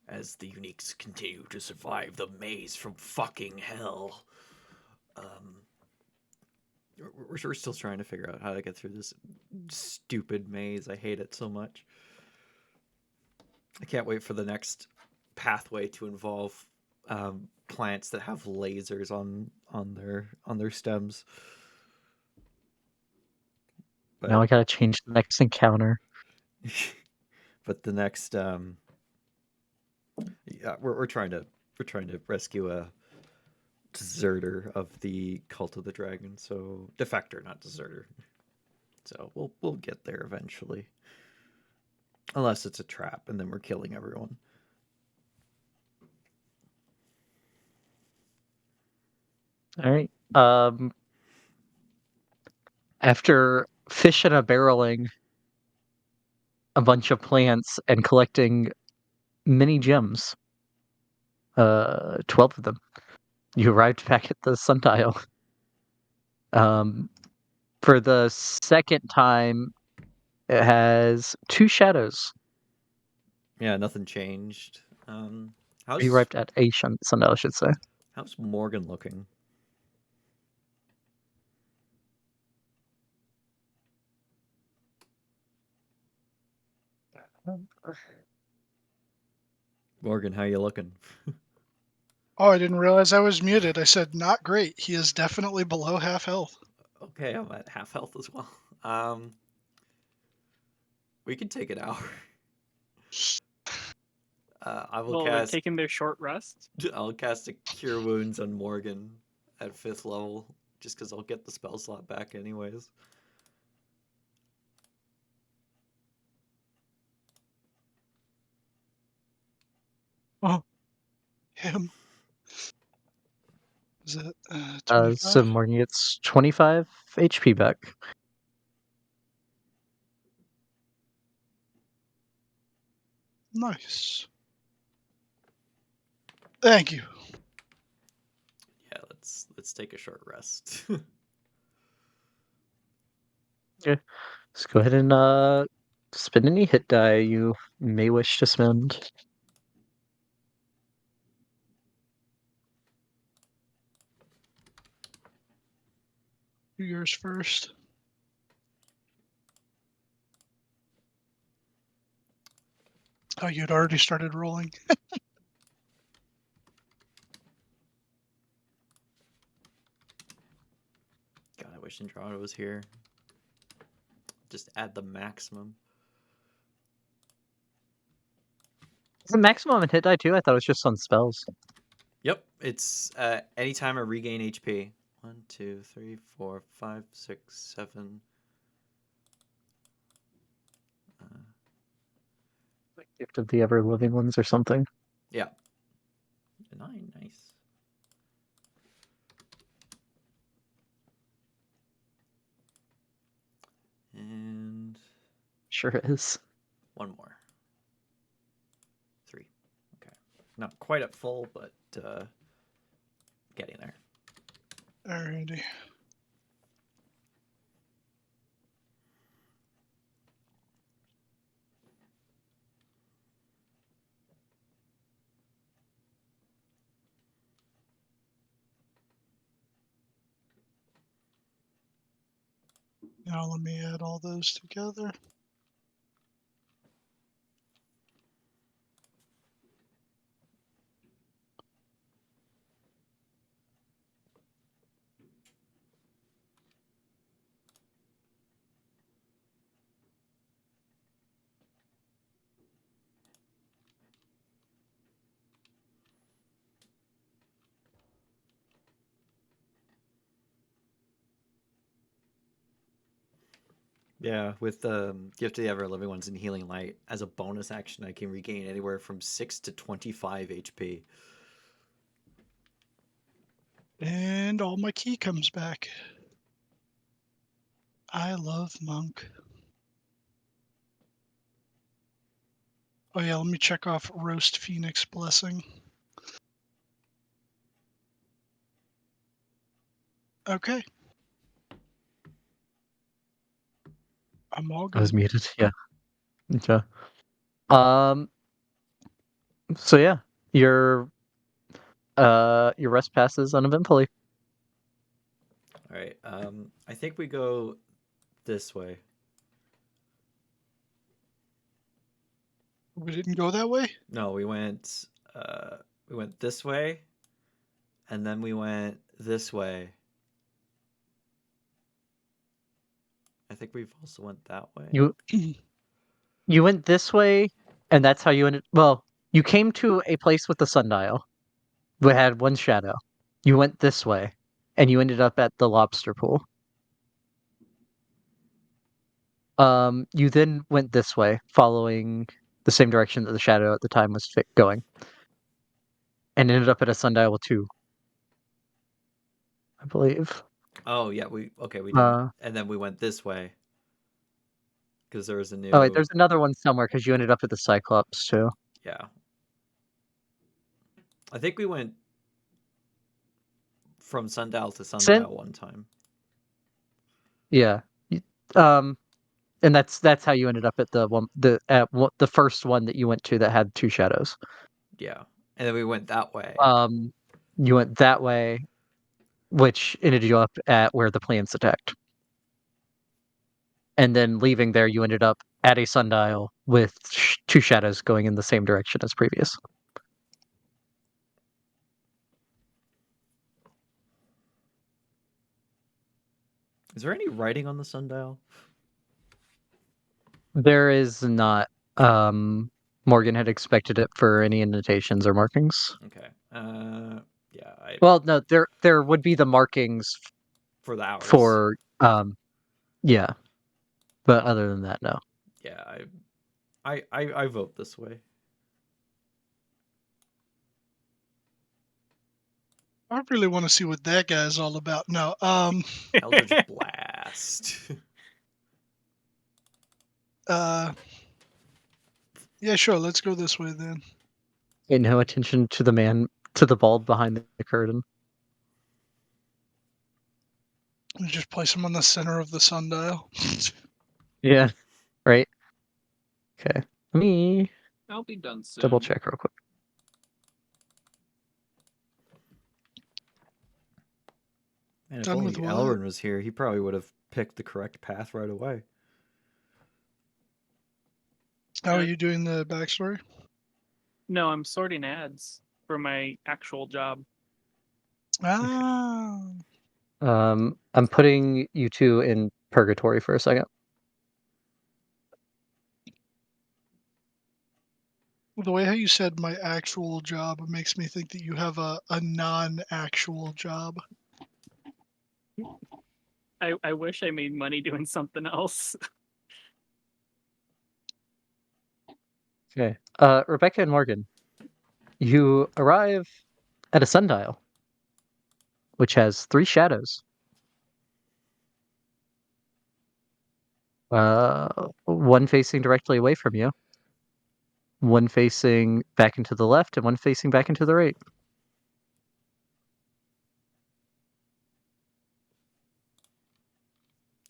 as the uniques continue to survive the maze from fucking hell. Um, we're still trying to figure out how to get through this stupid maze. I hate it so much. I can't wait for the next pathway to involve plants that have lasers on their stems. Now But I gotta change the next encounter. but the next yeah, we're trying to rescue a deserter of the cult of the dragon. So defector, not deserter. So we'll get there eventually. Unless it's a trap and then we're killing everyone. All right. After fishing a barreling a bunch of plants and collecting mini gems, 12 of them, you arrived back at the sundial. Um, for the second time, it has two shadows. Yeah, nothing changed. You How's arrived at a sundial, I should say. how's Morgan looking? Morgan, how you looking? Oh, I didn't realize I was muted. I said not great. He is definitely below half health. Okay, I'm at half health as well. Um, we can take an hour. I will Well, they're cast. taking their short rest. I'll cast a Cure Wounds on Morgan at 5th level, just because I'll get the spell slot back anyways. Oh, him. Is it 25? So Morgan gets 25 HP back. Nice. Thank you. Yeah, let's take a short rest. Okay. Let's go ahead and spend any hit die you may wish to spend. Do yours first. Oh, you'd already started rolling. God, I wish Andromeda was here. Just add the maximum. Is it maximum in hit die too? I thought it was just on spells. Yep, it's anytime I regain HP. 1, 2, 3, 4, 5, 6, 7. Like Gift of the Ever Living Ones or something. Yeah. 9, nice. And Sure is. one more. 3. Okay. Not quite at full, but getting there. Alrighty. Now let me add all those together. Yeah, with Gift of the Ever Living Ones and Healing Light, as a bonus action, I can regain anywhere from 6 to 25 HP. And all my key comes back. I love Monk. Oh yeah, let me check off Roast Phoenix Blessing. Okay. I'm all I was good. muted, yeah. Okay. Um So yeah, your rest passes uneventfully. All right. I think we go this way. We didn't go that way? No, we went this way, and then we went this way. I think we've also went that way. You went this way, and that's how you ended. Well, you came to a place with a sundial. We had one shadow. You went this way, and you ended up at the lobster pool. You then went this way, following the same direction that the shadow at the time was going, and ended up at a sundial 2, I believe. Oh yeah, we did, and then we went this way because there was a new. Oh wait, there's another one somewhere because you ended up at the Cyclops too. Yeah, I think we went from sundial to sundial one time. Yeah, and that's how you ended up at the first one that you went to that had 2 shadows. Yeah, and then we went that way. You went that way, which ended you up at where the plants attacked. And then leaving there, you ended up at a sundial with 2 shadows going in the same direction as previous. Is there any writing on the sundial? There is not. Morgan had expected it for any annotations or markings. Okay. Yeah. Well, no, there would be the markings for the hours. for yeah. But other than that, no. Yeah, I vote this way. I really want to see what that guy's all about. No, Eldritch Blast. Yeah, sure. Let's go this way then. Pay no attention to the bald behind the curtain. And just place him on the center of the sundial. Yeah, right. Okay, let me I'll be done soon. double check real quick. Man, if Done only with what? Elrin was here, he probably would have picked the correct path right away. How are you doing the backstory? No, I'm sorting ads for my actual job. Ah. I'm putting you 2 in purgatory for a second. The way how you said my actual job makes me think that you have a non-actual job. I wish I made money doing something else. Okay. Rebecca and Morgan, you arrive at a sundial, which has 3 shadows. One facing directly away from you, one facing back into the left, and one facing back into the right.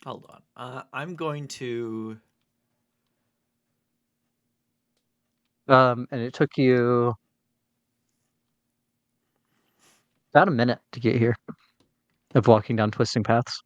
Hold on. I'm going to. And it took you about a minute to get here of walking down twisting paths.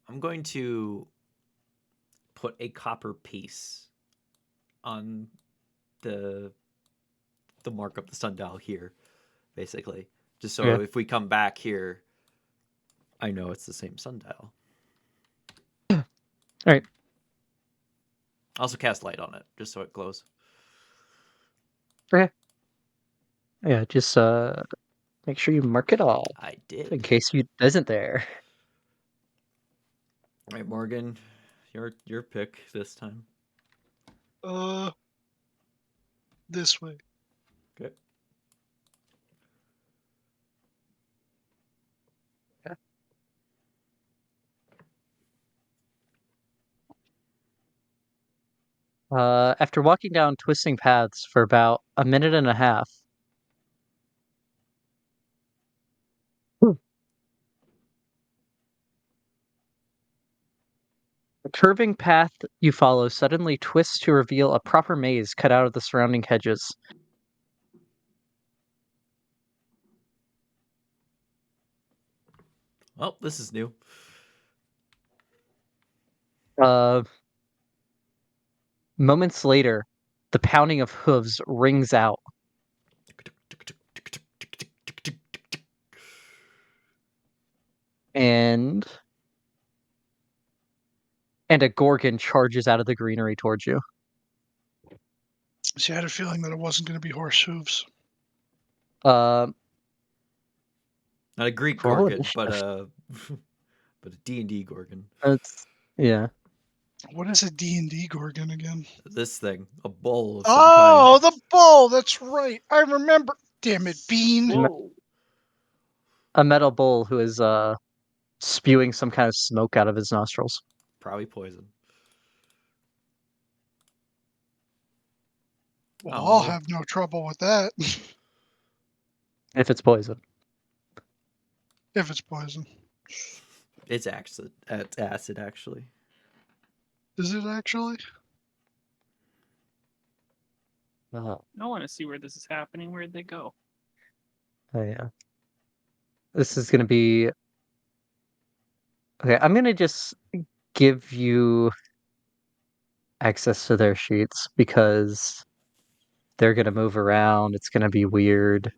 I'm going to put a copper piece on the mark of the sundial here, basically, just so if we come back here, I know it's the same sundial. All right. Also cast light on it, just so it glows. Okay. Yeah, just make sure you mark it all. I did. In case you isn't there. All right, Morgan, your pick this time. This way. Okay. After walking down twisting paths for about a minute and a half, the curving path you follow suddenly twists to reveal a proper maze cut out of the surrounding hedges. Well, this is new. Moments later, the pounding of hooves rings out, and a Gorgon charges out of the greenery towards you. See, I had a feeling that it wasn't going to be horse hooves. Uh, Not a Greek Roll Gorgon, but initiative. a D&D Gorgon. Yeah. What is a D&D Gorgon again? This thing, a bull of some Oh, kind. the bull! That's right. I remember. Damn it, Bean. Whoa. A metal bull who is spewing some kind of smoke out of his nostrils. Probably poison. Well, Oh. I'll have no trouble with that. If it's poison. If it's poison. It's acid. It's acid, actually. Is it actually? Oh I want to see where this is happening. Where'd they go? yeah. This is gonna be okay. I'm gonna just give you access to their sheets because they're gonna move around. It's gonna be weird.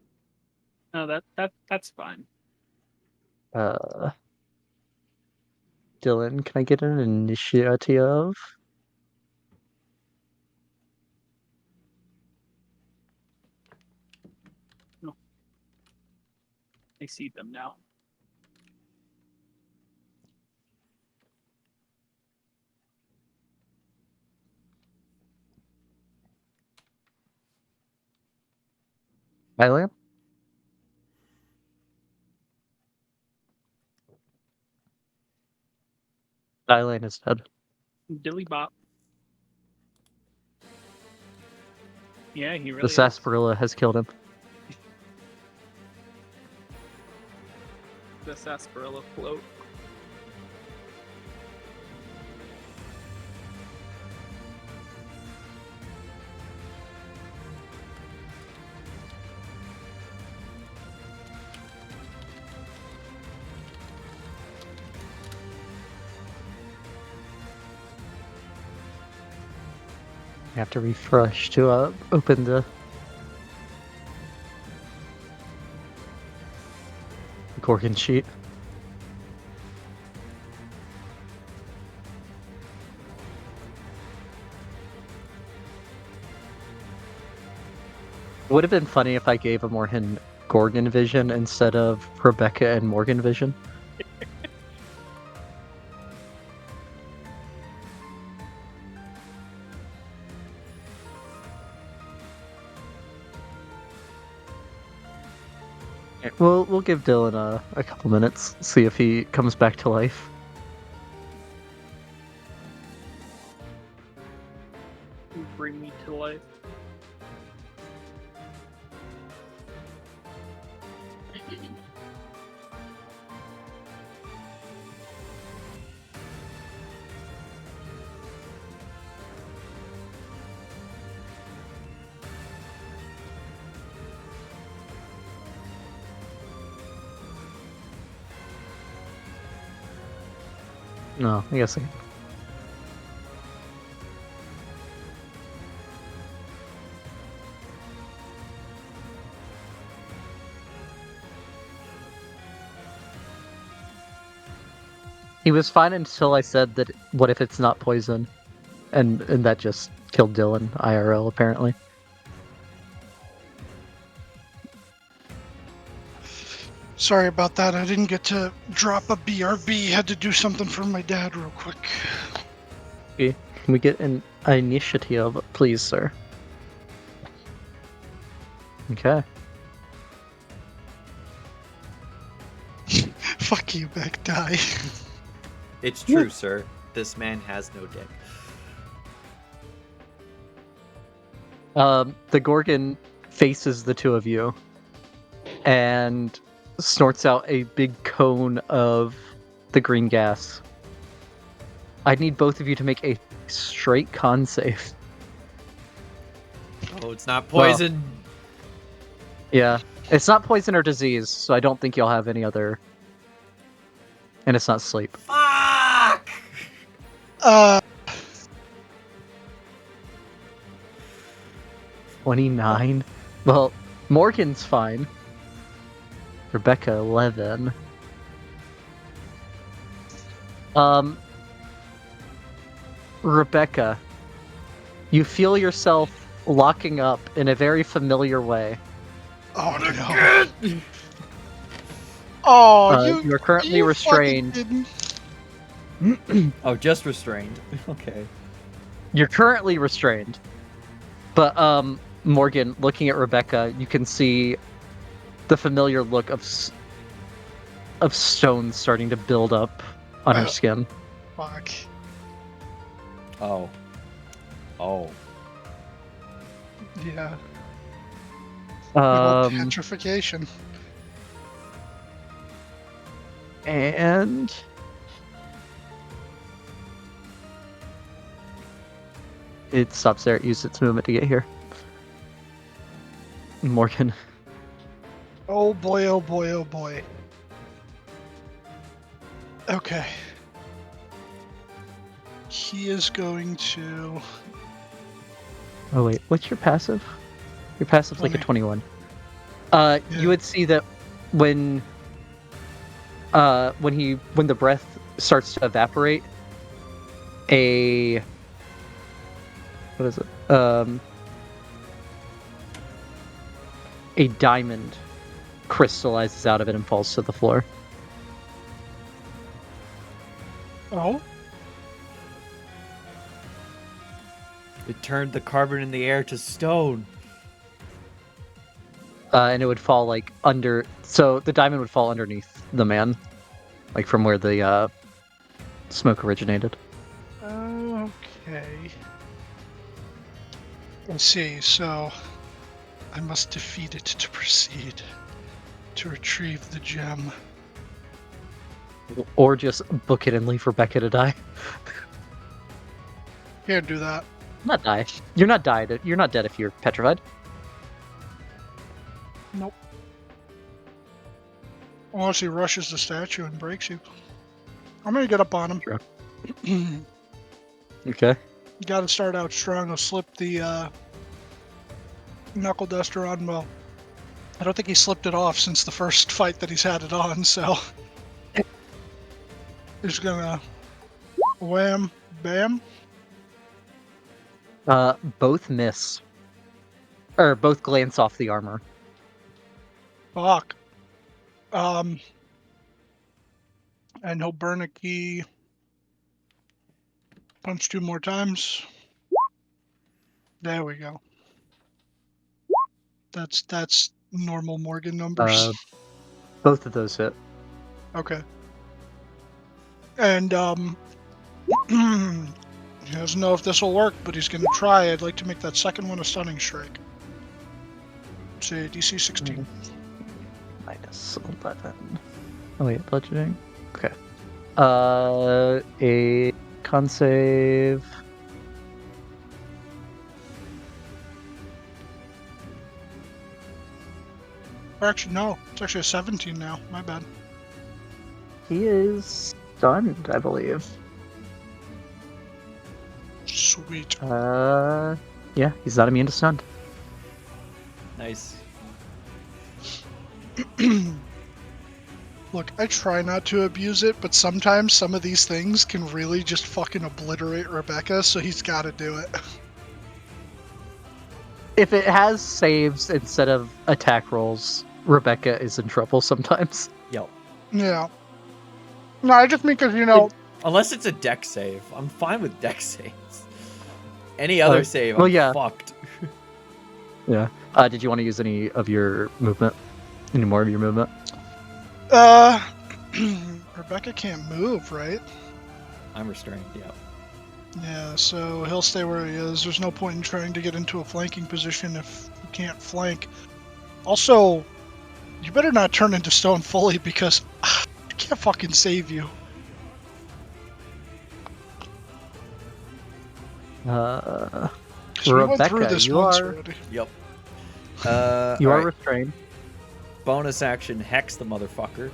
No, that's fine. Dylan, can I get an initiative? I see them now. Eileen? Eileen is dead. Dilly Bop. Yeah, he really The is. sarsaparilla has killed him. The sarsaparilla float. You have to refresh to open the Gorgon sheet. Would have been funny if I gave him Morgan Gorgon vision instead of Rebecca and Morgan vision. We'll give Dylan a couple minutes, see if he comes back to life. Bring me to life. No, I guess I can. He was fine until I said that. What if it's not poison, and that just killed Dylan IRL apparently. Sorry about that. I didn't get to drop a BRB. Had to do something for my dad real quick. Can we get an initiative, please, sir? Okay. Fuck you, Beck. Die. It's true, sir. This man has no dick. The Gorgon faces the two of you and snorts out a big cone of the green gas. I need both of you to make a straight con save. Oh, it's not Well- poison. Yeah. It's not poison or disease, so I don't think you'll have any other... And it's not sleep. Fuck! Uh, 29? Well, Morgan's fine. Rebecca, 11. Rebecca, you feel yourself locking up in a very familiar way. oh no. Oh, You are currently you restrained. fucking didn't. Oh, just restrained. Okay. You're currently restrained. But, Morgan, looking at Rebecca, you can see the familiar look of stones starting to build up on her skin. Fuck. Oh. Oh. Yeah. Well, Um, petrification. and it stops there. It used its movement to get here. Morgan. Oh boy, oh boy, oh boy. Okay. He is going to... Oh wait, what's your passive? Your passive's like a 20. 21. Yeah. You would see that when the breath starts to evaporate, what is it? A diamond crystallizes out of it and falls to the floor. Oh? It turned the carbon in the air to stone. And it would fall like under. So the diamond would fall underneath the man, like from where the smoke originated. Okay. Let's see, so... I must defeat it to proceed. To retrieve the gem. Or just book it and leave Rebecca to die. Can't do that. Not die. You're not died. You're not dead if you're petrified. Nope. Unless he rushes the statue and breaks you. I'm gonna get up on him. Sure. You Okay. gotta start out strong. I'll slip the knuckle duster on. Well, I don't think he slipped it off since the first fight that he's had it on, so... He's gonna... Wham, bam. Both miss. Or both glance off the armor. Fuck. And he'll burn a key. Punch 2 more times. There we go. That's normal Morgan numbers. Both of those hit. Okay. And he doesn't know if this will work, but he's gonna try. I'd like to make that second one a stunning strike. Say DC 16. Minus 11. Oh wait, bludgeoning. Okay. A con save. Or actually, no. It's actually a 17 now. My bad. He is stunned, I believe. Sweet. Yeah, he's not immune to stunned. Nice. Look, I try not to abuse it, but sometimes some of these things can really just fucking obliterate Rebecca, so he's gotta do it. If it has saves instead of attack rolls, Rebecca is in trouble sometimes. Yo. Yeah. No, I just mean because, you know, Unless it's a deck save. I'm fine with deck saves. Any other save, well, I'm yeah. fucked. Yeah. Did you want to use any of your movement? Any more of your movement? Rebecca can't move, right? I'm restrained, yeah. Yeah, so he'll stay where he is. There's no point in trying to get into a flanking position if you can't flank. Also, you better not turn into stone fully because I can't fucking save you. Uh, 'Cause we went through Rebecca, this you once are already. Yep. you are Alright. restrained. Bonus action, hex the motherfucker.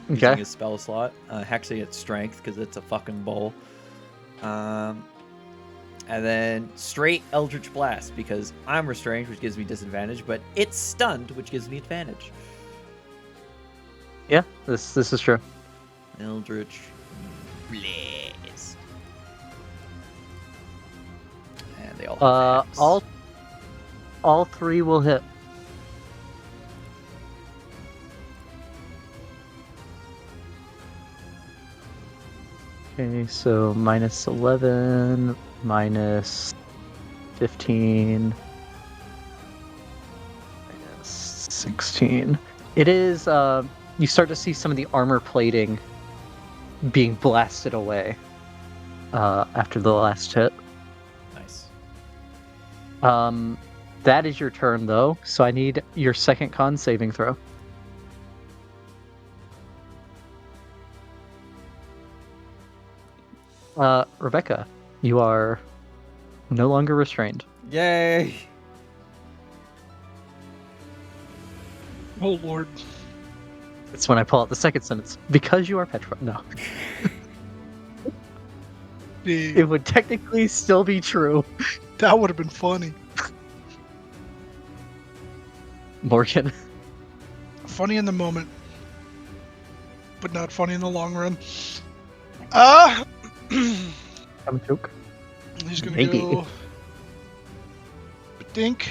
Using Okay. his spell slot. Hexing its strength because it's a fucking bull. And then straight Eldritch Blast because I'm restrained, which gives me disadvantage, but it's stunned, which gives me advantage. Yeah, this is true. Eldritch Blast. And they all have hex. All three will hit. Okay, so minus 11, minus 15, minus 16. It is, you start to see some of the armor plating being blasted away after the last hit. Nice. That is your turn, though, so I need your second con saving throw. Rebecca, you are no longer restrained. Yay! Oh lord. It's when I pull out the second sentence. Because you are petrified. No. It would technically still be true. That would have been funny. Morgan. Funny in the moment, but not funny in the long run. I'm a joke. He's gonna Maybe. go. Dink.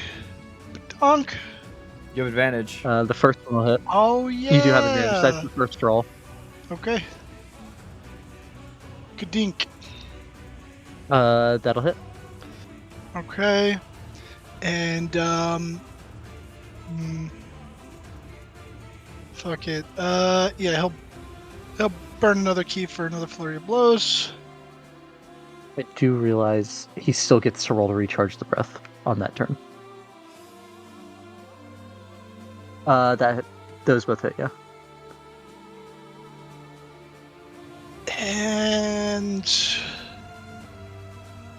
Dunk. You have advantage. The first one will hit. Oh yeah. You do have advantage. That's the first roll. Okay. Kadink. That'll hit. Okay. And fuck it. Yeah, he'll burn another key for another flurry of blows. I do realize he still gets to roll to recharge the breath on that turn. Those both hit, yeah. And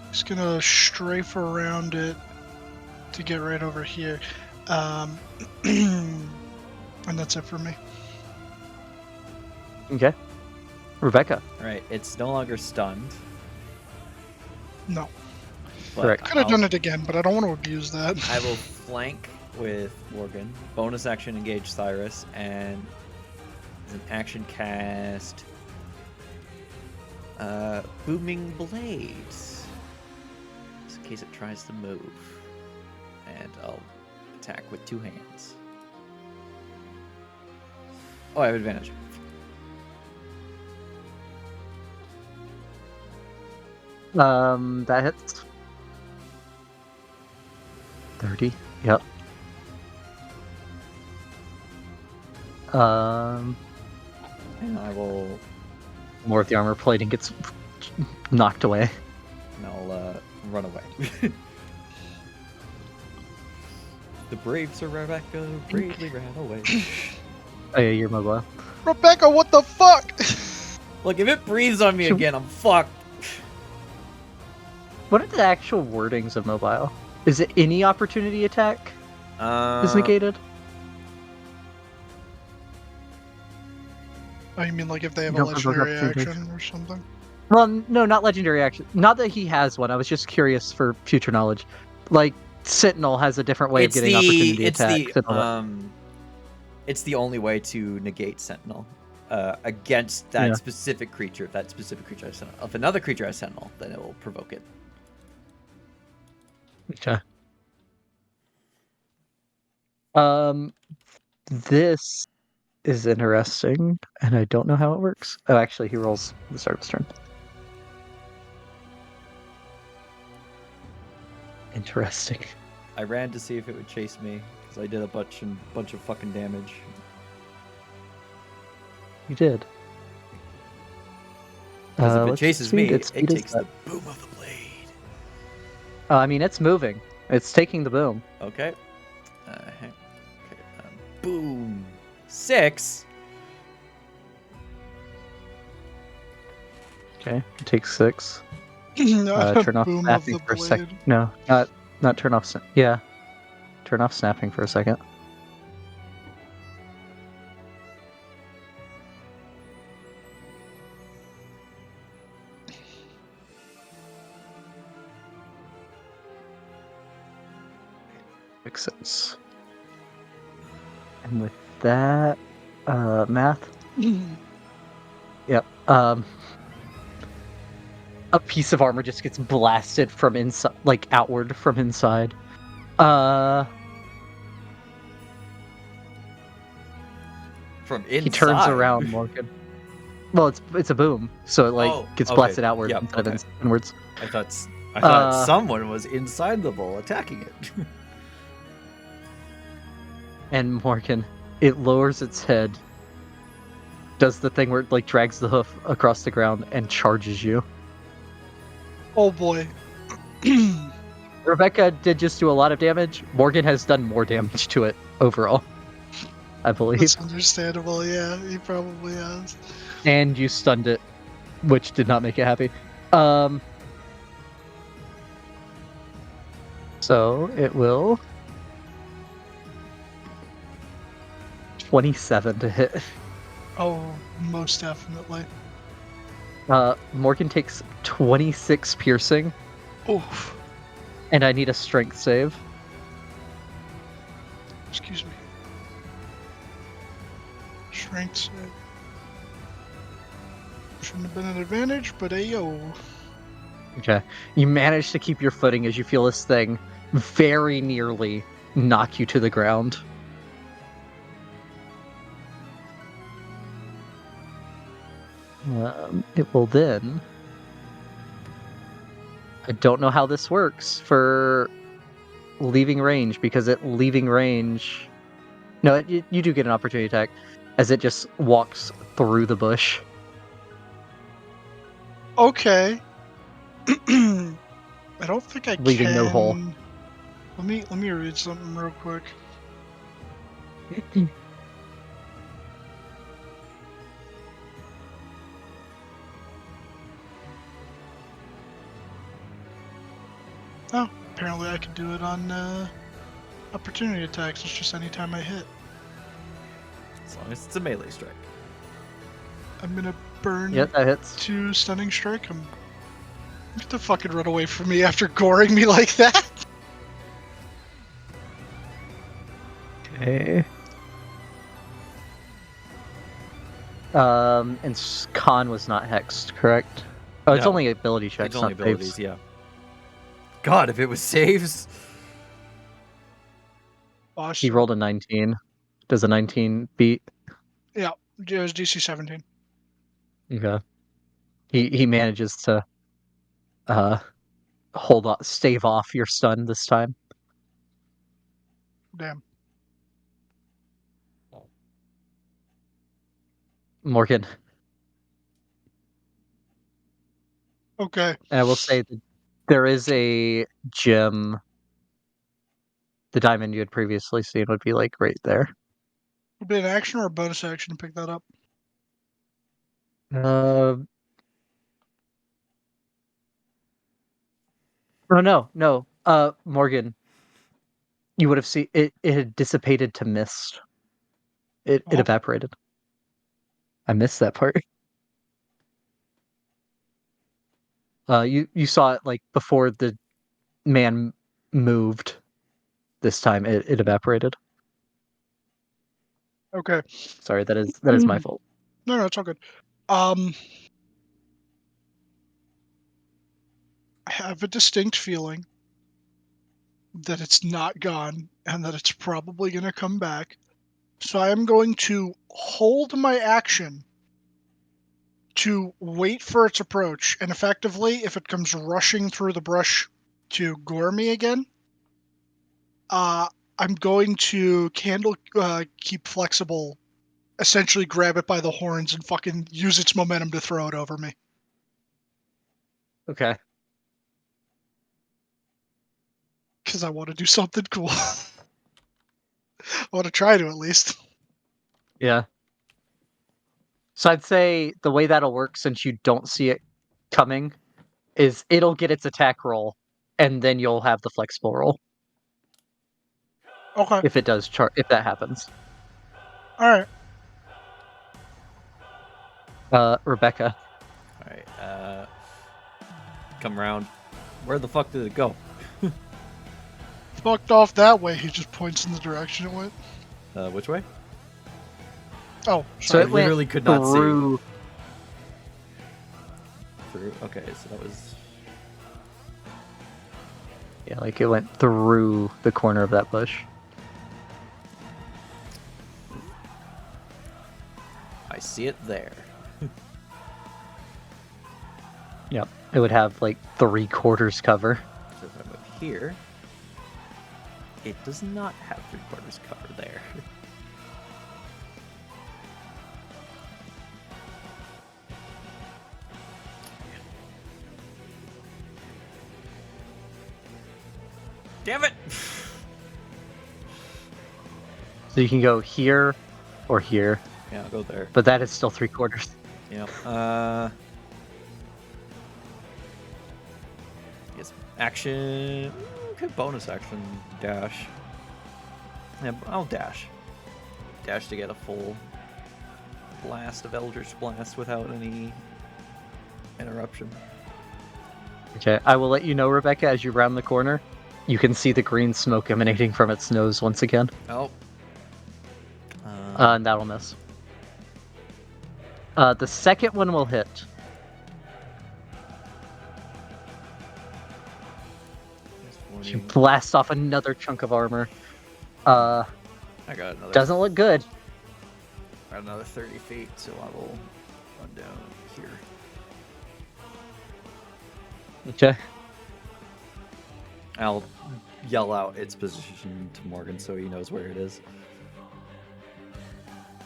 he's gonna strafe around it to get right over here. And that's it for me. Okay. Rebecca. Alright, it's no longer stunned. No. But Correct. Could have done it again, but I don't want to abuse that. I will flank with Morgan. Bonus action engage Cyrus, and as an action cast Booming Blades. Just in case it tries to move. And I'll attack with two hands. Oh, I have advantage. That hits. 30. Yep. And I will More of the armor plating gets knocked away. and I'll run away. The brave Sir Rebecca bravely ran away. Oh yeah, you're mobile. Rebecca, what the fuck? Look, if it breathes on me Should- again, I'm fucked. What are the actual wordings of mobile? Is it any opportunity attack is negated? Oh, you mean like if they have a Don't provoke legendary opportunity. action or something? Well, no, not legendary action. Not that he has one. I was just curious for future knowledge. Like Sentinel has a different way of getting opportunity attacks. And all that. It's the only way to negate Sentinel against that Yeah. specific creature. If that specific creature has Sentinel. If another creature has Sentinel, then it will provoke it. Okay. This is interesting, and I don't know how it works. Oh, actually, he rolls at the start of his turn. Interesting. I ran to see if it would chase me because I did a bunch of fucking damage. You did. Because if it What's chases speed? me, Its it speed is takes that? the boom of the blade. I mean, it's moving. It's taking the boom. Okay. Okay. Boom. 6. Okay, it takes 6. Not a Turn off boom of snapping the for a second. blade. No, not turn off. Yeah, turn off snapping for a second. Makes sense. And with that, math. Yep. A piece of armor just gets blasted from inside, like outward from inside. From inside. He turns around, Morgan. Well, it's a boom, so it like Oh, gets okay. blasted outward Yep, instead okay. of inwards. I thought Uh, someone was inside the bowl attacking it. And Morgan, it lowers its head, does the thing where it like drags the hoof across the ground and charges you. Oh boy. Rebecca did just do a lot of damage. Morgan has done more damage to it overall, I believe. That's understandable, yeah, he probably has. And you stunned it, which did not make it happy. So it will 27 to hit. Oh, most definitely. Morgan takes 26 piercing, Oof. and I need a strength save. Excuse me. Strength save. Shouldn't have been an advantage, but ayo. Okay. You manage to keep your footing as you feel this thing very nearly knock you to the ground. It will then... I don't know how this works for leaving range, because at leaving range... No, you do get an opportunity attack, as it just walks through the bush. Okay. I don't think I Leaving can. no hole. Let me read something real quick. Oh, apparently I can do it on opportunity attacks. It's just anytime I hit. As long as it's a melee strike. I'm gonna burn Yep, that hits. 2 stunning strike. Get the fucking run away from me after goring me like that. Okay. And Khan was not hexed, correct? Oh, it's No. only ability checks, It's only not abilities, saves. yeah. God, if it was saves. He rolled a 19. Does a 19 beat? Yeah, it was DC 17. Okay. He manages to hold off, stave off your stun this time. Damn. Morgan. Okay. And I will say that there is a gem. The diamond you had previously seen would be like right there. Would be an action or a bonus action to pick that up? Oh no. Morgan, you would have seen it. It had dissipated to mist. It Oh. evaporated. I missed that part. You saw it like before the man moved. This time it evaporated. Okay. Sorry, that is my fault. No, it's all good. I have a distinct feeling that it's not gone and that it's probably going to come back. So I am going to hold my action to wait for its approach, and effectively, if it comes rushing through the brush to gore me again, I'm going to keep flexible, essentially grab it by the horns and fucking use its momentum to throw it over me. Okay. Because I want to do something cool. I want to try to, at least. Yeah. So I'd say the way that'll work, since you don't see it coming, is it'll get its attack roll, and then you'll have the flexible roll Okay. if it does if that happens. Alright. Rebecca. All right. Come around. Where the fuck did it go? Fucked off that way. He just points in the direction it went. Which way? Oh, So sorry. it went literally could not see. through. Through. Okay, so that was. Yeah, like it went through the corner of that bush. I see it there. Yep. It would have like 3/4 cover. So if I move here, it does not have 3/4 cover there. Damn it! So you can go here or here, Yeah, I'll go there. but that is still 3/4. Yeah. Yes. Action. Okay, bonus action. Dash. Yeah, I'll dash. Dash to get a full blast of Eldritch Blast without any interruption. Okay, I will let you know, Rebecca, as you round the corner, you can see the green smoke emanating from its nose once again, Oh. and that'll miss. The second one will hit. She blasts off another chunk of armor. I got another. Doesn't look good. Got another 30 feet, so I will run down here. Okay. I'll yell out its position to Morgan so he knows where it is.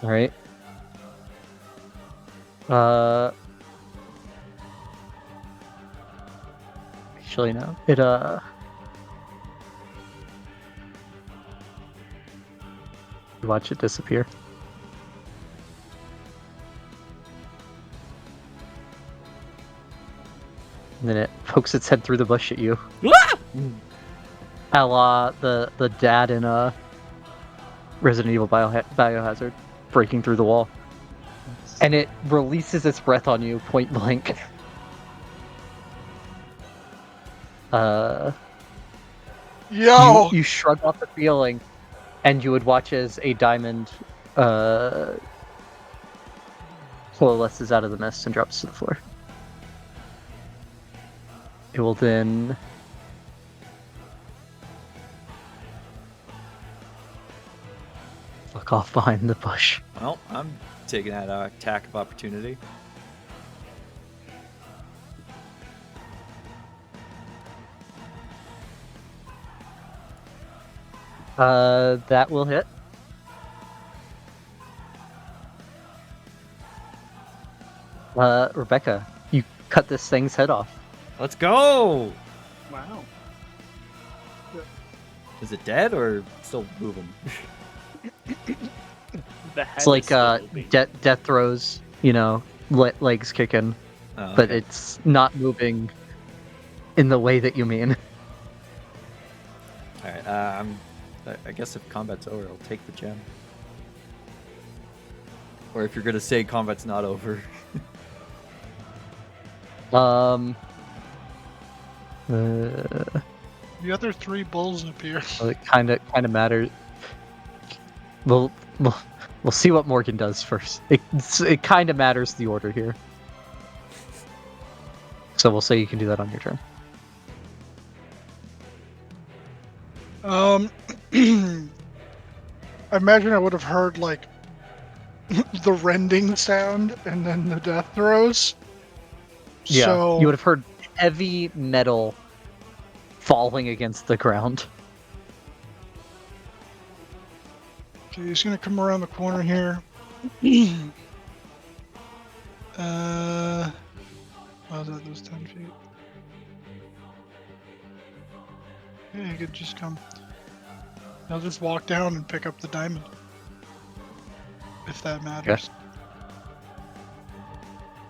All right. Actually, no. Watch it disappear. And then it pokes its head through the bush at you. A la the dad in Resident Evil Biohazard breaking through the wall. And it releases its breath on you point blank. Yo! You shrug off the feeling, and you would watch as a diamond coalesces out of the mist and drops to the floor. It will then fuck off behind the bush. Well, I'm taking that attack of opportunity. That will hit. Rebecca, you cut this thing's head off. Let's go! Wow. Is it dead or still moving? The head It's like is still moving. death throws, legs kicking, Oh, but okay. it's not moving in the way that you mean. Alright, I guess if combat's over, I'll take the gem. Or if you're gonna say combat's not over. The other 3 bulls appear. Well, it kind of matters. We'll see what Morgan does first. It kind of matters the order here. So we'll say you can do that on your turn. I imagine I would have heard, like, the rending sound and then the death throws. Yeah, So, you would have heard heavy metal falling against the ground. Okay, he's gonna come around the corner here. How's that? Those 10 feet. Yeah, he could just come. He'll just walk down and pick up the diamond, if that matters.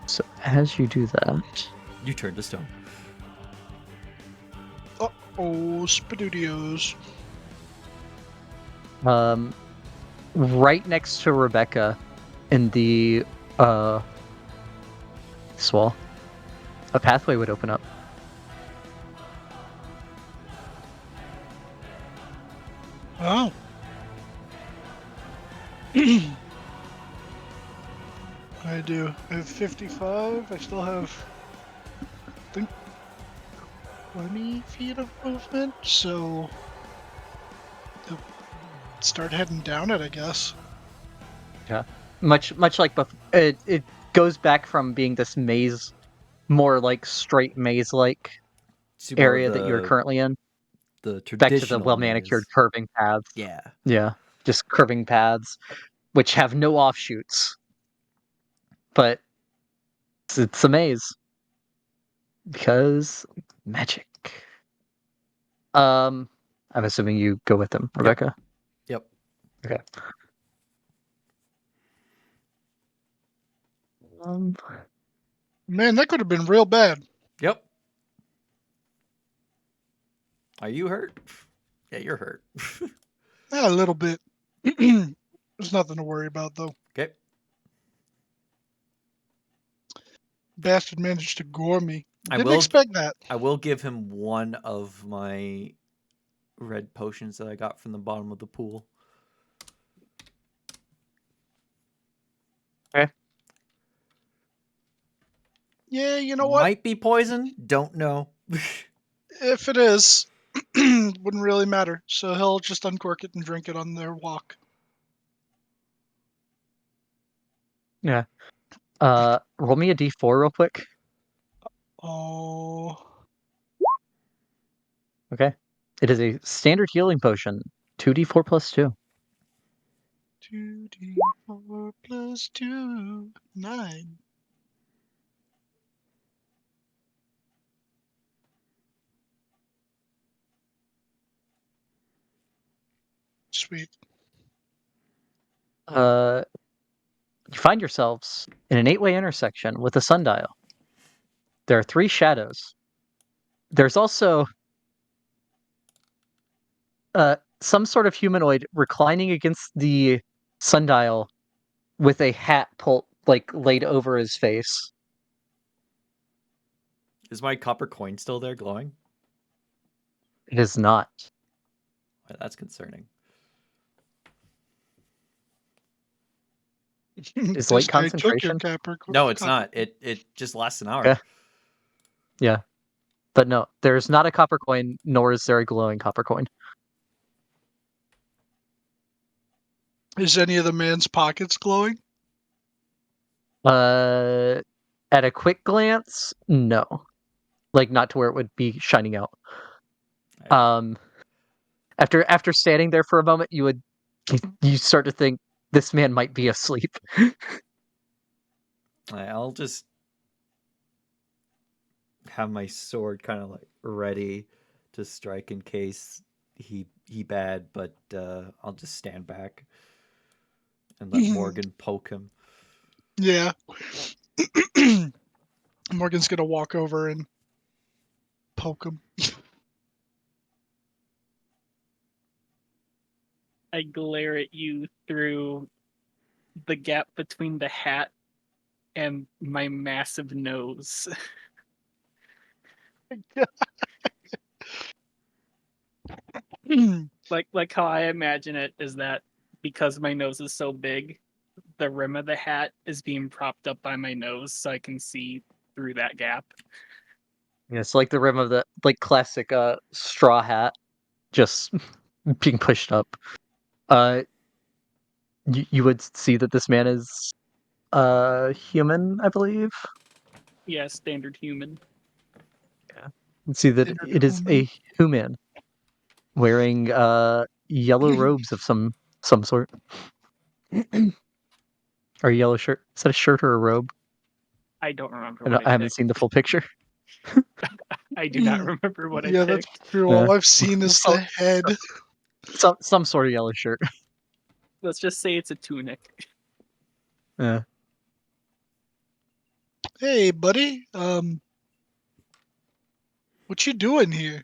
So as you do that, You turn to stone. Oh, Spadudios. right next to Rebecca in the this wall, a pathway would open up. Oh. I do. I have 55. I still have, I think, 20 feet of movement, so start heading down it, I guess. Much like it goes back from being this maze, more like straight maze-like It's more area that you're currently in, the back to the traditional well-manicured maze. curving paths. Yeah. Yeah, just curving paths, which have no offshoots. But it's a maze because magic. I'm assuming you go with them, Rebecca. Yep. Okay. Man, that could have been real bad. Yep. Are you hurt? Yeah, you're hurt. A little bit. There's nothing to worry about, though. Okay. Bastard managed to gore me. I Didn't will- expect that. I will give him one of my red potions that I got from the bottom of the pool. Yeah, you know what? Might be poison. Don't know. If it is, wouldn't really matter. So he'll just uncork it and drink it on their walk. Roll me a d4 real quick. Oh. Okay. It is a standard healing potion. 2d4 plus 2. 2d4 plus 2, 9. Sweet. You find yourselves in an 8-way intersection with a sundial. There are 3 shadows. There's also some sort of humanoid reclining against the sundial with a hat laid over his face. Is my copper coin still there glowing? It is not. Well, that's concerning. Is This light guy took your concentration? No, it's not. It just lasts an hour. Yeah. Yeah. But no, there's not a copper coin, nor is there a glowing copper coin. Is any of the man's pockets glowing? At a quick glance, no. Like, not to where it would be shining out. After standing there for a moment, you start to think this man might be asleep. I'll just have my sword kind of like ready to strike in case he bad, but I'll just stand back and let Morgan poke him. Yeah. Morgan's gonna walk over and poke him. I glare at you through the gap between the hat and my massive nose. Like how I imagine it is that because my nose is so big, the rim of the hat is being propped up by my nose so I can see through that gap. Yeah, it's like the rim of the classic straw hat just being pushed up. You would see that this man is human, I believe. Yeah, standard human. See that Standard it is a human wearing yellow robes of some sort. Or a yellow shirt. Is that a shirt or a robe? I don't remember I, what I haven't picked. seen the full picture. I do not remember what I Yeah, picked. that's true. All I've seen is So- the head. Some sort of yellow shirt. Let's just say it's a tunic. Yeah. Hey, buddy. What you doing here?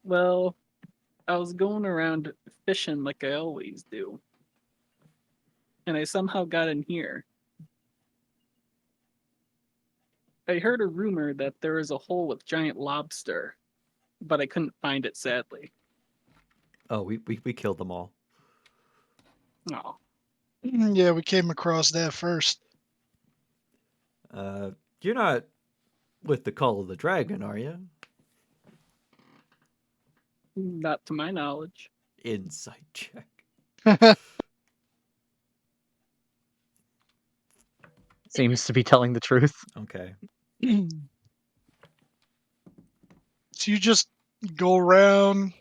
Well, I was going around fishing like I always do. And I somehow got in here. I heard a rumor that there is a hole with giant lobster, but I couldn't find it, sadly. Oh, we killed them all. Oh, Yeah, we came across that first. You're not with the Call of the Dragon, are you? not to my knowledge. Insight check. Seems to be telling the truth. Okay. So you just go around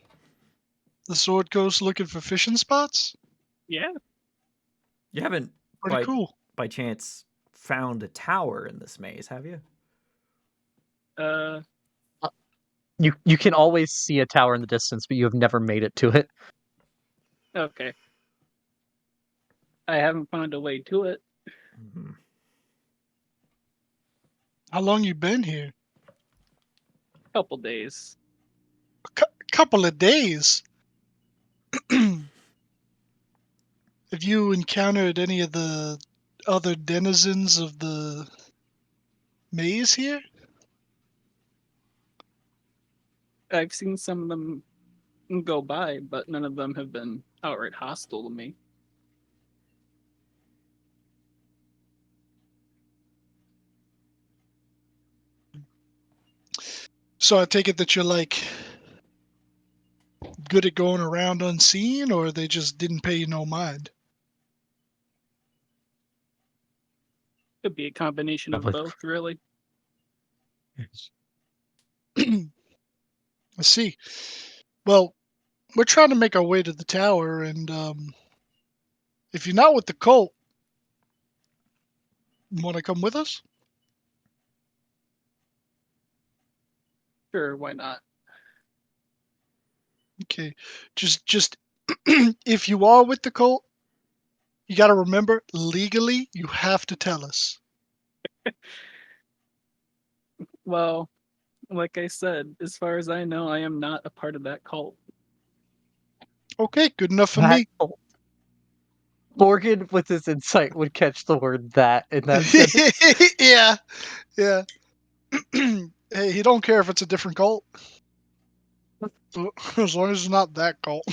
the Sword Coast looking for fishing spots? Yeah, You haven't, Pretty cool. by chance, found a tower in this maze, have you? You can always see a tower in the distance, but you have never made it to it. okay. I haven't found a way to it. Mhm. How long you been here? Couple days. Couple of days. Have you encountered any of the other denizens of the maze here? I've seen some of them go by, but none of them have been outright hostile to me. So I take it that you're like good at going around unseen, or they just didn't pay you no mind? Could be a combination of Probably. both, really. I see. Well, we're trying to make our way to the tower, and if you're not with the cult, you want to come with us? Sure, why not? Okay, just if you are with the cult, you got to remember legally you have to tell us. Well, like I said, as far as I know, I am not a part of that cult. Okay, good enough for That- me. Morgan, with his insight, would catch the word "that" in that sentence. Yeah, yeah. Hey, he don't care if it's a different cult, as long as it's not that cult.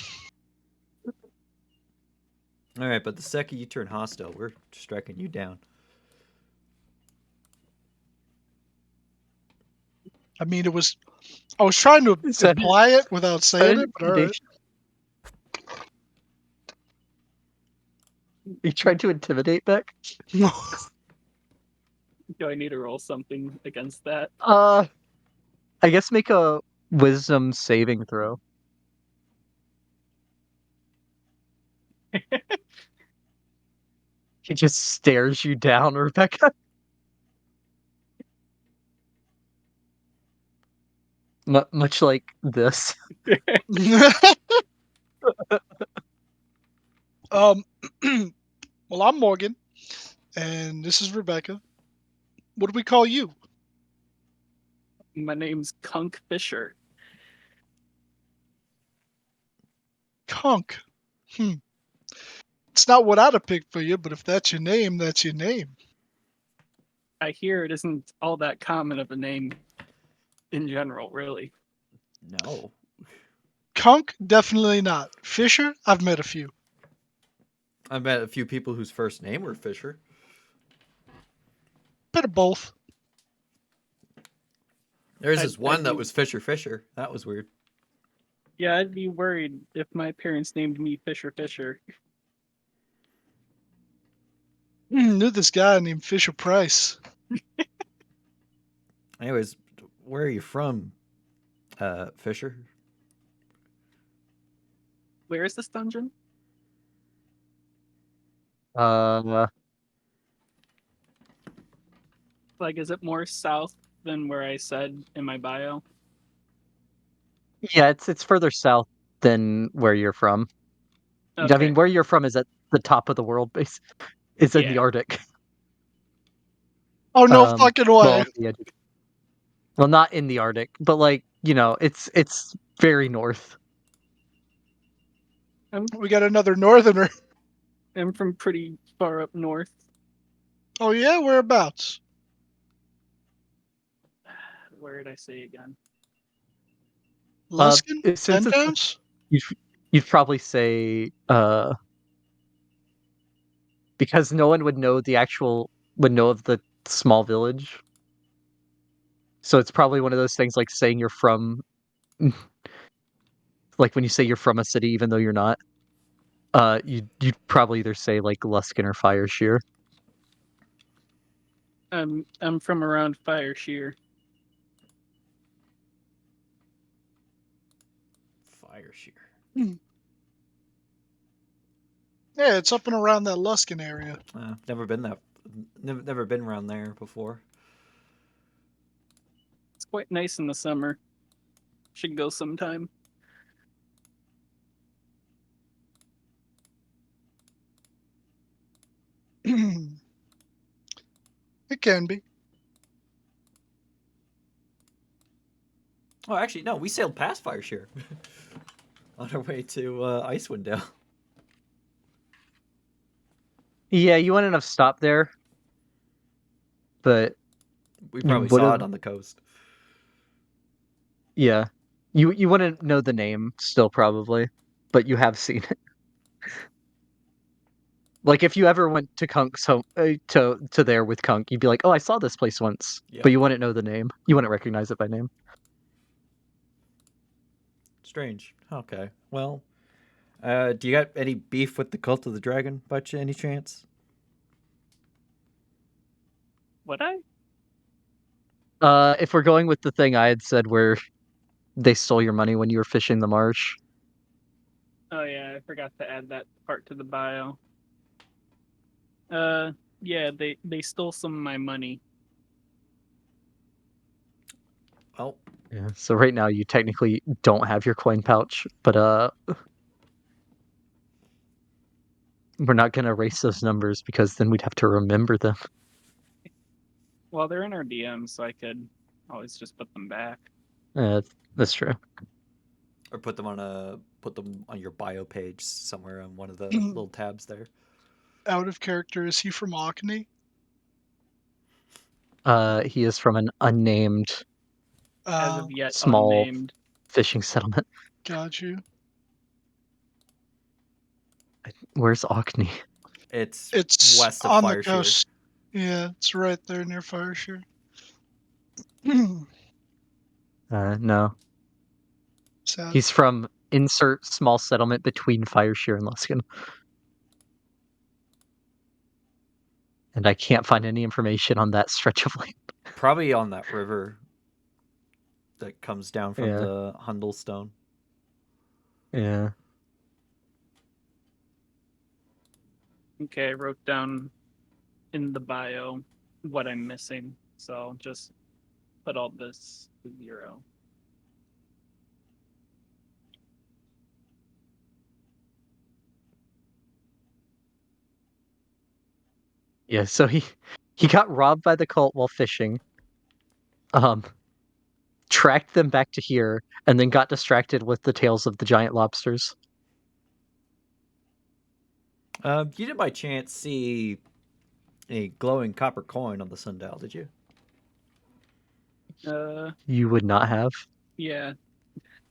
All right, but the second you turn hostile, we're striking you down. I mean, I was trying to Is that- imply it without saying it, but all right. You tried to intimidate Beck? Do I need to roll something against that? I guess make a wisdom saving throw. He just stares you down, Rebecca. Much like this. Well, I'm Morgan, and this is Rebecca. What do we call you? My name's Kunk Fisher. Kunk. It's not what I'd have picked for you, but if that's your name, that's your name. I hear it isn't all that common of a name in general, really. No. Kunk, definitely not. Fisher, I've met a few. I met a few people whose first name were Fisher. Bit of both. There's I'd- this one I'd that be- was Fisher. That was weird. Yeah, I'd be worried if my parents named me Fisher Fisher. Knew this guy named Fisher Price. Anyways, where are you from, Fisher? Where is this dungeon? Uh, Like, is it more south than where I said in my bio? yeah, it's further south than where you're from. I Okay. mean, where you're from is at the top of the world base. It's in the Yeah. Arctic. Oh no fucking way! Well, the edge well, not in the Arctic, but like, it's very north. We got another northerner. I'm from pretty far up north. Oh yeah, whereabouts? Where did I say again? Luskin? Since Ten it's Towns? you'd probably say because no one would know would know of the small village. So it's probably one of those things like saying you're from like when you say you're from a city even though you're not. You'd probably either say like Luskin or Fireshear. I'm from around Fireshear. Fire shear. Yeah, it's up and around that Luskin area. Never been that. Never been around there before. It's quite nice in the summer. Should go sometime. It can be. Oh, actually, no. We sailed past Fire shear on our way to Icewind Dale. Yeah, you wouldn't have stopped there, but We you probably would saw have. it on the coast. Yeah, you wouldn't know the name still probably, but you have seen it. Like if you ever went to Kunk's home to there with Kunk, you'd be like, "Oh, I saw this place once," Yep. but you wouldn't know the name. You wouldn't recognize it by name. Strange. Okay. Well, do you got any beef with the Cult of the Dragon by any chance? Would I? If we're going with the thing I had said where they stole your money when you were fishing the marsh. Oh yeah, I forgot to add that part to the bio. Yeah, they stole some of my money. Well, Yeah. So right now you technically don't have your coin pouch, but we're not gonna erase those numbers because then we'd have to remember them. Well, they're in our DMs, so I could always just put them back. That's true. or put them on your bio page somewhere on one of the little tabs there. Out of character, is he from Orkney? He is from an unnamed As of yet, small unnamed. fishing settlement. Got you. Where's Orkney? It's It's west of on the Fireshear. coast. Yeah, it's right there near Fireshear. No. Sad. He's from insert small settlement between Fireshear and Luskin. And I can't find any information on that stretch of land. Probably on that river that comes down from Yeah. the Hundlestone. Yeah. Okay, I wrote down in the bio what I'm missing, so I'll just put all this to 0. Yeah, so he got robbed by the cult while fishing. Tracked them back to here, and then got distracted with the tales of the giant lobsters. You didn't by chance see a glowing copper coin on the sundial, did you? You would not have. Yeah.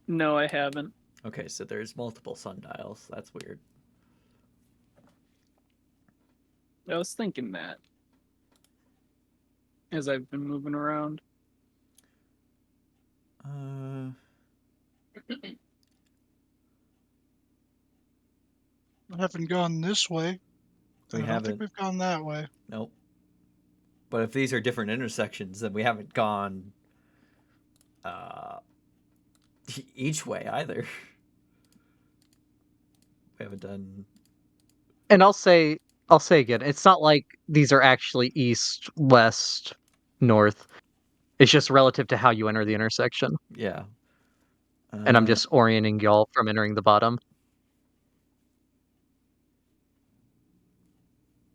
No, I haven't. Okay, so there's multiple sundials. That's weird. I was thinking that as I've been moving around. I haven't gone this way. We I don't haven't. think we've gone that way. Nope. But if these are different intersections, then we haven't gone each way either. We haven't done. And I'll say again, it's not like these are actually east, west, north. It's just relative to how you enter the intersection. Yeah. And I'm just orienting y'all from entering the bottom.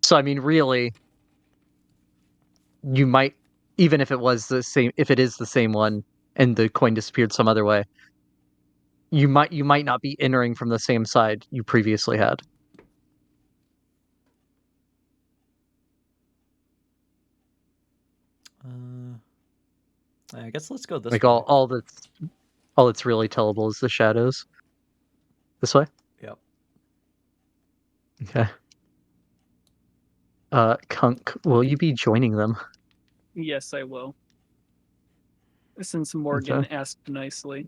So I mean, really, you might, even if it was the same, if it is the same one, and the coin disappeared some other way, you might not be entering from the same side you previously had. I guess let's go this Like way. all that's really tellable is the shadows. This way? Yep. Okay. Kunk, will you be joining them? Yes, I will. Since Morgan Okay. asked nicely.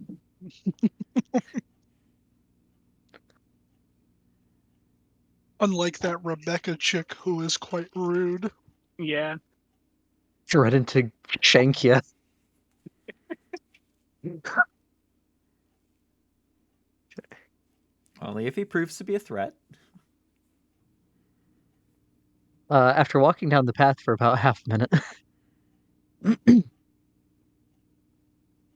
Unlike that Rebecca chick who is quite rude. Yeah. Threatened to shank you. Only if he proves to be a threat. After walking down the path for about half a minute.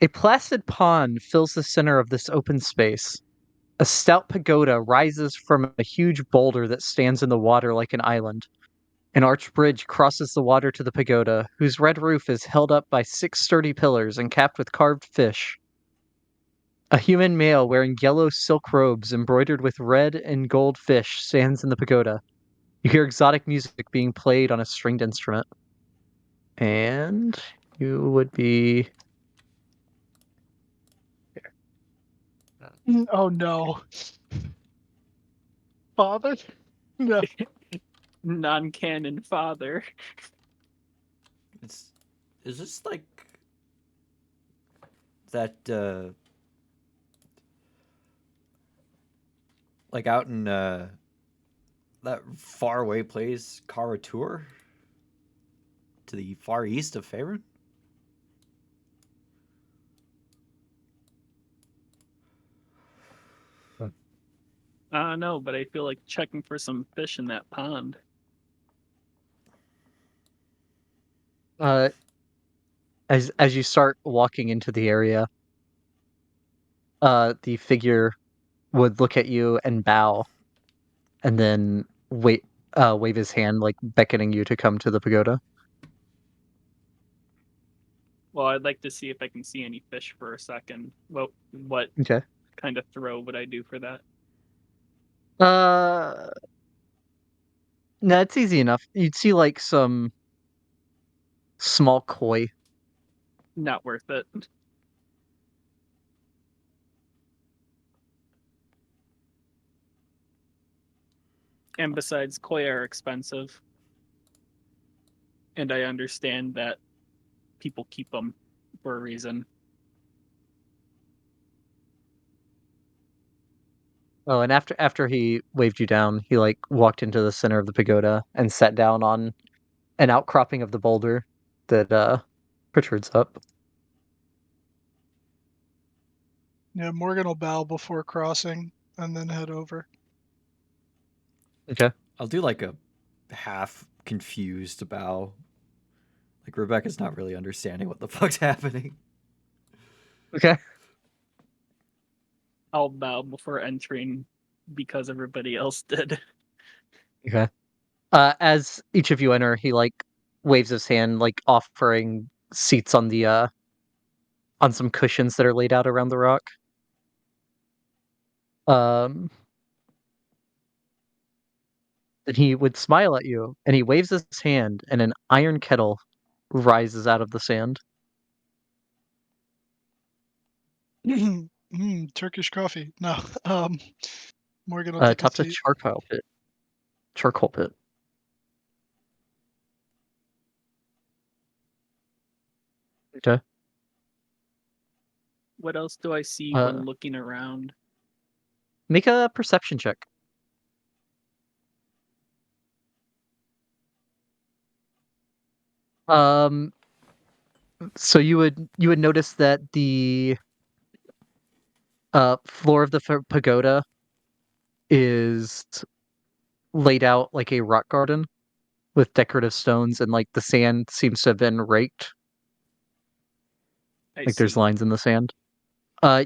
A placid pond fills the center of this open space. A stout pagoda rises from a huge boulder that stands in the water like an island. An arched bridge crosses the water to the pagoda, whose red roof is held up by 6 sturdy pillars and capped with carved fish. A human male wearing yellow silk robes embroidered with red and gold fish stands in the pagoda. You hear exotic music being played on a stringed instrument. And you would be... Oh no. Father? No. Non-canon father. Is this like that like out in that faraway place Karatur? To the far east of Faerun? No, but I feel like checking for some fish in that pond. As you start walking into the area, the figure would look at you and bow, and then wave his hand, like beckoning you to come to the pagoda. Well, I'd like to see if I can see any fish for a second. Well, what Okay. kind of throw would I do for that? Uh, no, it's easy enough. You'd see like some small koi. Not worth it. And besides, koi are expensive. And I understand that people keep them for a reason. Oh, and after he waved you down, he like walked into the center of the pagoda and sat down on an outcropping of the boulder that protrudes up. Yeah, Morgan will bow before crossing and then head over. Okay. I'll do like a half confused bow. Like Rebecca's not really understanding what the fuck's happening. Okay. I'll bow before entering because everybody else did. Okay. As each of you enter, he like waves his hand, like offering seats on the on some cushions that are laid out around the rock. Then he would smile at you, and he waves his hand, and an iron kettle rises out of the sand. Turkish coffee. No. Morgan will take a Topped a seat. charcoal pit. Charcoal pit. Okay. What else do I see Uh, when looking around? Make a perception check. So you would notice that the floor of the pagoda is laid out like a rock garden with decorative stones, and like the sand seems to have been raked. I Like there's see. lines in the sand.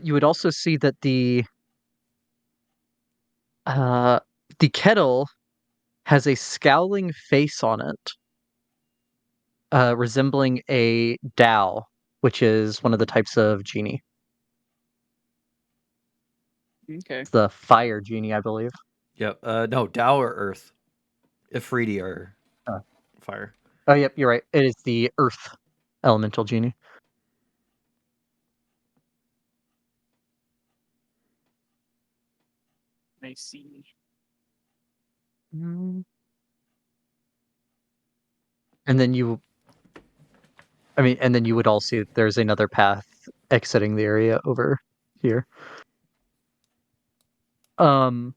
You would also see that uh the kettle has a scowling face on it, resembling a Dao, which is one of the types of genie. Okay. It's the fire genie, I believe. Yep. No, Tao or Earth. Ifriti or Uh, fire. Oh, yep, you're right. It is the earth elemental genie. I see. Mm. And then and then you would all see that there's another path exiting the area over here. Um,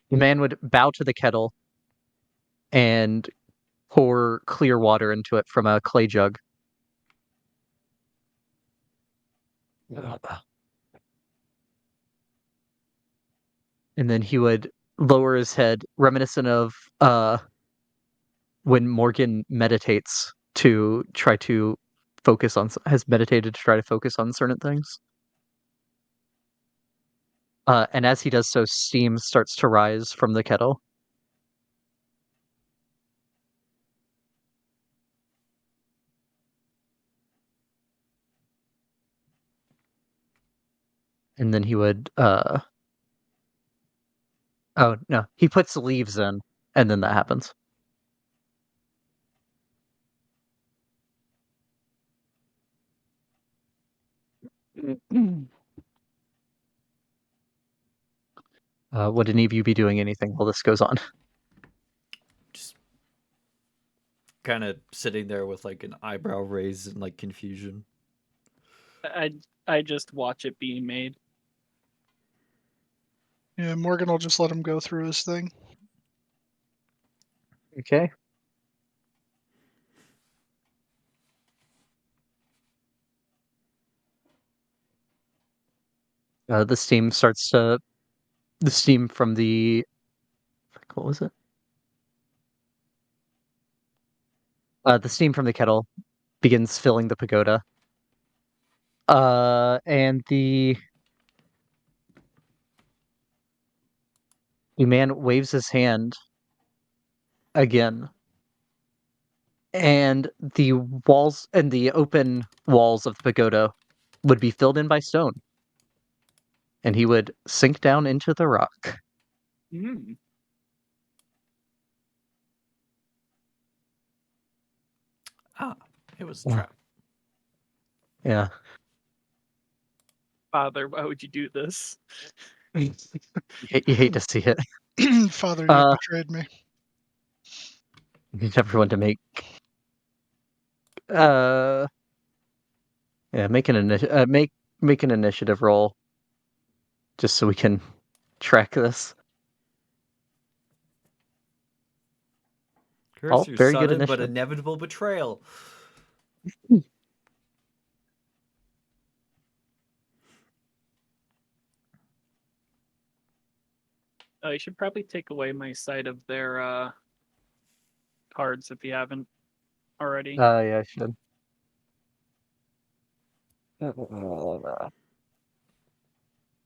the man would bow to the kettle and pour clear water into it from a clay jug. And then he would lower his head, reminiscent of when Morgan meditates to try to has meditated to try to focus on certain things. And as he does so, steam starts to rise from the kettle. And then he would oh no, he puts leaves in, and then that happens. Would any of you be doing anything while this goes on? Just kind of sitting there with like an eyebrow raised in like confusion. I just watch it being made. Yeah, Morgan will just let him go through his thing. Okay. The steam starts to the steam from the what was it? The steam from the kettle begins filling the pagoda. And the man waves his hand again, and the walls and the open walls of the pagoda would be filled in by stone, and he would sink down into the rock. Mm. Ah, it was a Yeah. trap. Yeah. Father, why would you do this? You hate to see it. Father, you Uh, betrayed me. you need everyone to make uh yeah, make an initiative roll just so we can track this. Curse Oh, your very good sudden but initiative. inevitable betrayal. Oh, you should probably take away my sight of their cards if you haven't already. Yeah, I should.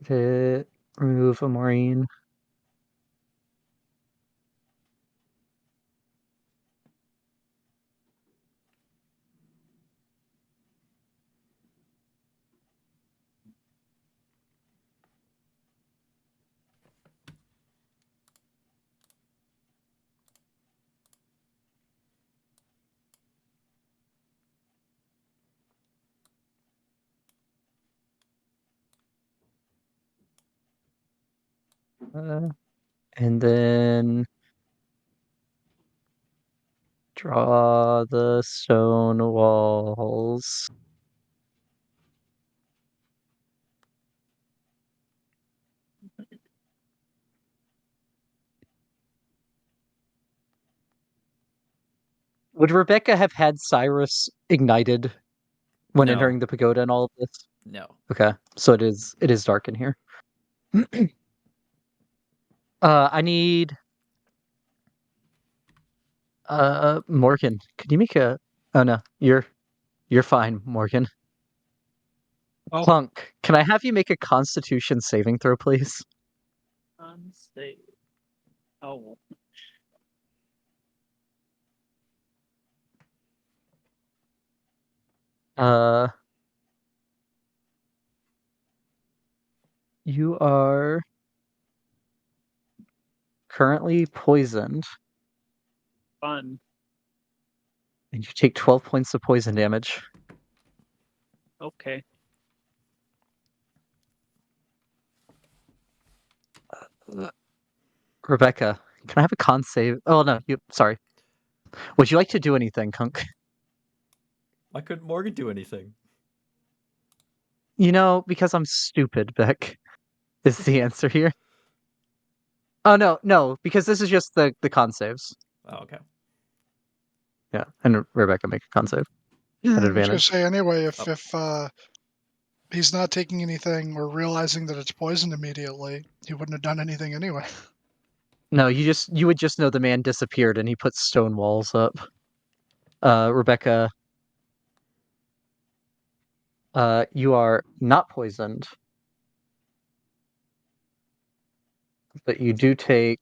Hit, remove a marine. And then draw the stone walls. Would Rebecca have had Cyrus ignited when No. entering the pagoda and all of this? No. Okay, so it is dark in here. I need Morgan. Could you make a? Oh no, you're fine, Morgan. Oh. Clunk, can I have you make a Constitution saving throw, please? Unstable. Oh. You are currently poisoned, Fun. and you take 12 points of poison damage. Okay. Rebecca, can I have a con save? Oh no, sorry. Would you like to do anything, Kunk? Why couldn't Morgan do anything? You know, because I'm stupid, Beck. Is the answer here? Oh no, because this is just the con saves. Oh, okay. Yeah, and Rebecca make a con save at I was gonna advantage. say anyway, if Oh. he's not taking anything or realizing that it's poisoned immediately, he wouldn't have done anything anyway. No, you would just know the man disappeared and he put stone walls up. Rebecca, you are not poisoned, but you do take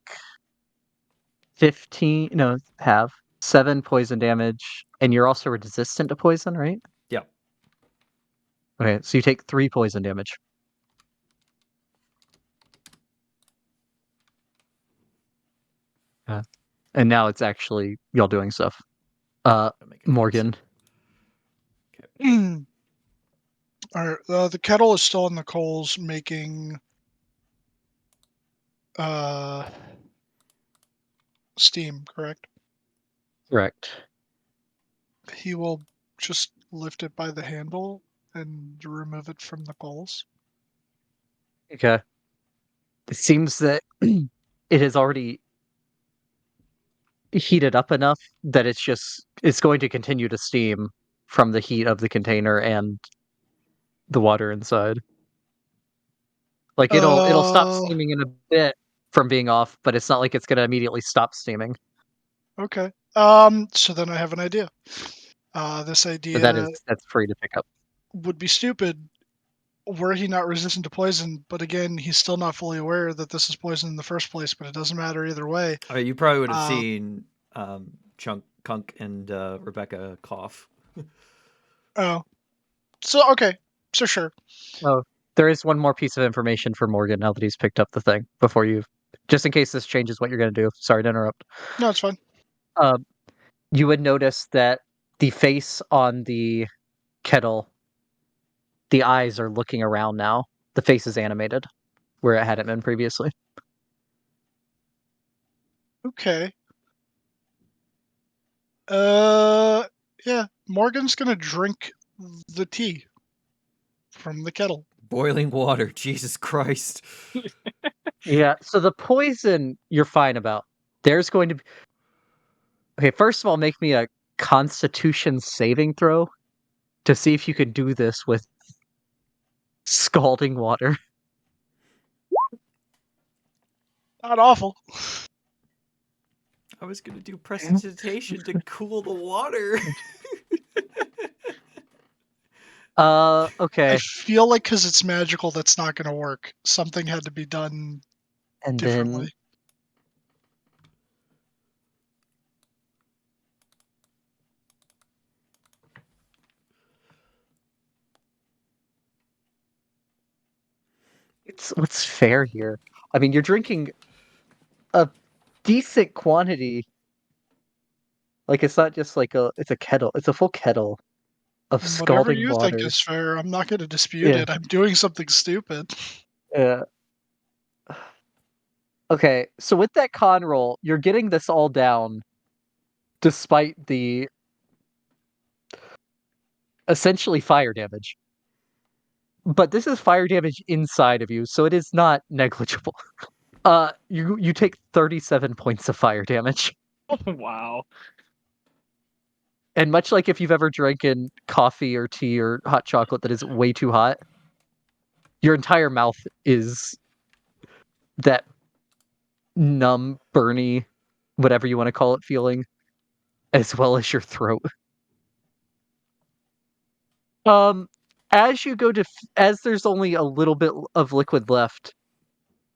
7 poison damage, and you're also resistant to poison, right? Yeah. Okay, so you take 3 poison damage. And now it's actually y'all doing stuff. I'll make a Morgan. All right, the kettle is still in the coals, making steam. Correct. Correct. He will just lift it by the handle and remove it from the coals. Okay. It seems that it has already heated up enough that it's going to continue to steam from the heat of the container and the water inside. Like it'll stop steaming in a bit from being off, but it's not like it's gonna immediately stop steaming. Okay. So then I have an idea. This But idea that's free to pick up. would be stupid were he not resistant to poison, but again, he's still not fully aware that this is poison in the first place, but it doesn't matter either way. You probably would have seen Kunk and Rebecca cough. Oh. So, okay. So, sure. Oh, there is one more piece of information for Morgan now that he's picked up the thing before you, just in case this changes what you're going to do. Sorry to interrupt. No, it's fine. You would notice that the face on the kettle, the eyes are looking around now. The face is animated, where it hadn't been previously. Okay. Yeah. Morgan's gonna drink the tea from the kettle. Boiling water, Jesus Christ. Yeah, so the poison you're fine about. There's going to be... Okay, first of all, make me a Constitution saving throw to see if you can do this with scalding water. Not awful. I was gonna do prestidigitation to cool the water. Okay. I feel like because it's magical, that's not gonna work. Something had to be done And differently. then what's fair here? I mean, you're drinking a decent quantity. Like it's not just like it's a kettle. It's a full kettle of Whatever scalding you water. think is fair, I'm not gonna dispute Yeah. it. I'm doing something stupid. Yeah. Okay, so with that con roll, you're getting this all down despite the essentially fire damage. But this is fire damage inside of you, so it is not negligible. You take 37 points of fire damage. Wow. And much like if you've ever drinking coffee or tea or hot chocolate that is way too hot, your entire mouth is that numb, burny, whatever you want to call it feeling, as well as your throat. As you go to, as there's only a little bit of liquid left,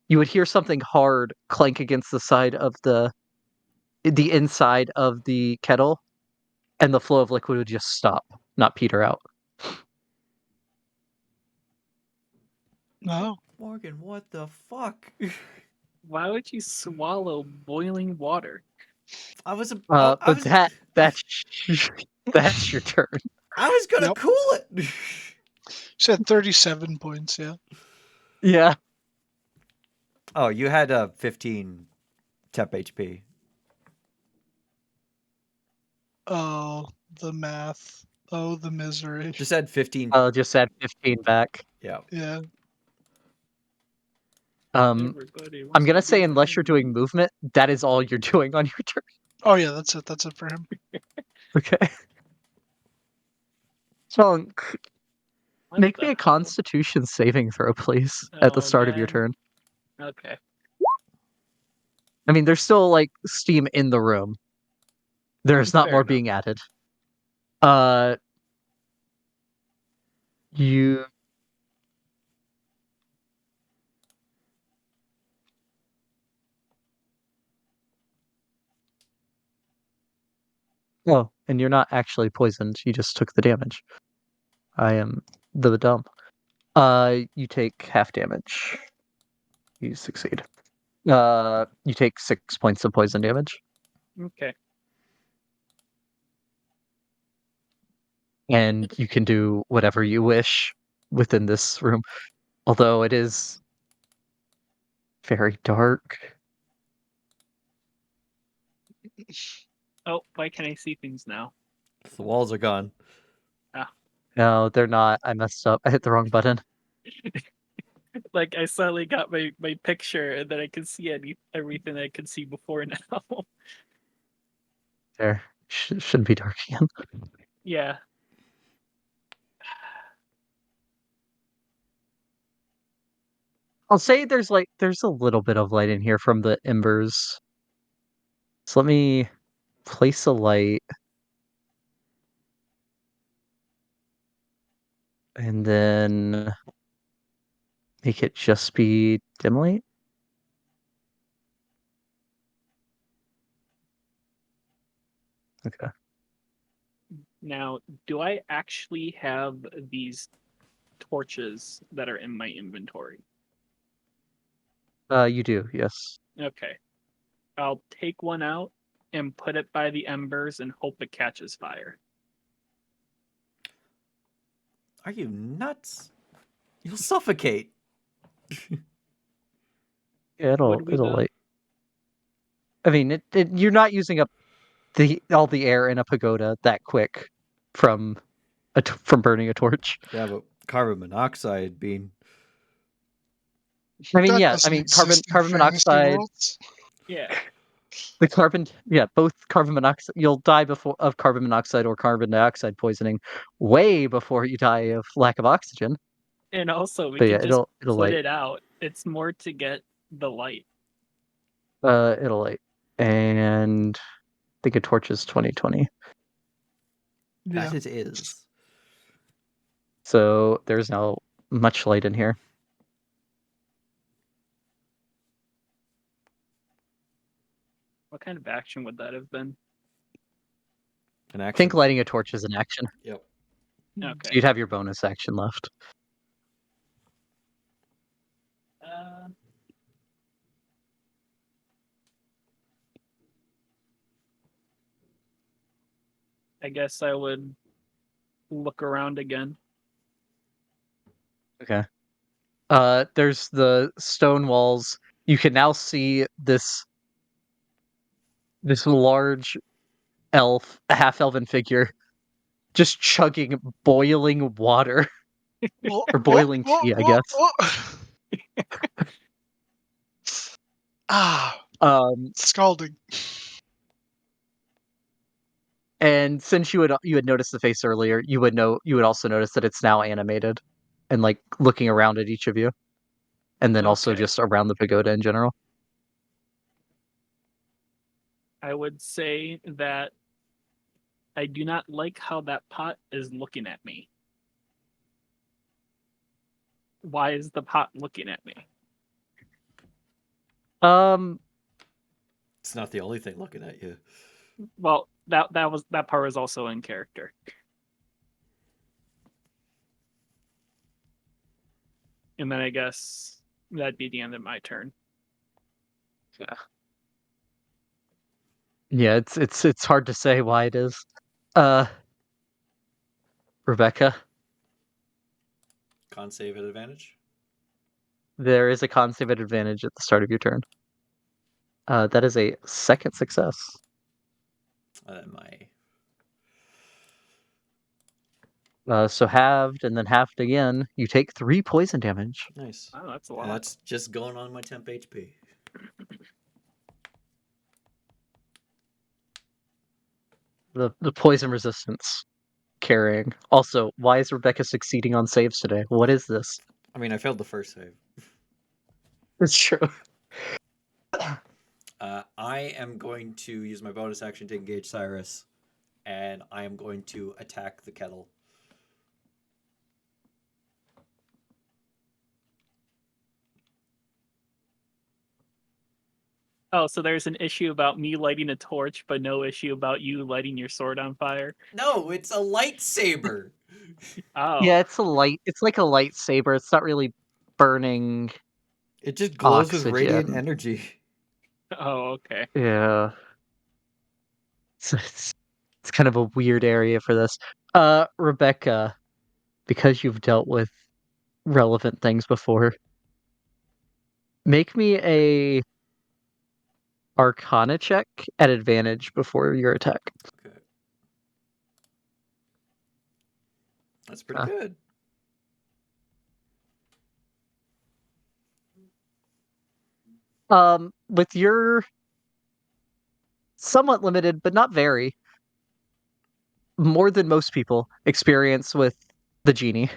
you would hear something hard clank against the side of the inside of the kettle, and the flow of liquid would just stop, not peter out. No. Morgan, what the fuck? Why would you swallow boiling water? I was But that's that's your turn. I was gonna Yep. cool it. Said 37 points, yeah. Yeah. Oh, you had 15 temp HP. Oh, the math. Oh, the misery. Just add 15. I'll just add 15 back. Yeah. Yeah. Everybody wants I'm gonna to say be unless you're doing friends. movement, that is all you're doing on your turn. Oh, yeah, that's it. That's it for him. Okay. Chunk, What make the me a hell? Constitution saving throw, please, at the Oh, start of your man. turn. Okay. I mean, there's still like steam in the room. There's not Fair more enough. being added. You. Oh, and you're not actually poisoned. You just took the damage. I am the dumb. You take half damage. You succeed. You take 6 points of poison damage. Okay. And you can do whatever you wish within this room. Although it is very dark. Oh, why can I see things now? The walls are gone. No, they're not. I messed up. I hit the wrong button. Like I suddenly got my picture and then I can see everything I could see before now. There. Shouldn't be dark again. Yeah. I'll say there's a little bit of light in here from the embers. So let me place a light. And then make it just be dim light. Okay. Now, do I actually have these torches that are in my inventory? You do, yes. Okay. I'll take one out and put it by the embers and hope it catches fire. Are you nuts? You'll suffocate. Yeah, What do we it'll do? light. I mean, you're not using up all the air in a pagoda that quick from from burning a torch. Yeah, but carbon monoxide being. I mean, That yeah, I doesn't mean, exist in carbon fantasy monoxide. worlds. Yeah. Both carbon monoxide. You'll die of carbon monoxide or carbon dioxide poisoning way before you die of lack of oxygen. And also, we But can yeah, just it'll put light. it out. It's more to get the light. It'll light, and I think a torch is 20/20. Yeah. That it is. So there's now much light in here. What kind of action would that have been? An I action. think lighting a torch is an action. Yep. Okay. You'd have your bonus action left. I guess I would look around again. Okay. There's the stone walls. You can now see this large half elven figure, just chugging boiling water. Or boiling tea, I guess. Ah, Um, scalding. And since you had noticed the face earlier, you would also notice that it's now animated and like looking around at each of you. And then also Okay. just around the pagoda in general. I would say that I do not like how that pot is looking at me. Why is the pot looking at me? It's not the only thing looking at you. Well, that part was also in character. And then I guess that'd be the end of my turn. Yeah, it's hard to say why it is. Rebecca, Con save at advantage. there is a con save at advantage at the start of your turn. That is a second success. So halved and then halved again. You take 3 poison damage. Nice. Oh, that's a And lot. that's just going on my temp HP. The poison resistance carrying. Also, why is Rebecca succeeding on saves today? What is this? I mean, I failed the first save. It's true. I am going to use my bonus action to engage Cyrus, and I am going to attack the kettle. Oh, so there's an issue about me lighting a torch, but no issue about you lighting your sword on fire? No, it's a lightsaber. Oh. Yeah, it's like a lightsaber. It's not really burning. It just glows Oxygen. with radiant energy. Oh, okay. Yeah. It's kind of a weird area for this. Rebecca, because you've dealt with relevant things before, make me a Arcana check at advantage before your attack. Okay. That's pretty good. With your somewhat limited, but not very, more than most people experience with the genie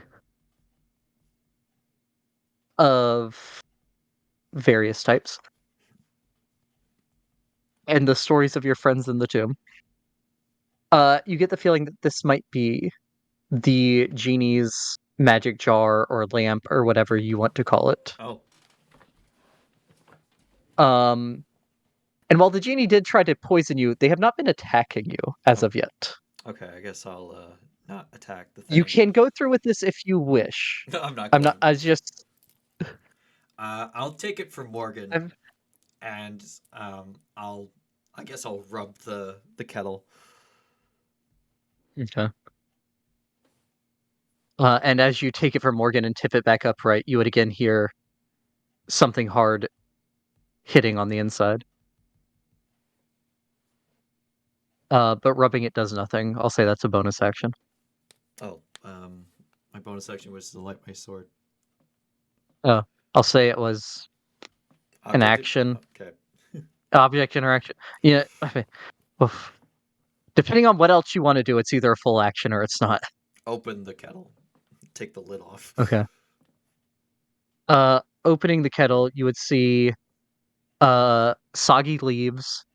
of various types and the stories of your friends in the tomb, you get the feeling that this might be the genie's magic jar or lamp or whatever you want to call it. Oh. And while the genie did try to poison you, they have not been attacking you as of yet. Okay, I guess I'll not attack the thing. You can go through with this if you wish. No, I'm not. I'm not. I was just. I'll take it from Morgan, and I guess I'll rub the kettle. Okay. And as you take it from Morgan and tip it back upright, you would again hear something hard hitting on the inside. But rubbing it does nothing. I'll say that's a bonus action. Oh, my bonus action was to light my sword. Oh, I'll say it was an action. Okay. Object interaction. Yeah. Oof. Depending on what else you want to do, it's either a full action or it's not. Open the kettle. Take the lid off. Okay. Opening the kettle, you would see soggy leaves,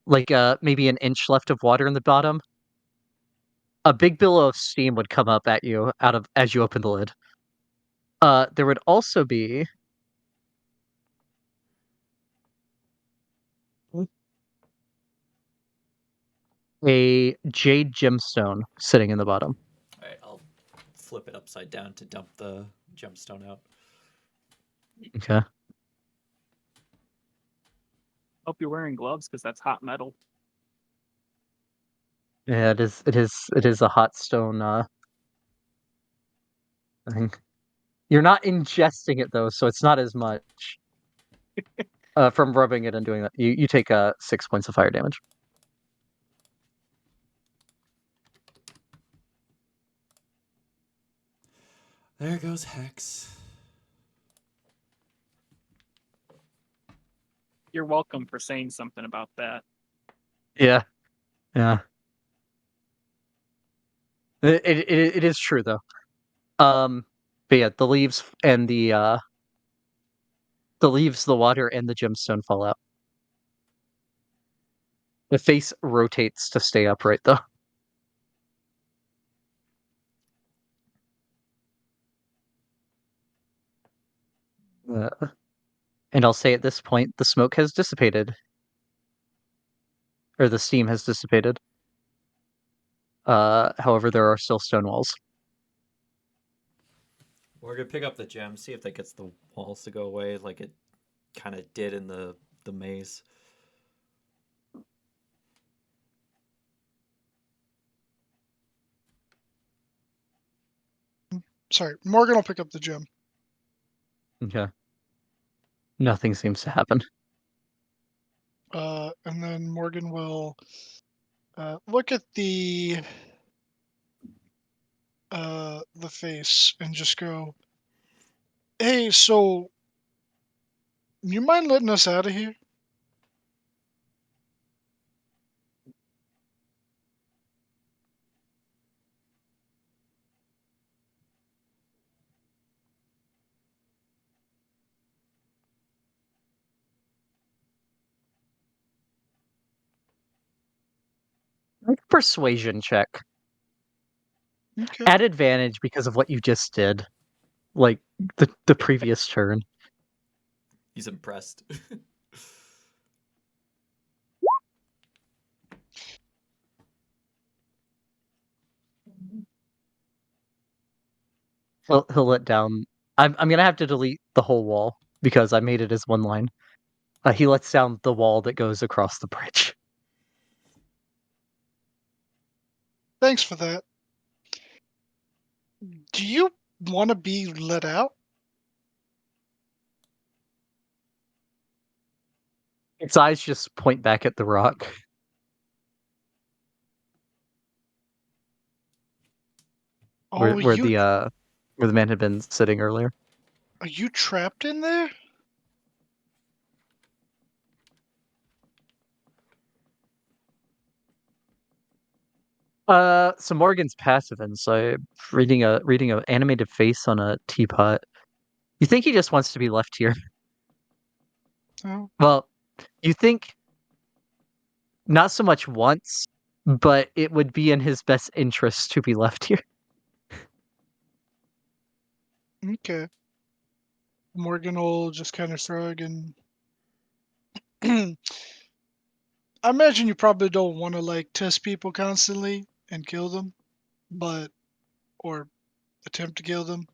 like maybe an inch left of water in the bottom. A big billow of steam would come up at you as you open the lid. There would also be a jade gemstone sitting in the bottom. All right, I'll flip it upside down to dump the gemstone out. Okay. Hope you're wearing gloves because that's hot metal. Yeah, it is a hot stone thing. You're not ingesting it though, so it's not as much. From rubbing it and doing that, you take 6 points of fire damage. There goes Hex. You're welcome for saying something about that. Yeah. Yeah. It is true though. But yeah, the leaves and the leaves, the water, and the gemstone fall out. The face rotates to stay upright though. And I'll say at this point, the smoke has dissipated, or the steam has dissipated. However, there are still stone walls. We're gonna pick up the gem, see if that gets the walls to go away, like it kind of did in the maze. Sorry, Morgan will pick up the gem. Okay. Nothing seems to happen. And then Morgan will look at the face and just go, "Hey, so you mind letting us out of here?" Make a persuasion check. Okay. At advantage because of what you just did. Like the previous turn. He's impressed. He'll let down. I'm gonna have to delete the whole wall because I made it as one line. He lets down the wall that goes across the bridge. Thanks for that. Do you want to be let out? Its eyes just point back at the rock. Where Oh, where the man had been sitting earlier. are you trapped in there? So Morgan's passive inside, reading a animated face on a teapot. You think he just wants to be left here? Oh, Well, you think not so much once, but it would be in his best interest to be left here. okay. Morgan will just kind of shrug and I imagine you probably don't want to like test people constantly and kill them, but or attempt to kill them.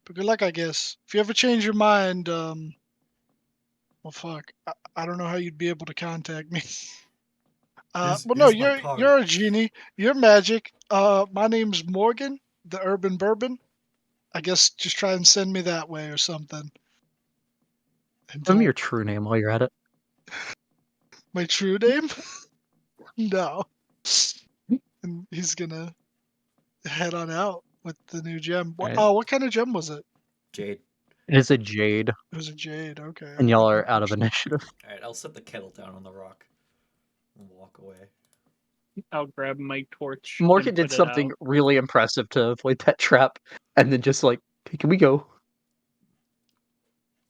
But good luck, I guess. If you ever change your mind, well, fuck, I don't know how you'd be able to contact me. Well, no, Here's my card. you're a genie. You're magic. My name's Morgan, the Urban Bourbon. I guess just try and send me that way or something. And Tell me don't your true name while you're at it. my true name? No. And he's gonna head on out with the new gem. What? Right. Oh, what kind of gem was it? Jade. It is a jade, It was a jade. Okay. and y'all are out of initiative. Alright, I'll set the kettle down on the rock and walk away. I'll grab my torch. Morgan and did put it something out. really impressive to avoid that trap, and then just like, hey, can we go?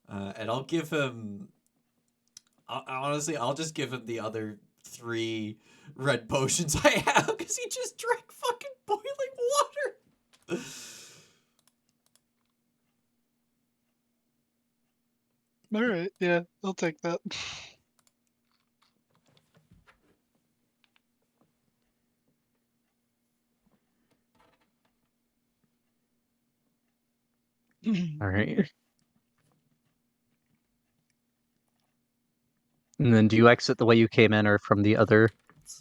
And I'll give him. Honestly, I'll just give him the other 3 red potions I have because he just drank fucking boiling water. All right. Yeah, I'll take that. All right. And then do you exit the way you came in, or from the other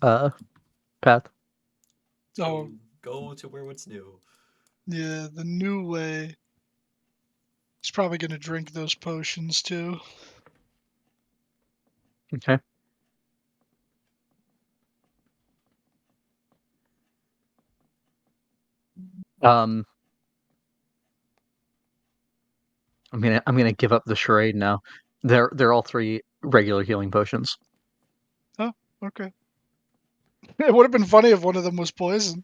path? Oh. Go to where what's new. Yeah, the new way. He's probably gonna drink those potions too. Okay. Um, I'm gonna give up the charade now. They're all 3 regular healing potions. Oh, okay. It would have been funny if one of them was poison.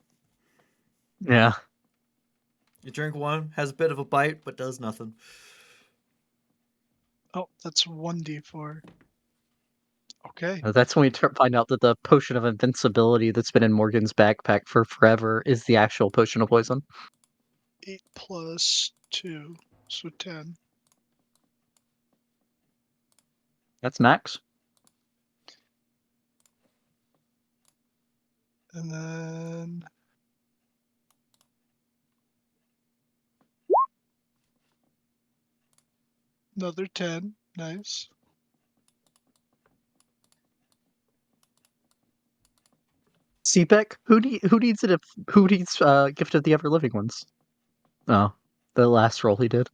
Yeah. You drink one, has a bit of a bite, but does nothing. Oh, that's 1d4. Okay. That's when we find out that the potion of invincibility that's been in Morgan's backpack for forever is the actual potion of poison. 8 plus 2, so 10. That's max. And then another 10. Nice. CPEC? Who needs it? Who needs Gift of the Ever Living Ones? Oh, the last roll he did.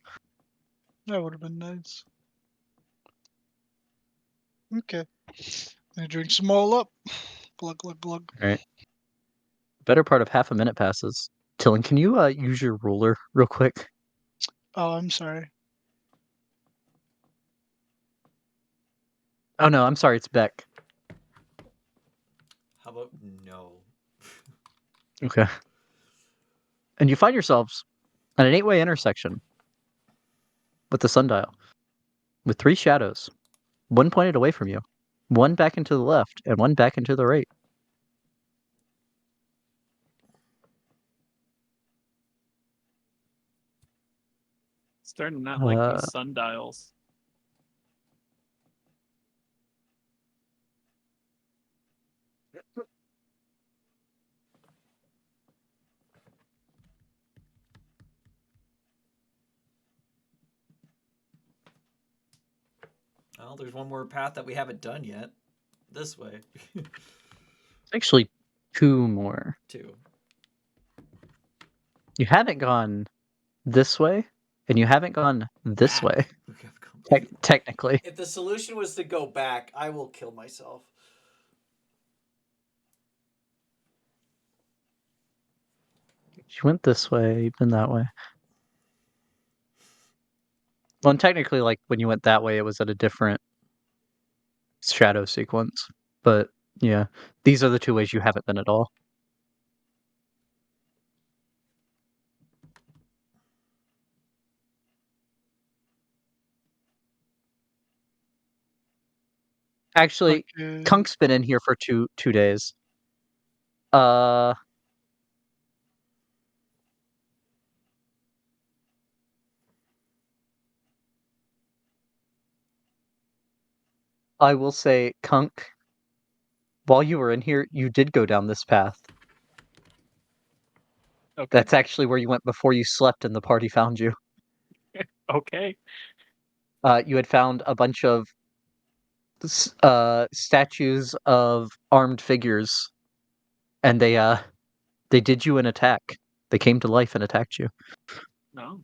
That would have been nice. Okay. I drink some all up. Glug, glug, glug. All right. Better part of half a minute passes. Tillin, can you use your ruler real quick? Oh, I'm sorry. Oh no, I'm sorry, it's Beck. How about no? Okay. And you find yourselves at an 8-way intersection with the sundial, with 3 shadows, one pointed away from you, one back into the left, and one back into the right. Starting to not like these sundials. Well, there's one more path that we haven't done yet. This way. Actually, 2 more. 2. You haven't gone this way, and you haven't gone this Back. way, We have gone- technically. If the solution was to go back, I will kill myself. You went this way, you've been that way. Well, and technically, like, when you went that way, it was at a different shadow sequence. But, yeah, these are the 2 ways you haven't been at all. Actually, Okay. Kunk's been in here for two days. I will say, Kunk, while you were in here, you did go down this path. Okay. That's actually where you went before you slept and the party found you. Okay. You had found a bunch of statues of armed figures, and they did you an attack. They came to life and attacked you. No.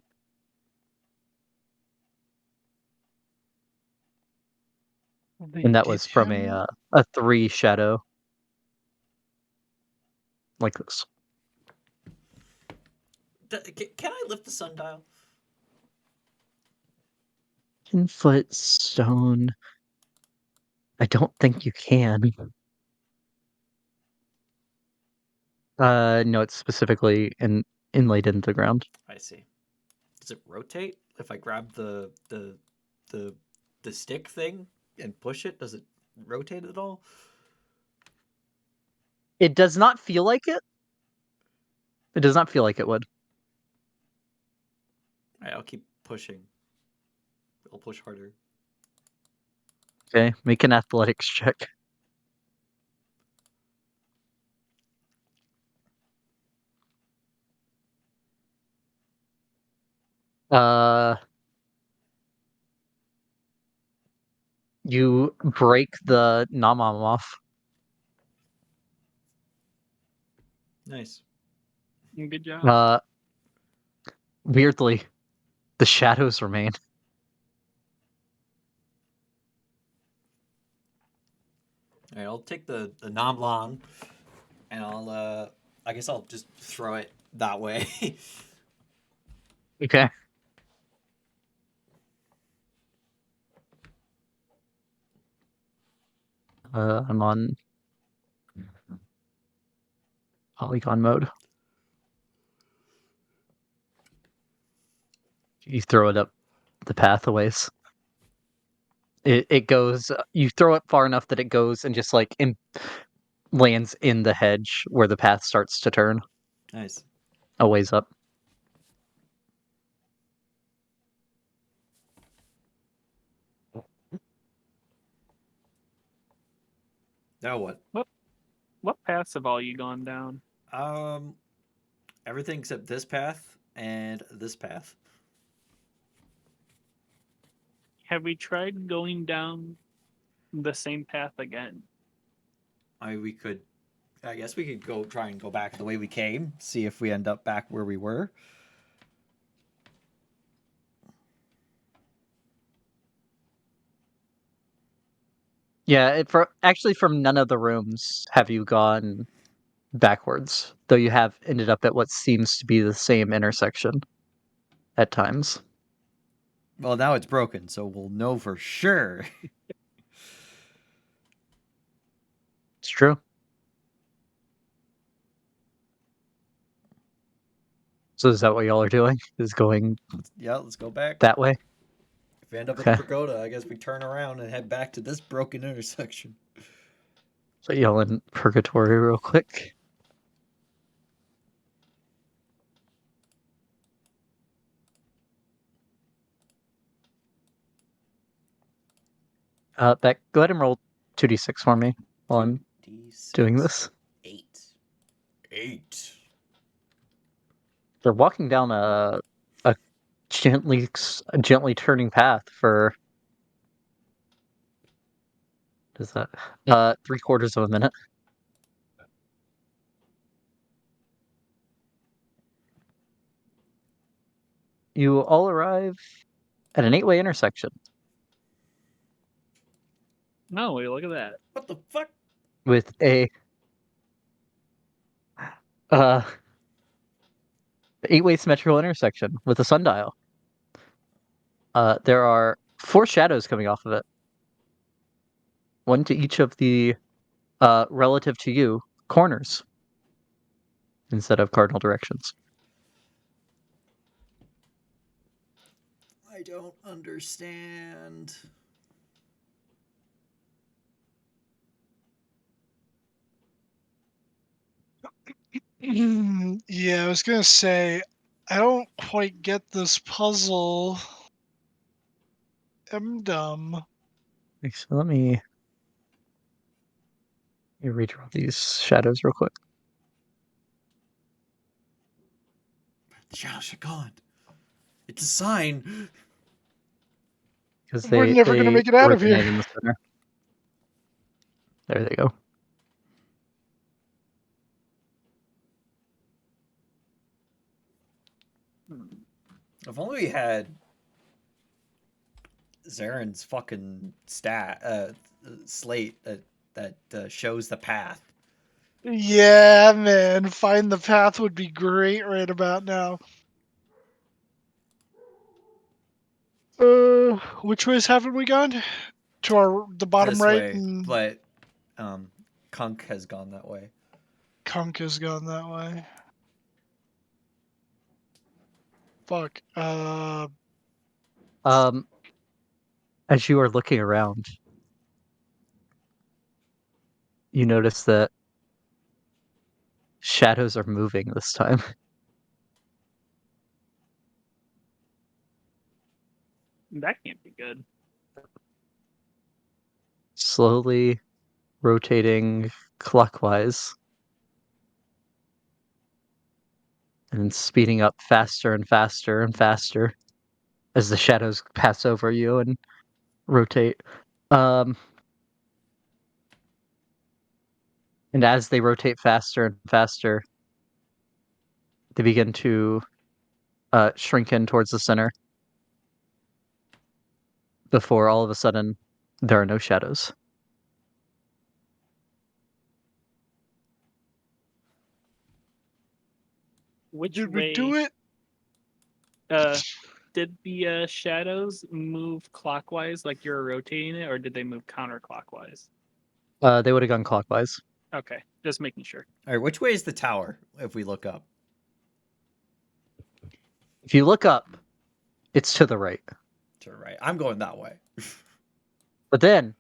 They And that did was from him? a 3 shadow. Like this. Can I lift the sundial? 10-foot stone. I don't think you can. No, it's specifically inlaid into the ground. I see. Does it rotate if I grab the stick thing and push it? Does it rotate at all? It does not feel like it. It does not feel like it would. All right, I'll keep pushing. I'll push harder. Okay, make an athletics check. You break the Namam off. Nice. Good job. Weirdly, the shadows remain. All right, I'll take the Namlong, and I guess I'll just throw it that way. Okay. I'm on polygon mode. You throw it up the pathways. It goes. You throw it far enough that it goes and just like lands in the hedge where the path starts to turn Nice. a ways up. Now what? What paths have all you gone down? Everything except this path and this path. Have we tried going down the same path again? We could. I guess we could try and go back the way we came. See if we end up back where we were. Yeah, actually from none of the rooms have you gone backwards, though you have ended up at what seems to be the same intersection at times. Well, now it's broken, so we'll know for sure. It's true. So is that what y'all are doing? Is going Yeah, let's go back. that way? If we end up at Okay. the pagoda, I guess we turn around and head back to this broken intersection. Put y'all in purgatory real quick. Beck, go ahead and roll 2d6 for me while I'm doing this. 8. They're walking down a gently turning path for what is that? 3/4 of a minute. You all arrive at an 8-way intersection No, wait, look at that. What the fuck? with a 8-way symmetrical intersection with a sundial. There are 4 shadows coming off of it. One to each of the relative to you corners instead of cardinal directions. I don't understand. Yeah, I was gonna say, I don't quite get this puzzle. I'm dumb. So let me redraw these shadows real quick. The shadows are gone. It's a sign. Because We're never gonna make it out of here. originate in the center. There they go. If only we had Zaren's fucking slate that shows the path. Yeah, man, find the path would be great right about now. Which ways haven't we gone? To the bottom This right, way, and but Kunk has gone that way. Kunk has gone that way. Fuck. As you are looking around, you notice that shadows are moving this time. That can't be good. Slowly rotating clockwise and speeding up faster and faster and faster as the shadows pass over you and rotate. And as they rotate faster and faster, they begin to shrink in towards the center before all of a sudden there are no shadows. Which did way we do it? did the shadows move clockwise like you're rotating it, or did they move counterclockwise? They would have gone clockwise. Okay, Just making sure. All right, which way is the tower if we look up? If you look up, it's to the right. To the right. I'm going that way. But then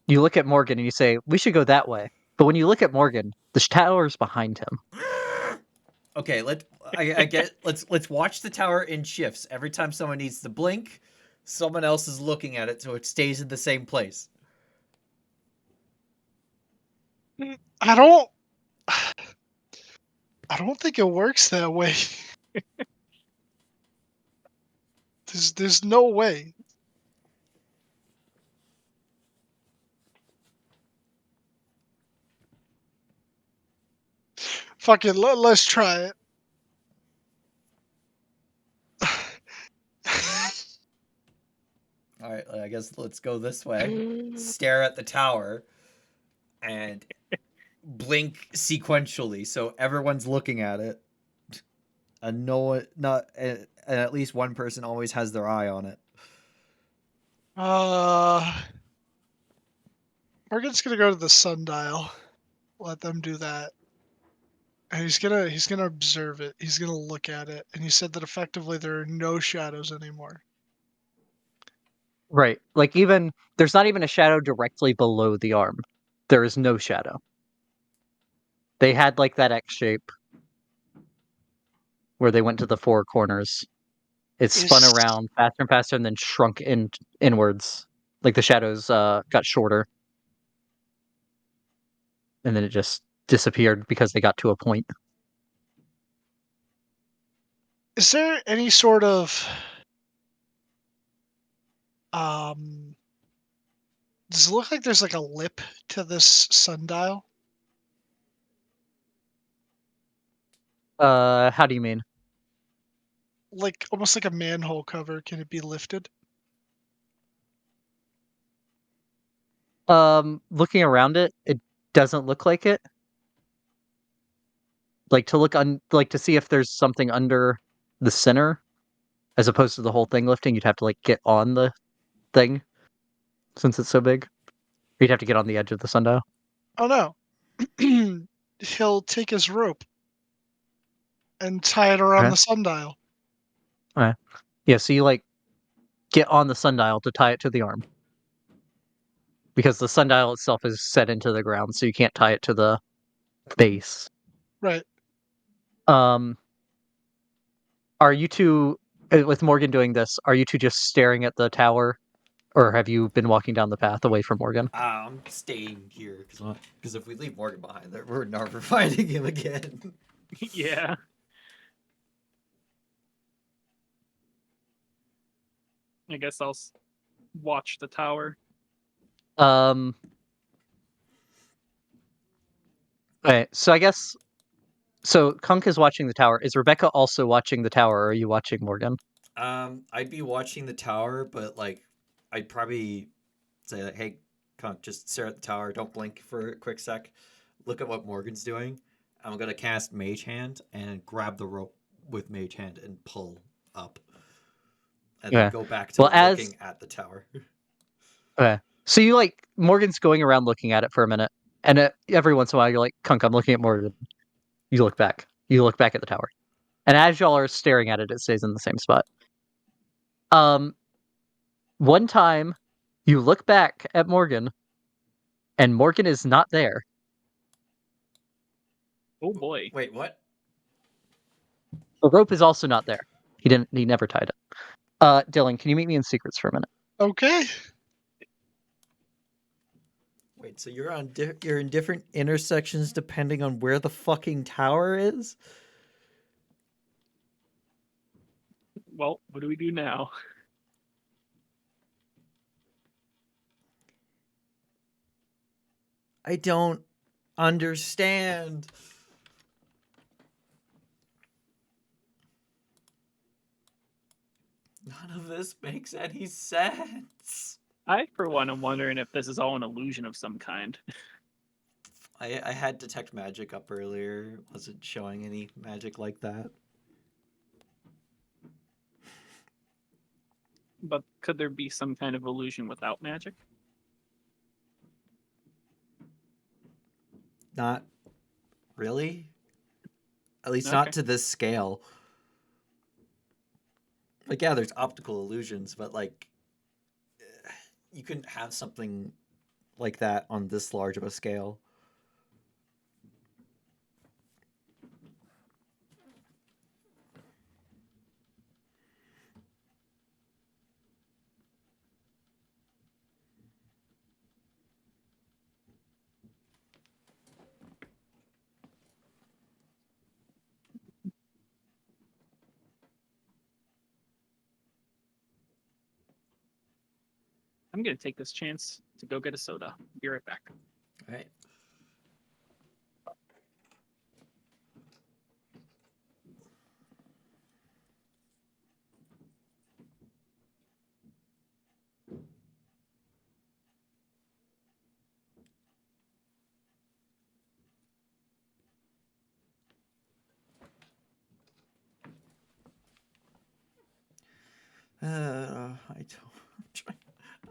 you look at Morgan and you say, we should go that way. But when you look at Morgan, the tower's behind him. Okay, I get. Let's watch the tower in shifts. Every time someone needs to blink, someone else is looking at it, so it stays in the same place. I don't think it works that way. There's no way. Fuck it, let's try it. All right, I guess let's go this way. Stare at the tower, and blink sequentially, so everyone's looking at it, and no one, not, and at least one person always has their eye on it. Morgan's gonna go to the sundial. Let them do that. And he's gonna observe it. He's gonna look at it. And he said that effectively there are no shadows anymore. Right. Like there's not even a shadow directly below the arm. There is no shadow. They had like that X shape where they went to the four corners. It spun around faster and faster and then shrunk inwards. Like the shadows got shorter. And then it just disappeared because they got to a point. Is there any sort of does it look like there's like a lip to this sundial? How do you mean? Like almost like a manhole cover. Can it be lifted? Looking around it, it doesn't look like it. Like to look like to see if there's something under the center, as opposed to the whole thing lifting, you'd have to like get on the thing, since it's so big. You'd have to get on the edge of the sundial. Oh no. He'll take his rope and tie it around the sundial. Yeah, so you like get on the sundial to tie it to the arm. Because the sundial itself is set into the ground, so you can't tie it to the base. Right. Are you two, with Morgan doing this, are you two just staring at the tower? Or have you been walking down the path away from Morgan? I'm staying here because if we leave Morgan behind, we're never finding him again. Yeah. I guess I'll watch the tower. Okay, so I guess Kunk is watching the tower. Is Rebecca also watching the tower, or are you watching Morgan? I'd be watching the tower, but like, I'd probably say like, "Hey, Kunk, just stare at the tower. Don't blink for a quick sec. Look at what Morgan's doing. I'm gonna cast Mage Hand and grab the rope with Mage Hand and pull up, and then go back to looking at the tower." Okay, so you like Morgan's going around looking at it for a minute, and every once in a while you're like, "Kunk, I'm looking at Morgan." You look back. You look back at the tower, and as y'all are staring at it, it stays in the same spot. One time, you look back at Morgan, and Morgan is not there. Oh boy. Wait, what? The rope is also not there. He never tied it. Dylan, can you meet me in secrets for a minute? Okay. Wait, so you're in different intersections depending on where the fucking tower is? Well, what do we do now? I don't understand. None of this makes any sense. I, for one, am wondering if this is all an illusion of some kind. I had detect magic up earlier. Wasn't showing any magic like that. But could there be some kind of illusion without magic? Not really. At least not Okay. to this scale. Like, yeah, there's optical illusions, but like, you couldn't have something like that on this large of a scale. I'm gonna take this chance to go get a soda. Be right back. All right.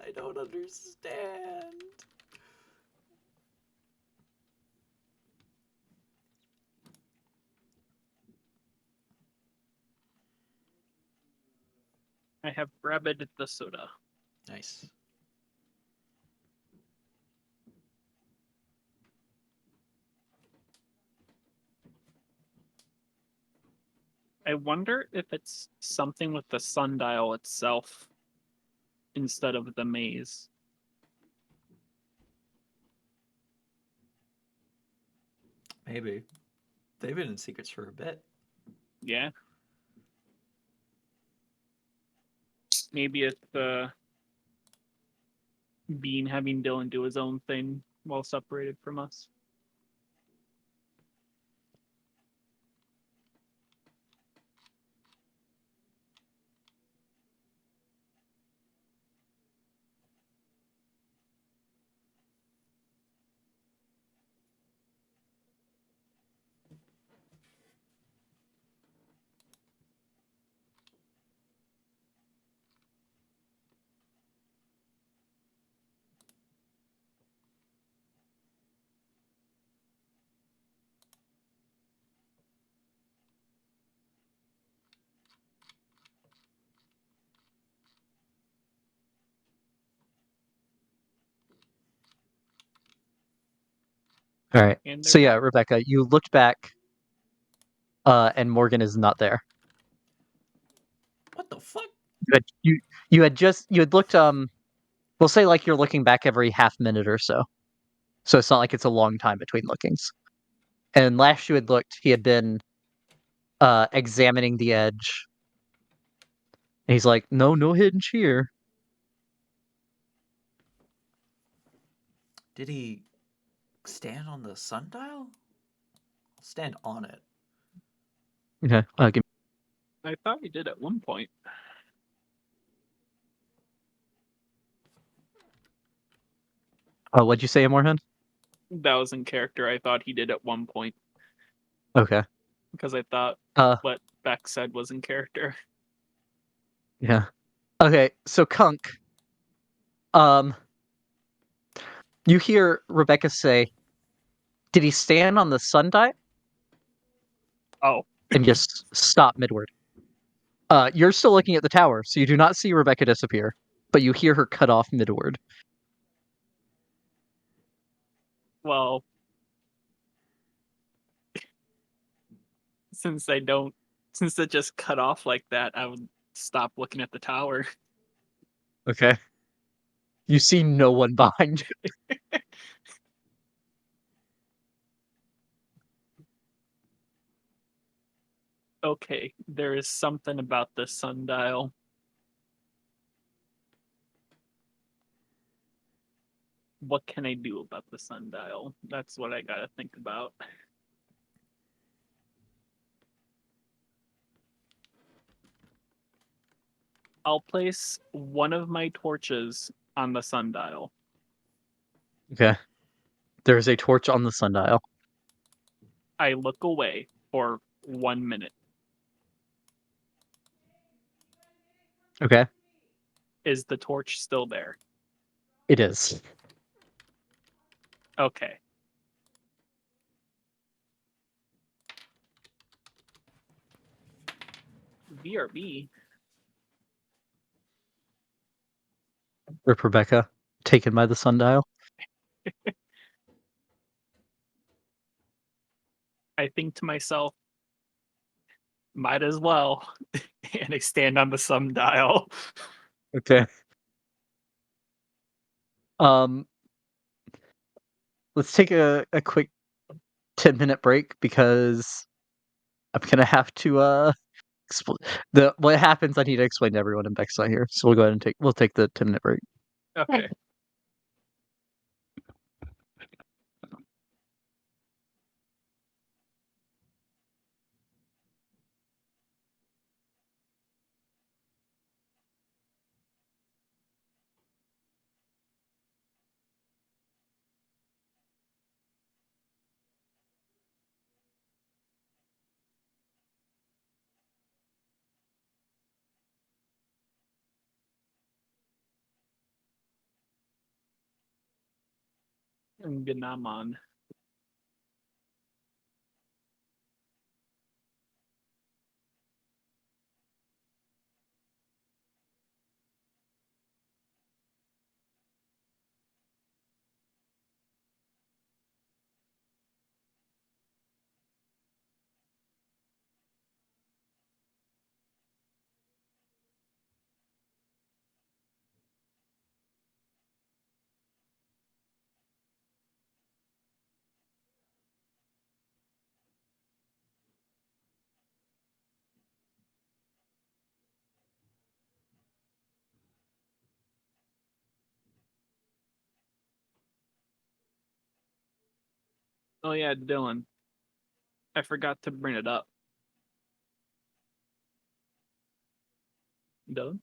I don't understand. I have grabbed the soda. Nice. I wonder if it's something with the sundial itself instead of the maze. Maybe. They've been in secrets for a bit. Yeah. Maybe it's Bean having Dylan do his own thing while separated from us. All right. And So they're yeah, Rebecca, you looked back, and Morgan is not there. What the fuck? But you had looked we'll say like you're looking back every half minute or so. So it's not like it's a long time between lookings. And last you had looked, he had been examining the edge. And he's like, no hidden cheer. Did he stand on the sundial? Stand on it. Okay. I thought he did at one point. What'd you say, Amorhan? That was in character. I thought he did at one point Okay. because I thought Uh what Beck said was in character. yeah. Okay, so Kunk, um you hear Rebecca say, did he stand on the sundial? Oh, And just stop midward. You're still looking at the tower, so you do not see Rebecca disappear, but you hear her cut off midward. well, since it just cut off like that, I would stop looking at the tower. Okay. You see no one behind you. Okay, there is something about the sundial. What can I do about the sundial? That's what I gotta think about. I'll place one of my torches on the sundial. Okay. There's a torch on the sundial. I look away for 1 minute. Okay. Is the torch still there? It is. Okay. BRB. Rip Rebecca, taken by the sundial. I think to myself, might as well. And I stand on the sundial. Okay. Let's take a quick 10-minute break because I'm gonna have to what happens. I need to explain to everyone, and Beck's not here, so we'll go ahead and take the 10-minute break. Okay. And Ganamon. Oh yeah, Dylan. I forgot to bring it up. Dylan?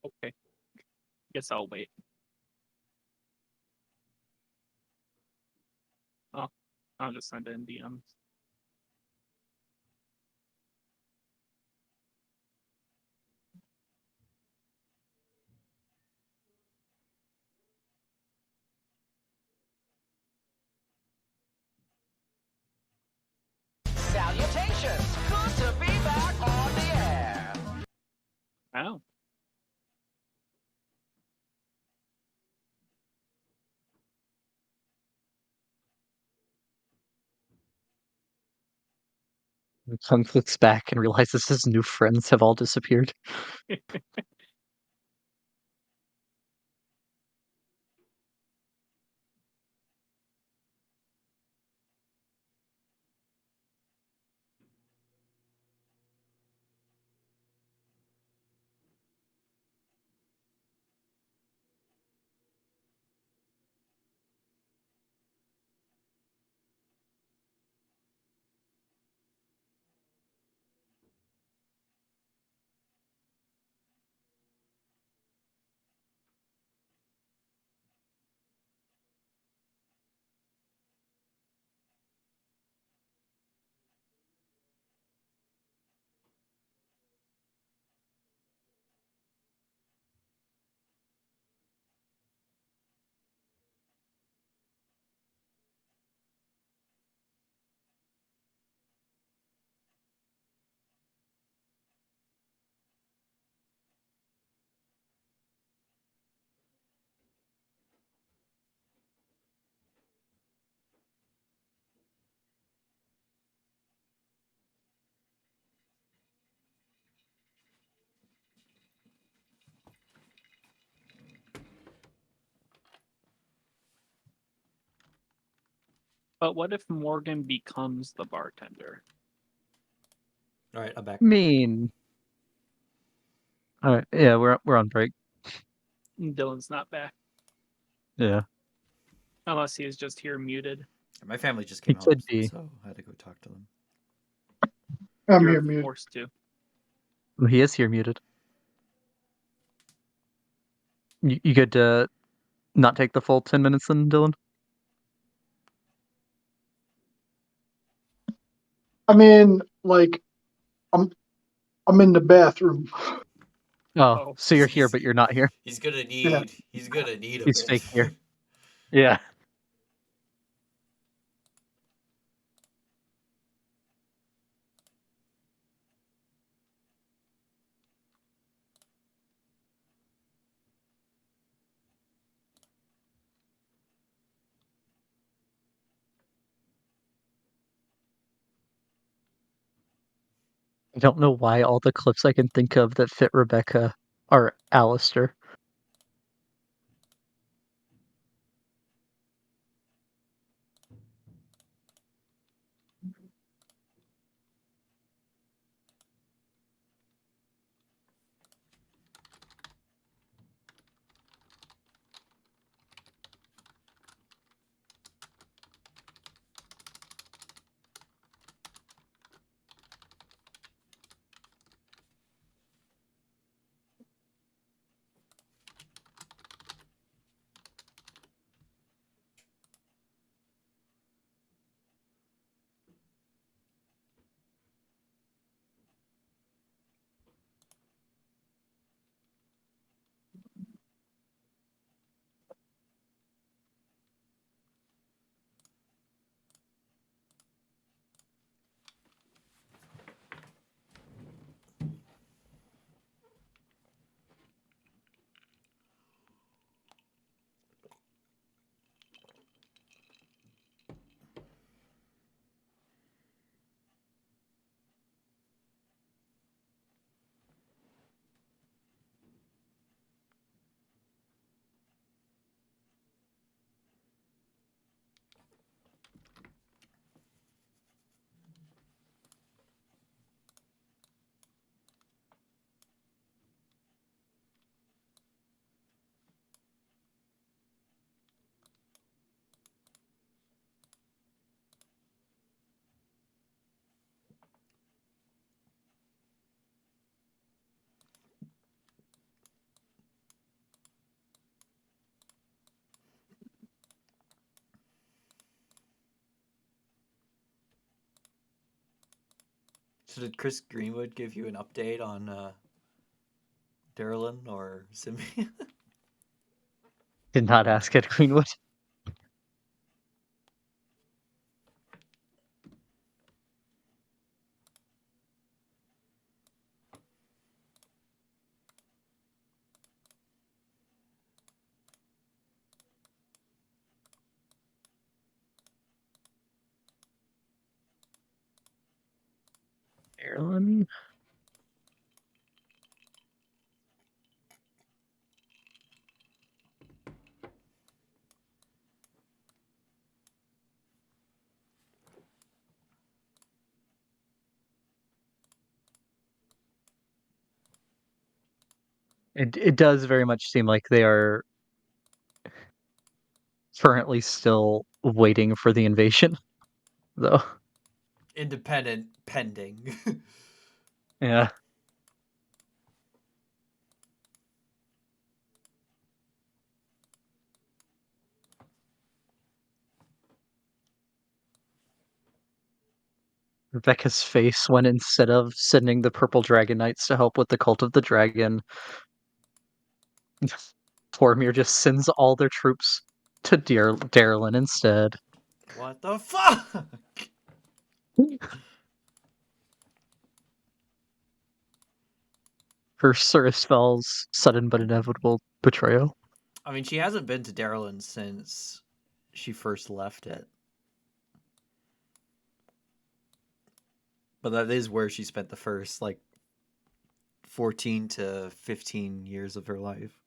Okay. Guess I'll wait. Oh, I'll just send it in DMs. Salutations! Good to be back on the air! Oh. Kung looks back and realizes his new friends have all disappeared. But what if Morgan becomes the bartender? All right, I'm back. Mean. All right, yeah, we're on break. Dylan's not back. Yeah, Unless he is just here muted. My family just He came home, could be. so I had to go talk to them. I'm You're here, mute. forced to. He is here muted. You could not take the full 10 minutes then, Dylan? I mean, like, I'm I'm in the bathroom. Oh, so you're here, but you're not here. He's gonna Yeah. need. He's gonna need a He's bit. fake here. Yeah. I don't know why all the clips I can think of that fit Rebecca are Alistair. So did Chris Greenwood give you an update on Darylin or Simi? Did not ask Ed Greenwood. Ireland. It does very much seem like they are currently still waiting for the invasion, though. Independent pending. Yeah. Rebecca's face when instead of sending the Purple Dragon Knights to help with the Cult of the Dragon, Tormir just sends all their troops to Darylin instead. What the fuck? For Surisfel's sudden but inevitable betrayal. I mean, she hasn't been to Darylin since she first left it. But that is where she spent the first, 14 to 15 years of her life.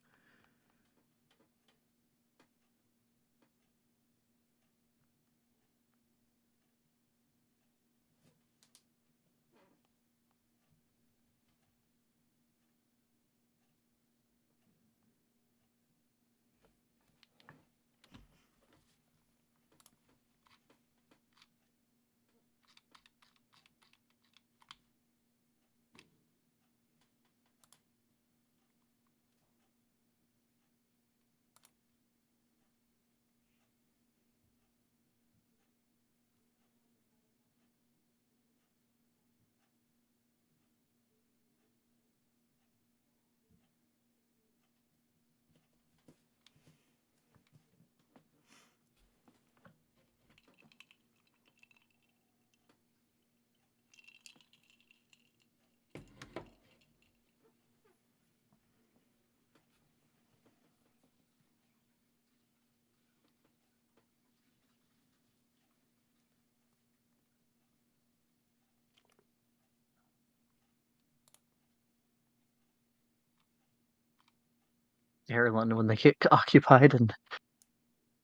Ireland when they get occupied and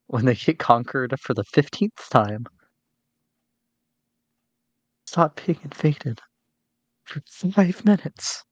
when they get conquered for the 15th time. Stop being invaded for 5 minutes.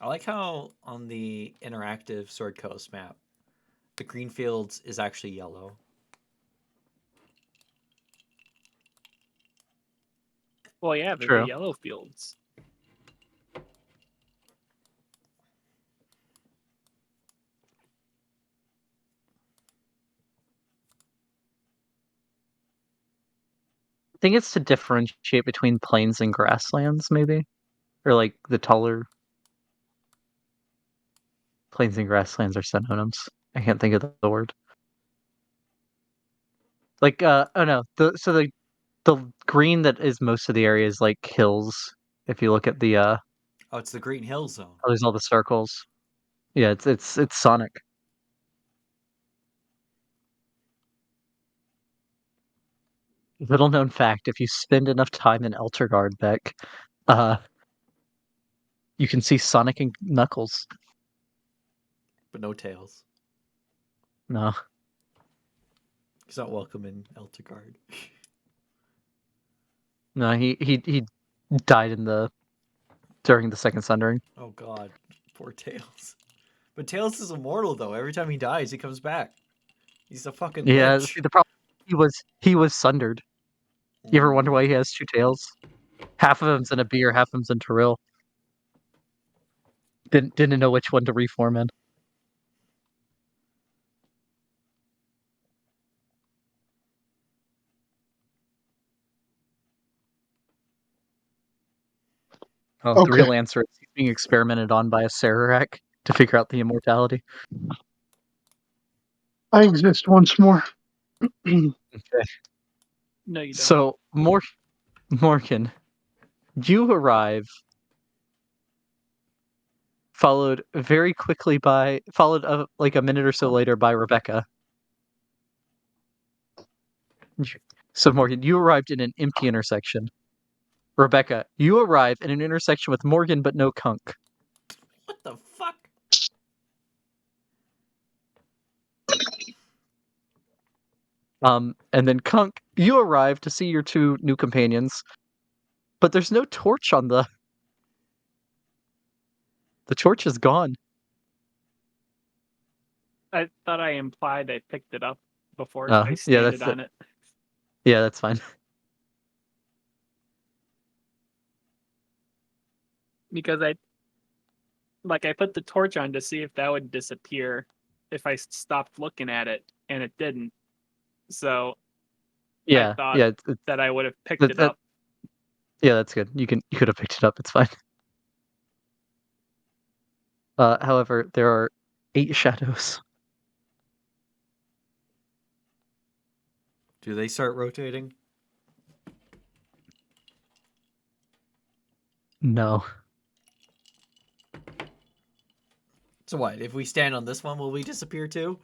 I like how on the interactive Sword Coast map, the green fields is actually yellow. Well, yeah, they're True. the yellow fields. I think it's to differentiate between plains and grasslands, maybe, or like the taller plains and grasslands are synonyms. I can't think of the word. Like, oh no, the green that is most of the area is like hills. If you look at the Oh, it's the Green Hill Zone. how there's all the circles. Yeah, it's Sonic. Little known fact: if you spend enough time in Eltergard, Beck, uh, you can see Sonic and Knuckles. But no tails. No, He's not welcome in Eltergard. no, he died during the second Sundering. Oh god, poor Tails. But Tails is immortal though. Every time he dies, he comes back. He's a fucking Yeah, lich. see, the problem he was sundered. You ever wonder why he has 2 tails? Half of them's in a beer, half of them's in Toril. Didn't know which one to reform in. Oh, the Okay. real answer is he's being experimented on by a Sararak to figure out the immortality. I exist once more. Okay. No, you don't. So, Morgan, you arrive, followed like a minute or so later by Rebecca. So, Morgan, you arrived in an empty intersection. Rebecca, you arrive in an intersection with Morgan but no Kunk. What the fuck? And then Kunk, you arrive to see your 2 new companions, but there's no torch on the torch is gone. I thought I implied I picked it up before Oh, I yeah, standed that's on it. Yeah, that's fine. Because I put the torch on to see if that would disappear if I stopped looking at it, and it didn't. So I thought Yeah, that I would have picked that, it that, up. yeah, that's good. You could have picked it up. It's fine. However, there are 8 shadows. Do they start rotating? No. So what? If we stand on this one, will we disappear too?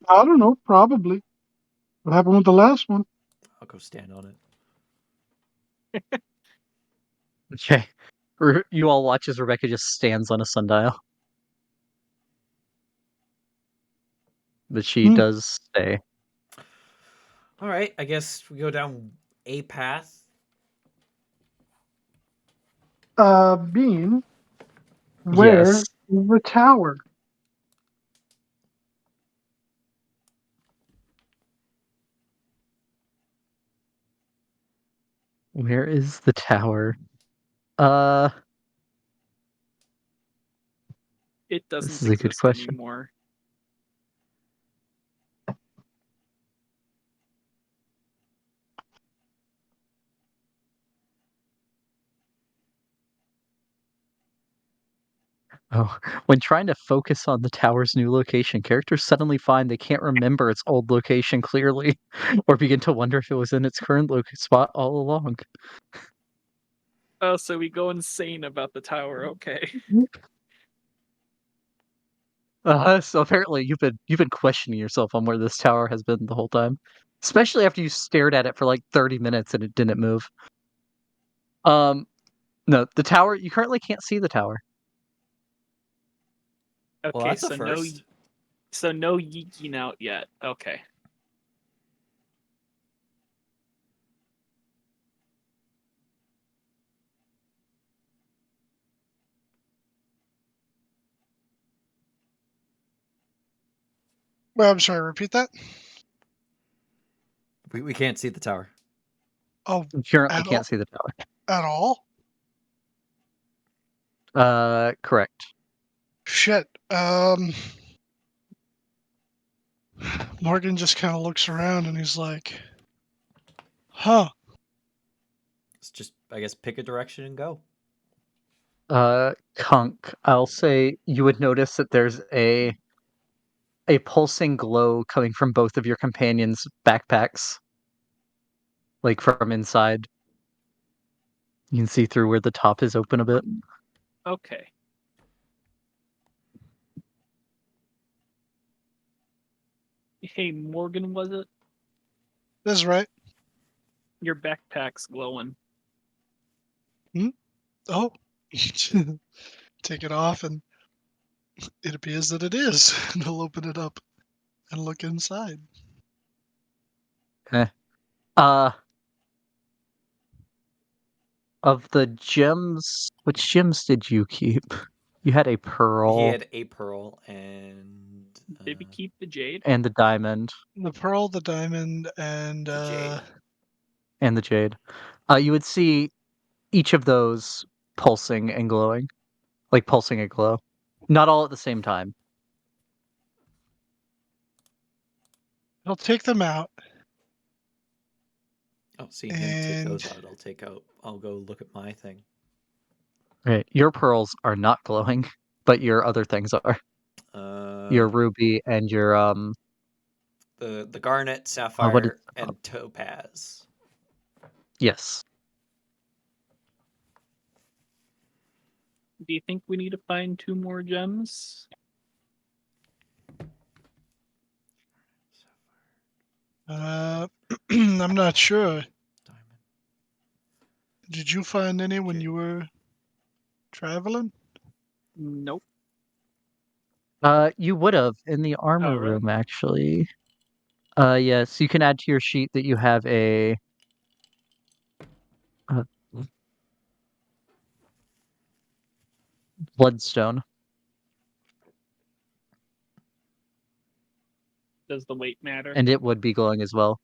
I don't know, probably. What happened with the last one? I'll go stand on it. Okay. You all watch as Rebecca just stands on a sundial. But she does stay. All right, I guess we go down a path. Bean, where Yes. is the tower? Where is the tower? Uh, It doesn't is a good exist question. anymore. Oh, when trying to focus on the tower's new location, characters suddenly find they can't remember its old location clearly, or begin to wonder if it was in its current spot all along. Oh, so we go insane about the tower. Okay. So apparently you've been questioning yourself on where this tower has been the whole time, especially after you stared at it for like 30 minutes and it didn't move. No, the tower. You currently can't see the tower. Okay, Well, that's a so first. no yeeking out yet. Okay. Well, I'm sorry, repeat that? We can't see the tower. Oh, You currently At all? can't see the tower. at all? Correct. Shit. Morgan just kind of looks around and he's like, huh. Let's just, I guess, pick a direction and go. Kunk, I'll say you would notice that there's a pulsing glow coming from both of your companions' backpacks, like from inside. You can see through where the top is open a bit. Okay. Hey, Morgan, was it? This is right. Your backpack's glowing. Oh. Take it off and it appears that it is. And he'll open it up and look inside. Uh, of the gems, which gems did you keep? You had a pearl He had a pearl and Did we keep the jade? and the diamond The pearl, the diamond, and the jade. and the jade. You would see each of those pulsing and glowing, like pulsing a glow, not all at the same time. he'll take them out. Oh, seeing him take those And- out, I'll go look at my thing. Right, your pearls are not glowing, but your other things are. Your ruby and your the garnet, what is sapphire, it and topaz. yes. Do you think we need to find 2 more gems? I'm not sure. Diamond. Did you find any when Okay. you were traveling? Nope. You would have in the armor really? room actually. Yes, you can add to your sheet that you have a bloodstone. Does the weight matter? And it would be glowing as well.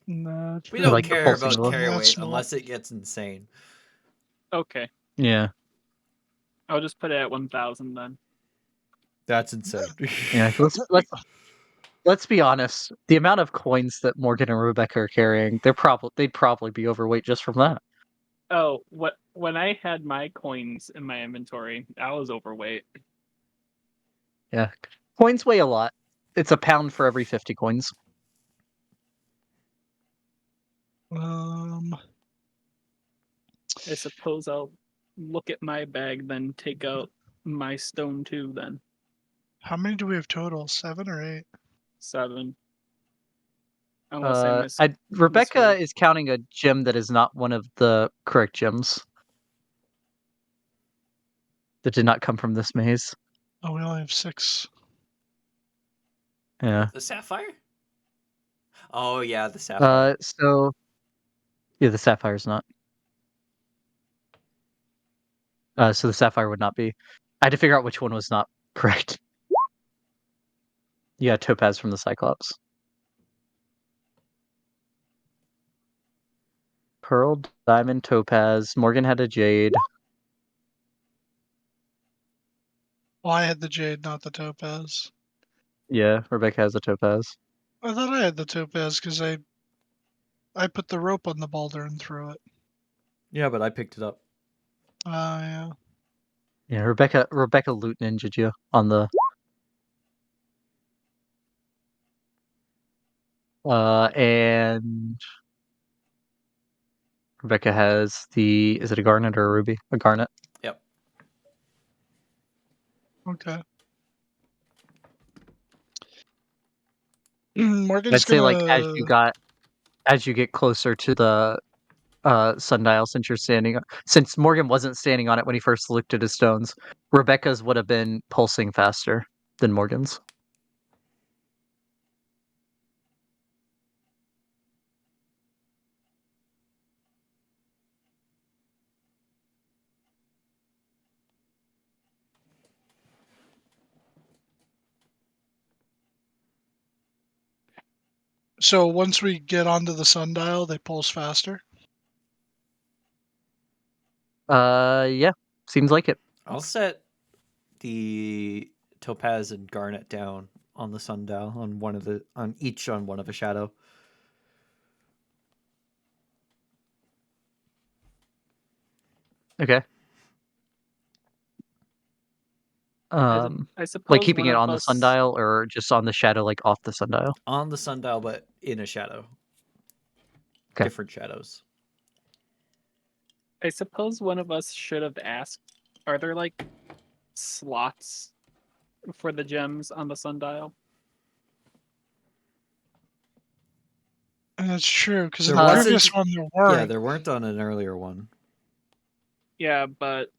Not We I don't like the care pulsing about glow. carry Not weight small. unless it gets insane. Okay. Yeah. I'll just put it at 1,000 then. That's insane. Yeah. Let's be honest. The amount of coins that Morgan and Rebecca are carrying, they'd probably be overweight just from that. Oh, when I had my coins in my inventory, I was overweight. Yeah. Coins weigh a lot. It's a pound for every 50 coins. I suppose I'll look at my bag, then take out my stone too. Then How many do we have total? 7 or 8? 7. Unless I miss. Rebecca misheard. is counting a gem that is not one of the correct gems. That did not come from this maze. Oh, we only have 6. Yeah. The sapphire? Oh yeah, the sapphire. Yeah, the sapphire's not. So the sapphire would not be. I had to figure out which one was not correct. Yeah, topaz from the Cyclops. Pearl, diamond, topaz. Morgan had a jade. Well, I had the jade, not the topaz. Yeah, Rebecca has a topaz. I thought I had the topaz because I put the rope on the boulder and threw it. Yeah, but I picked it up. Yeah. Yeah, Rebecca loot ninja'd you on the and Rebecca has is it a garnet or a ruby? A garnet. Yep. Okay. Morgan's I'd say like gonna. as you get closer to the sundial, since Morgan wasn't standing on it when he first looked at his stones, Rebecca's would have been pulsing faster than Morgan's. So once we get onto the sundial, they pulse faster. Yeah, seems like it. I'll set the topaz and garnet down on the sundial on one of a shadow. Okay. I suppose Like keeping one it of on the us- sundial or just on the shadow, like off the sundial? On the sundial, but in a shadow. Okay. Different shadows. I suppose one of us should have asked, are there like slots for the gems on the sundial? And that's true because in There the wasn't- previous one there weren't. Yeah, there weren't on an earlier one. Yeah, but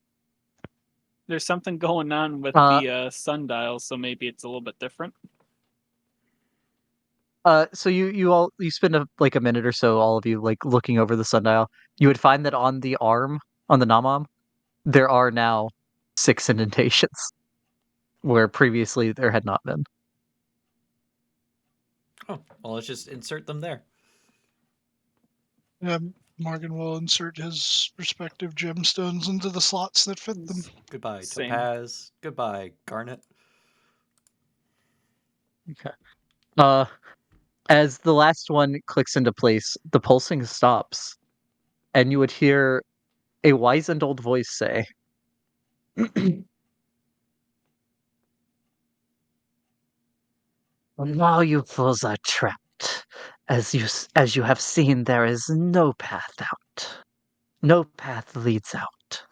there's something going on with Uh, the sundial, so maybe it's a little bit different. So you spend like a minute or so, all of you, like looking over the sundial. You would find that on the arm, on the Namam, there are now 6 indentations, where previously there had not been. Oh, well, let's just insert them there. Yeah, Morgan will insert his respective gemstones into the slots that fit them. Goodbye, Same. topaz. Goodbye, garnet. Okay. As the last one clicks into place, the pulsing stops, and you would hear a wizened old voice say, "Now you fools are trapped. As you have seen, there is no path out. No path leads out."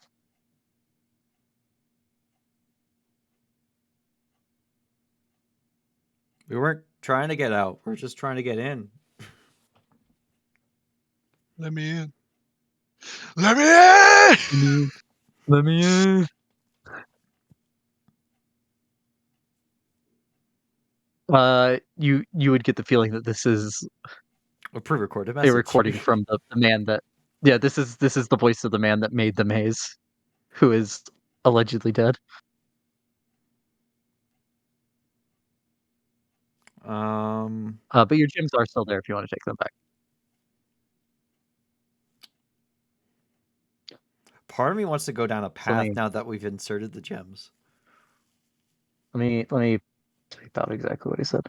We weren't trying to get out. We're just trying to get in. Let me in. Let me in! Let me in. You would get the feeling that this is A pre-recorded a message. recording from the man that. Yeah, this is the voice of the man that made the maze, who is allegedly dead. But your gems are still there if you want to take them back. Part of me wants to go down a path let me- now that we've inserted the gems. Let me type out exactly what he said.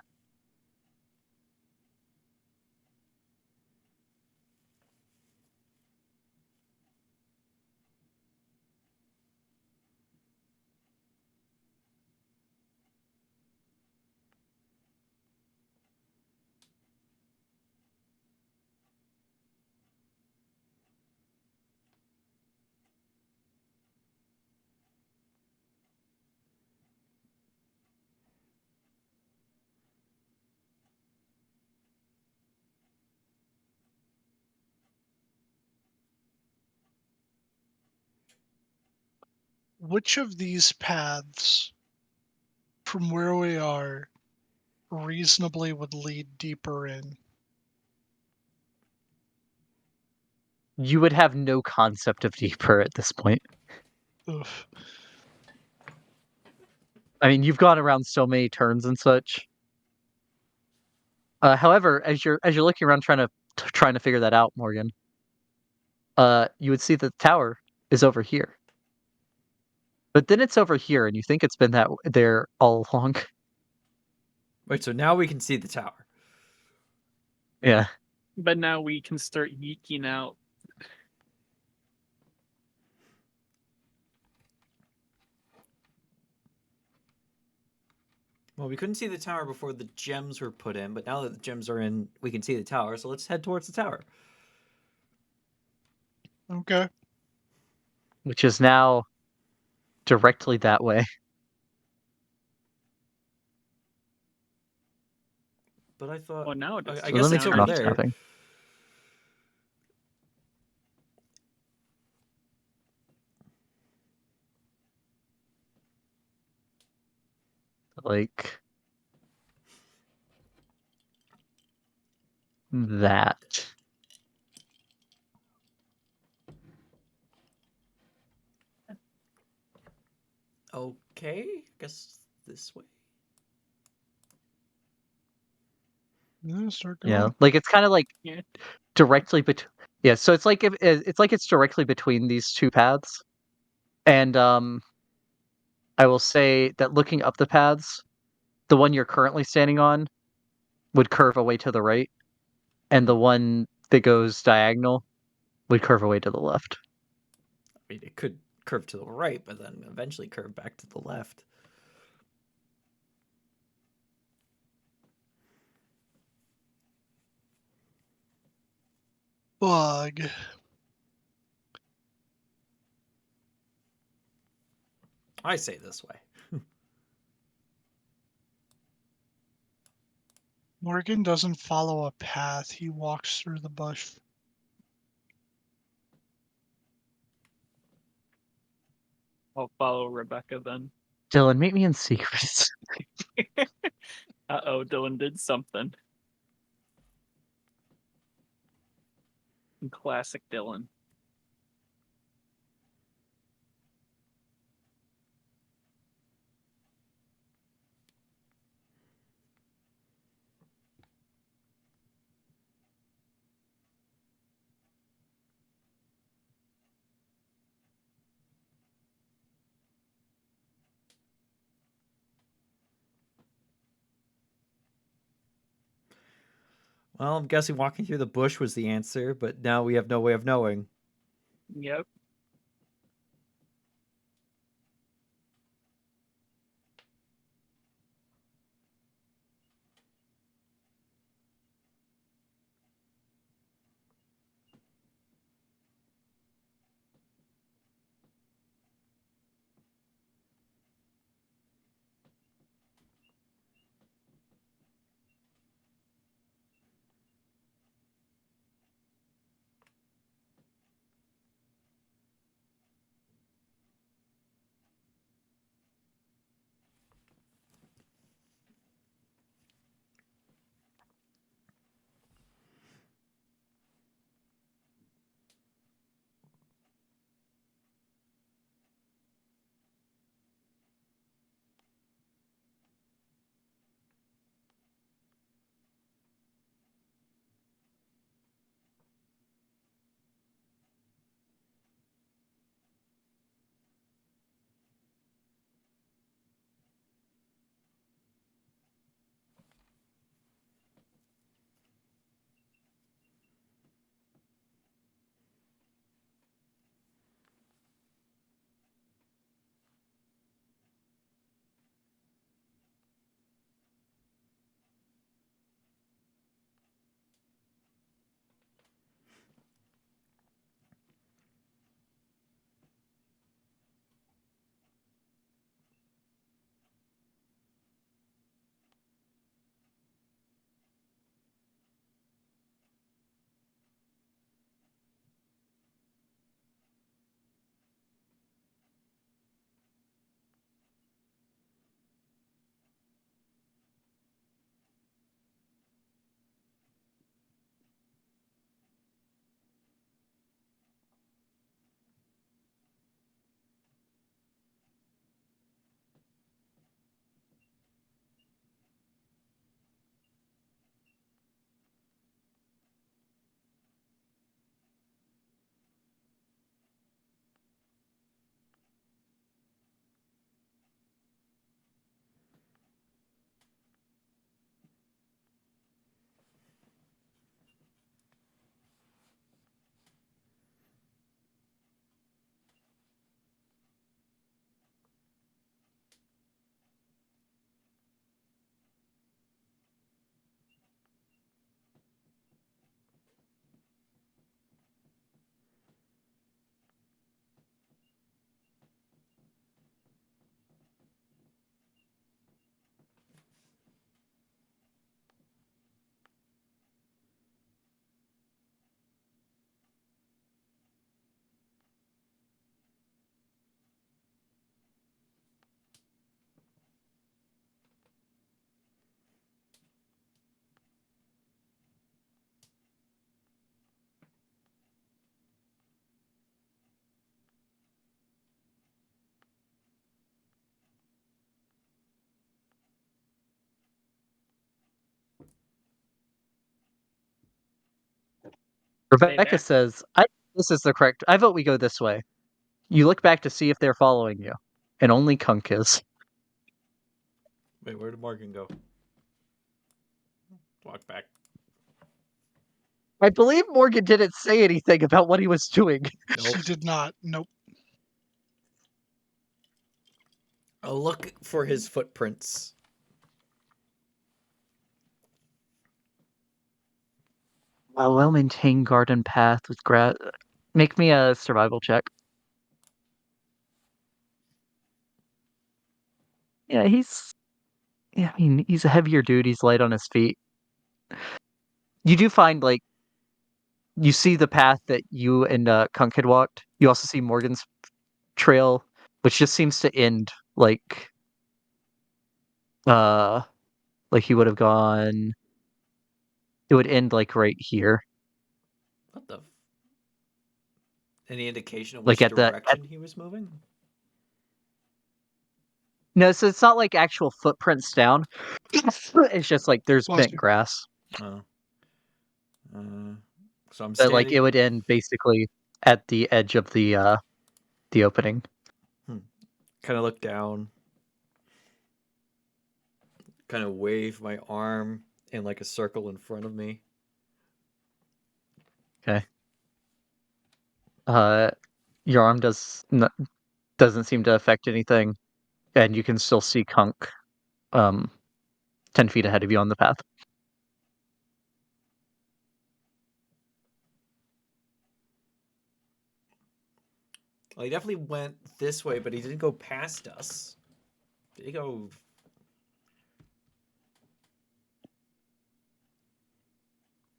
Which of these paths from where we are reasonably would lead deeper in? You would have no concept of deeper at this point. Oof. I mean, you've gone around so many turns and such. However, as you're looking around trying to figure that out, Morgan, you would see the tower is over here. But then it's over here, and you think it's been there all along. Wait, so now we can see the tower. Yeah. But now we can start yeeking out. Well, we couldn't see the tower before the gems were put in, but now that the gems are in, we can see the tower. So let's head towards the tower. Okay. Which is now directly that way. But I thought. Well, now it's I So guess let me it's turn over off there. snapping. Like that. Okay, I guess this way. Yeah, start going. Yeah, like it's kind of like Yeah. directly between. Yeah, so it's like it's directly between these two paths, and I will say that looking up the paths, the one you're currently standing on would curve away to the right, and the one that goes diagonal would curve away to the left. I mean, it could curve to the right, but then eventually curve back to the left. Bug. I say this way. Morgan doesn't follow a path. He walks through the bush. I'll follow Rebecca then. Dylan, meet me in secrets. Uh-oh, Dylan did something. Classic Dylan. Well, I'm guessing walking through the bush was the answer, but now we have no way of knowing. Yep. Rebecca there. says, this is the correct. I vote we go this way. You look back to see if they're following you, and only Kunk is. Wait, where did Morgan go? Walk back. I believe Morgan didn't say anything about what he was doing. Nope. He did not. Nope. I'll look for his footprints. A well-maintained garden path with grass. Make me a survival check. Yeah, I mean, he's a heavier dude. He's light on his feet. You do find, like, you see the path that you and Kunk had walked. You also see Morgan's trail, which just seems to end like he would have gone. It would end like right here, What the? Any indication of like which at the. direction he was moving? No, so it's not like actual footprints down. It's just like there's Bless bent you. grass, Oh. So I'm but like standing. it would end basically at the edge of the opening. Kind of look down. Kind of wave my arm in like a circle in front of me. Your arm doesn't seem to affect anything, and you can still see Kunk 10 feet ahead of you on the path. Well, he definitely went this way, but he didn't go past us. Did he go?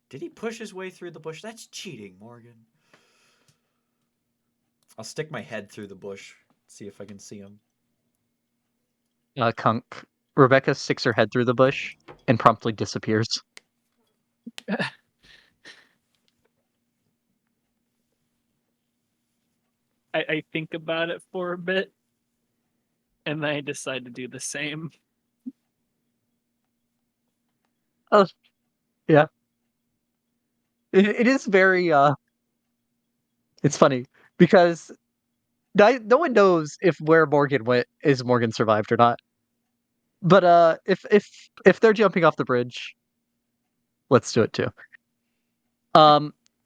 Did he push his way through the bush? That's cheating, Morgan. I'll stick my head through the bush, see if I can see him. Kunk. Rebecca sticks her head through the bush and promptly disappears. I think about it for a bit, and then I decide to do the same. Oh, yeah. It is very it's funny because no one knows if where Morgan went is Morgan survived or not. But if they're jumping off the bridge, let's do it too.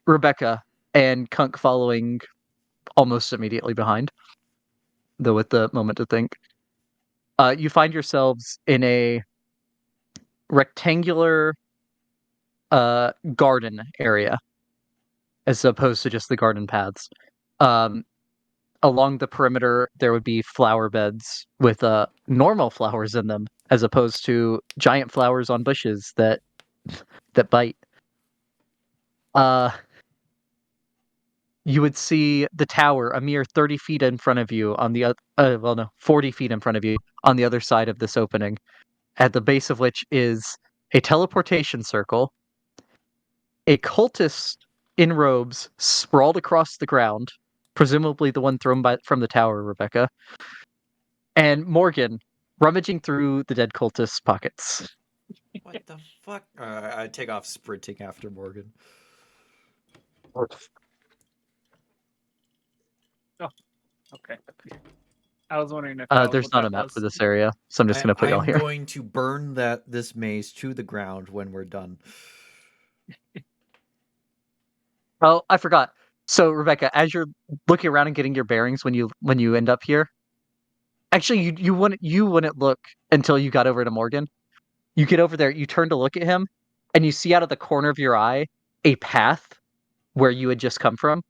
Rebecca and Kunk following almost immediately behind, though with the moment to think. You find yourselves in a rectangular garden area as opposed to just the garden paths. Along the perimeter, there would be flower beds with normal flowers in them, as opposed to giant flowers on bushes that bite. You would see the tower a mere 30 feet in front of you on the 40 feet in front of you on the other side of this opening, at the base of which is a teleportation circle, a cultist in robes sprawled across the ground, presumably the one thrown from the tower, Rebecca, and Morgan rummaging through the dead cultist's pockets. What the fuck? I take off sprinting after Morgan. Okay. I was wondering if There's what not that a map was. for this area, so I'm just going to put y'all I'm here. going to burn this maze to the ground when we're done. Oh, I forgot. So, Rebecca, as you're looking around and getting your bearings when you end up here, actually, you wouldn't look until you got over to Morgan. You get over there, you turn to look at him, and you see out of the corner of your eye a path where you had just come from,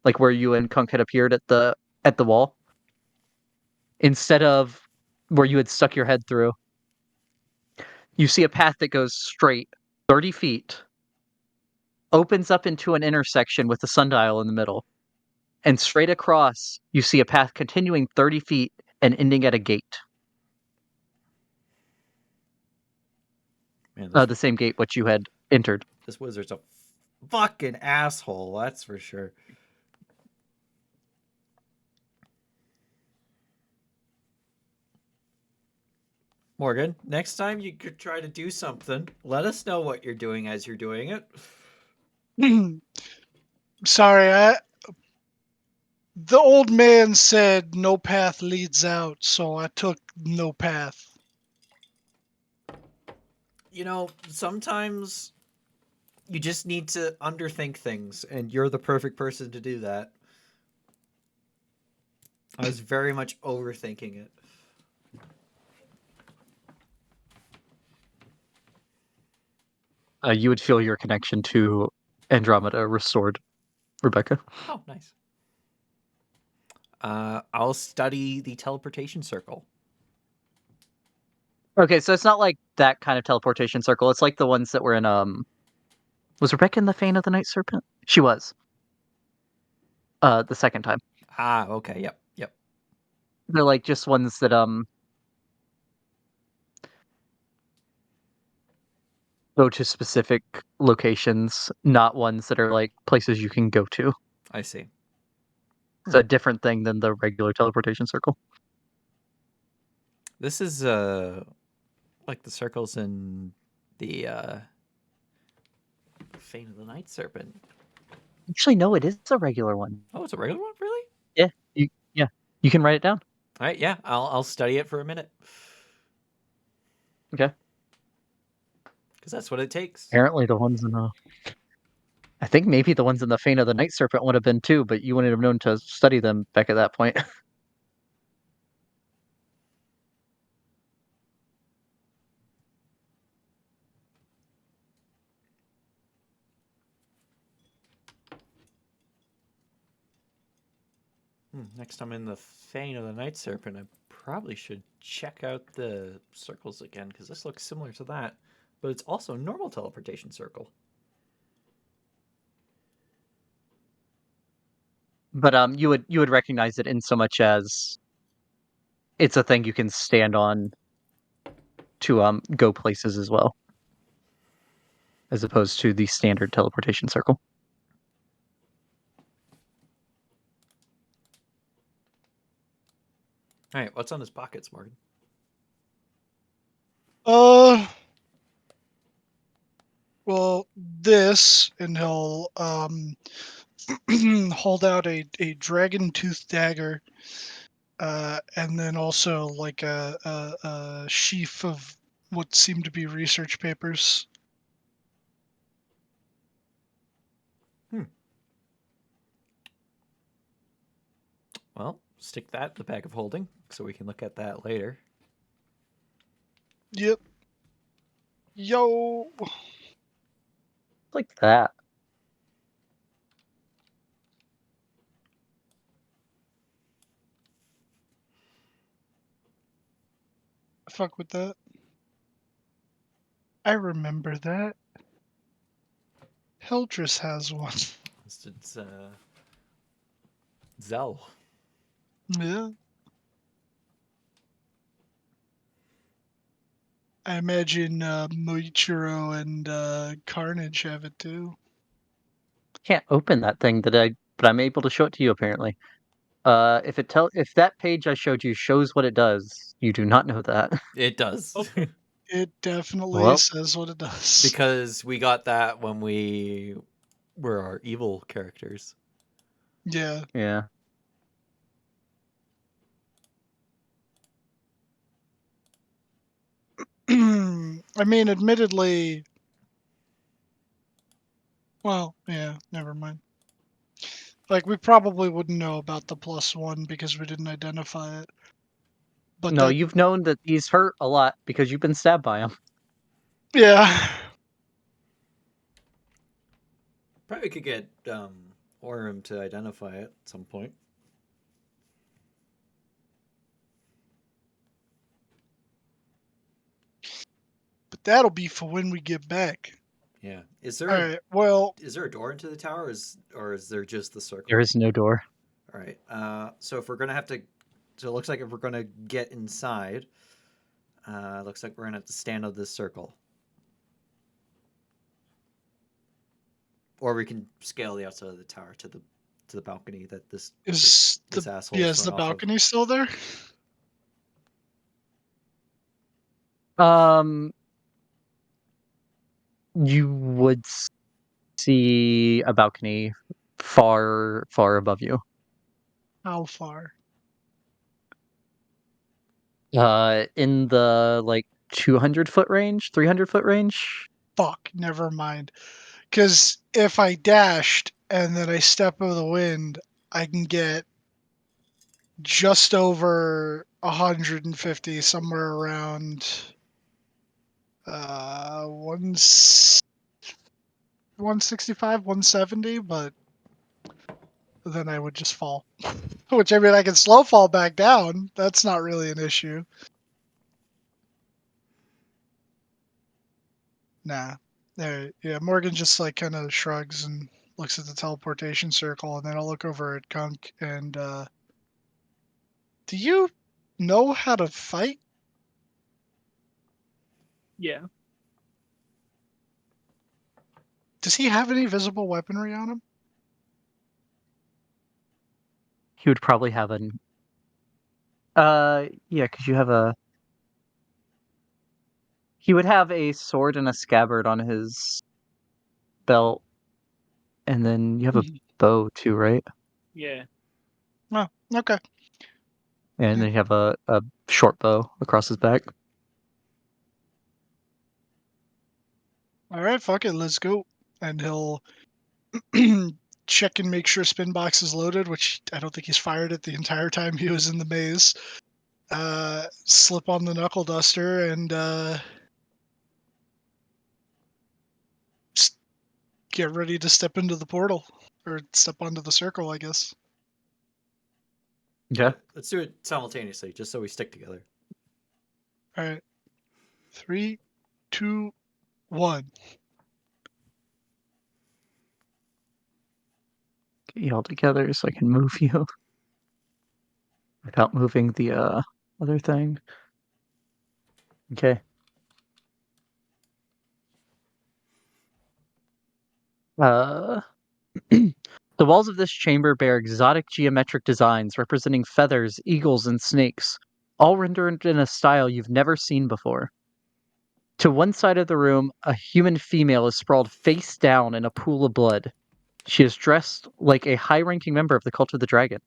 like where you and Kunk had appeared at the wall, instead of where you had stuck your head through. You see a path that goes straight 30 feet, opens up into an intersection with a sundial in the middle, and straight across, you see a path continuing 30 feet and ending at a gate. Man, The same gate which you had entered. this wizard's a fucking asshole, that's for sure. Morgan, next time you could try to do something, let us know what you're doing as you're doing it. Sorry, the old man said no path leads out, so I took no path. You know, sometimes you just need to underthink things, and you're the perfect person to do that. I was very much overthinking it. You would feel your connection to Andromeda restored, Rebecca. Oh, nice. I'll study the teleportation circle. Okay, so it's not like that kind of teleportation circle. It's like the ones that were in Was Rebecca in the Fane of the Night Serpent? She was. The second time. Ah, okay, yep, yep. They're like just ones that go to specific locations, not ones that are like places you can go to. I see. It's a different thing than the regular teleportation circle. This is like the circles in the Fane of the Night Serpent. Actually, no, it is a regular one. Oh, it's a regular one, really? Yeah, you can write it down. All right, yeah, I'll study it for a minute Okay. because that's what it takes. Apparently, the ones in I think maybe the ones in the Fane of the Night Serpent would have been too, but you wouldn't have known to study them back at that point. Next time in the Fane of the Night Serpent, I probably should check out the circles again because this looks similar to that, but it's also a normal teleportation circle. But you would recognize it in so much as it's a thing you can stand on to go places as well, as opposed to the standard teleportation circle. All right, what's on his pockets, Morgan? Well, this, and he'll hold out a dragon tooth dagger, and then also like a sheaf of what seem to be research papers. Well, stick that in the bag of holding so we can look at that later. Yep. Yo. Like that. Fuck with that. I remember that. Heldris has one. It's Zell. Yeah. I imagine Moichiro and Carnage have it too. Can't open that thing but I'm able to show it to you apparently. If that page I showed you shows what it does, you do not know that. It does. Okay. It definitely Well- says what it does. Because we got that when we were our evil characters. Yeah. Yeah. I mean, admittedly. Well, yeah, never mind. Like, we probably wouldn't know about the +1 because we didn't identify it. But No, that, you've known that these hurt a lot because you've been stabbed by them. yeah. Probably could get Orem to identify it at some point. But that'll be for when we get back. Yeah. Is there All right. Well, is there a door into the tower, or is there just the circle? There is no door. All right. So if we're gonna have to, so it looks like if we're gonna get inside, looks like we're gonna have to stand on this circle, or we can scale the outside of the tower to the balcony that this is this the asshole. is the balcony still there? You would see a balcony far above you. How far? In the like 200-foot range, 300-foot range. Fuck, never mind. Because if I dashed and then I step of the wind, I can get just over 150, somewhere around 165, 170, but then I would just fall. Which, I mean, I can slow fall back down. That's not really an issue. Nah. There, yeah, Morgan just like kind of shrugs and looks at the teleportation circle, and then I'll look over at Gunk and do you know how to fight? Yeah. Does he have any visible weaponry on him? He would probably have an. Yeah, because you have a. He would have a sword and a scabbard on his belt, and then you have a bow too, right? Yeah. Oh, okay. And then you have a short bow across his back. All right, fuck it, let's go. And he'll check and make sure spin box is loaded, which I don't think he's fired it the entire time he was in the maze. Slip on the knuckle duster and get ready to step into the portal or step onto the circle, I guess. Yeah. Let's do it simultaneously, just so we stick together. All right, 3, 2, 1. Get you all together so I can move you without moving the other thing. Okay. The walls of this chamber bear exotic geometric designs representing feathers, eagles, and snakes, all rendered in a style you've never seen before. To one side of the room, a human female is sprawled face down in a pool of blood. She is dressed like a high-ranking member of the Cult of the Dragon,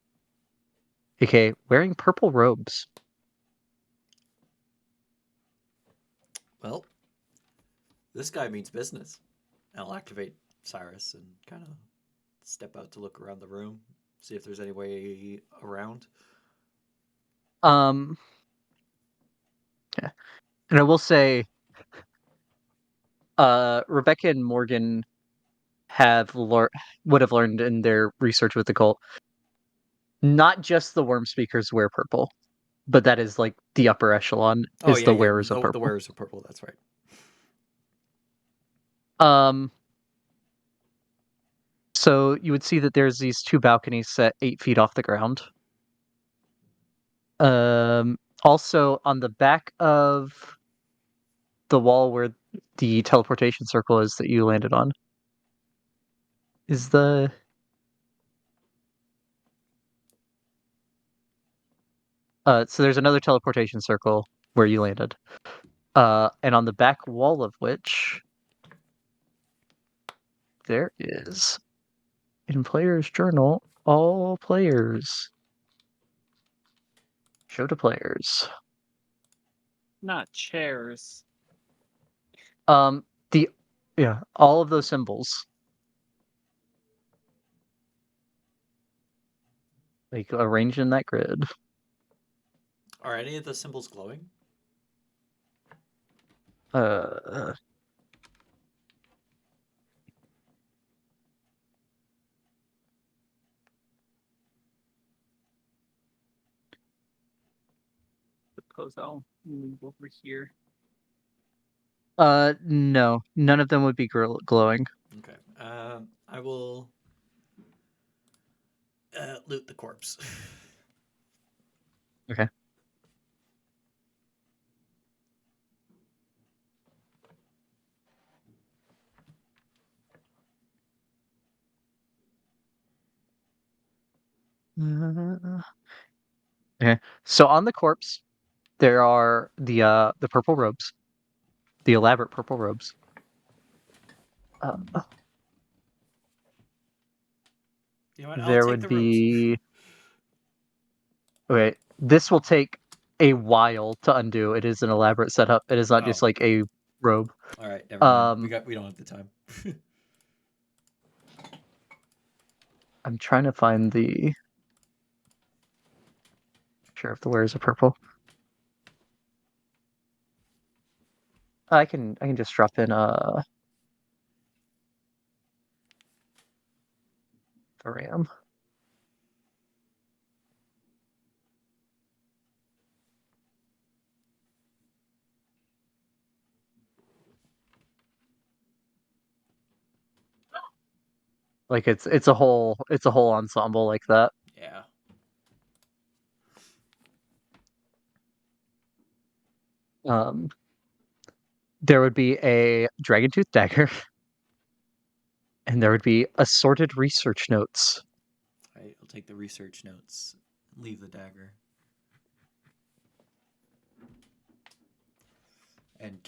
aka wearing purple robes. Well, this guy means business. I'll activate Cyrus and kind of step out to look around the room, see if there's any way around. Yeah. And I will say, Rebecca and Morgan would have learned in their research with the cult. Not just the worm speakers wear purple, but that is like the upper echelon is the wearers of the purple. wearers of purple. That's right. So you would see that there's these two balconies set 8 feet off the ground. Also on the back of the wall where the teleportation circle is that you landed on is the so there's another teleportation circle where you landed. And on the back wall of which there is in player's journal, all players. Show to players. Not chairs. All of those symbols. Like arranged in that grid. Are any of the symbols glowing? Suppose I'll move over here. No, none of them would be glowing. Okay. I will loot the corpse. Okay. Okay. So on the corpse, there are the purple robes, the elaborate purple robes. know what? I'll there take would the robes. be. Okay, this will take a while to undo. It is an elaborate setup. It is not just Oh. like a robe. All right, never mind. Um, We don't have the time. I'm trying to find the. Sheriff the wears a purple. I can just drop in the RAM. Like it's a whole ensemble like that. Yeah. There would be a dragon tooth dagger, and there would be assorted research notes. All right, I'll take the research notes. Leave the dagger. And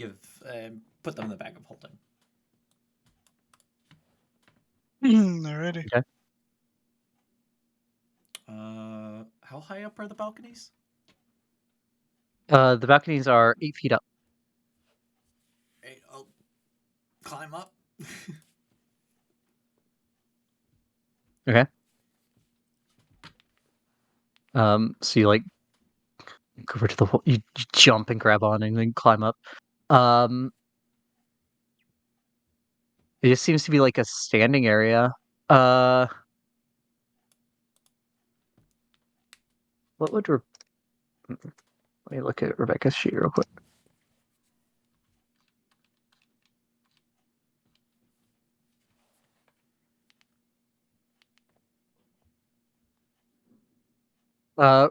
put them in the bag of holding. Alrighty. Okay. How high up are the balconies? The balconies are 8 feet up. Hey, I'll climb up. Okay. So you like go over to the wall, you jump and grab on and then climb up. It just seems to be like a standing area. What would let me look at Rebecca's sheet real quick.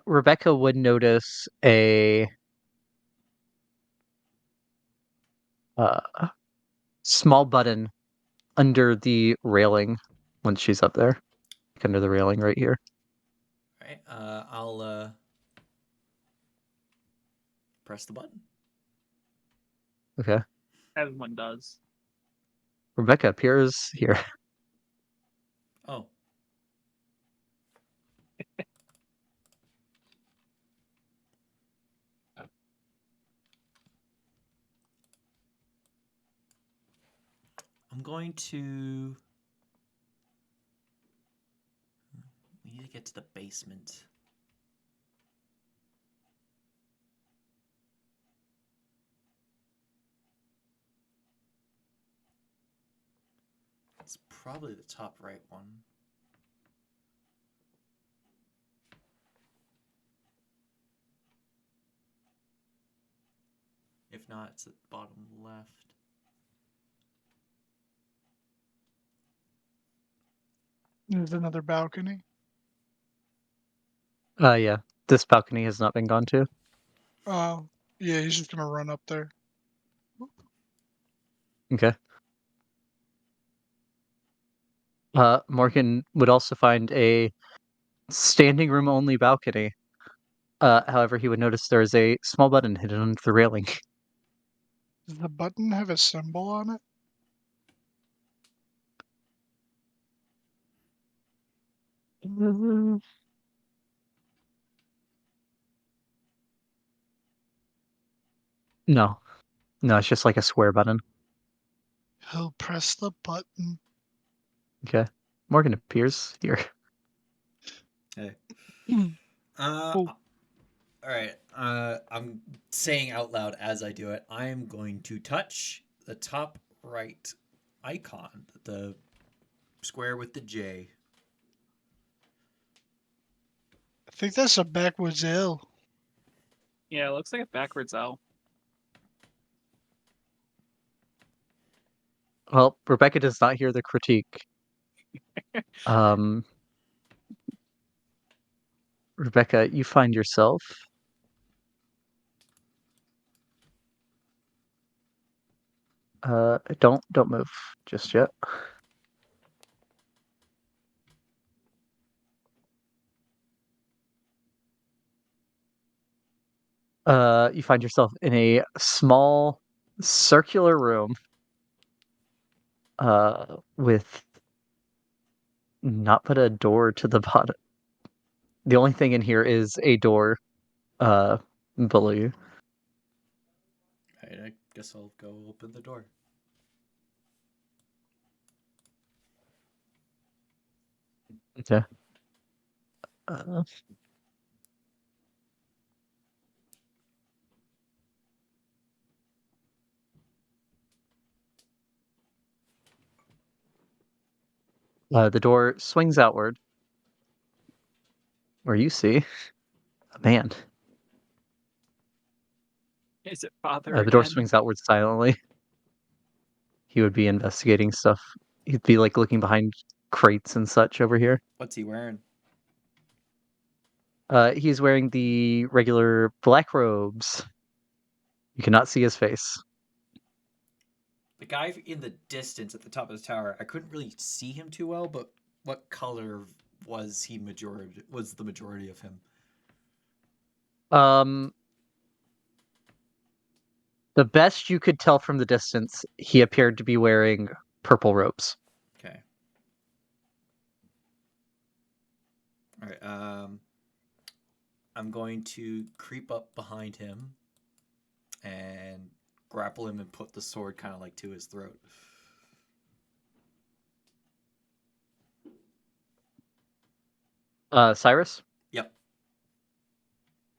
Rebecca would notice a small button under the railing once she's up there. Like under the railing right here. All right. I'll press the button. Okay. As one does. Rebecca appears here. Oh. I'm going to. We need to get to the basement. It's probably the top right one. If not, it's at the bottom left. There's another balcony. Yeah. This balcony has not been gone to. Oh, yeah, he's just gonna run up there. Okay. Morgan would also find a standing room only balcony. However, he would notice there is a small button hidden under the railing. Does the button have a symbol on it? No. No, it's just like a square button. He'll press the button. Okay. Morgan appears here. Hey. Hmm. All right. I'm saying out loud as I do it. I am going to touch the top right icon, the square with the J. I think that's a backwards L. Yeah, it looks like a backwards L. Well, Rebecca does not hear the critique. Rebecca, you find yourself don't move just yet. You find yourself in a small circular room with not put a door to the bottom. The only thing in here is a door below you. Right, I guess I'll go open the door. Okay. Uh, the door swings outward, where you see a man. Is it Father The door again? swings outward silently. He would be investigating stuff. He'd be like looking behind crates and such over here. What's he wearing? He's wearing the regular black robes. You cannot see his face. The guy in the distance at the top of the tower, I couldn't really see him too well, but what color was the majority of him? The best you could tell from the distance, he appeared to be wearing purple robes. Okay. All right. I'm going to creep up behind him and grapple him and put the sword kind of like to his throat. Cyrus? Yep.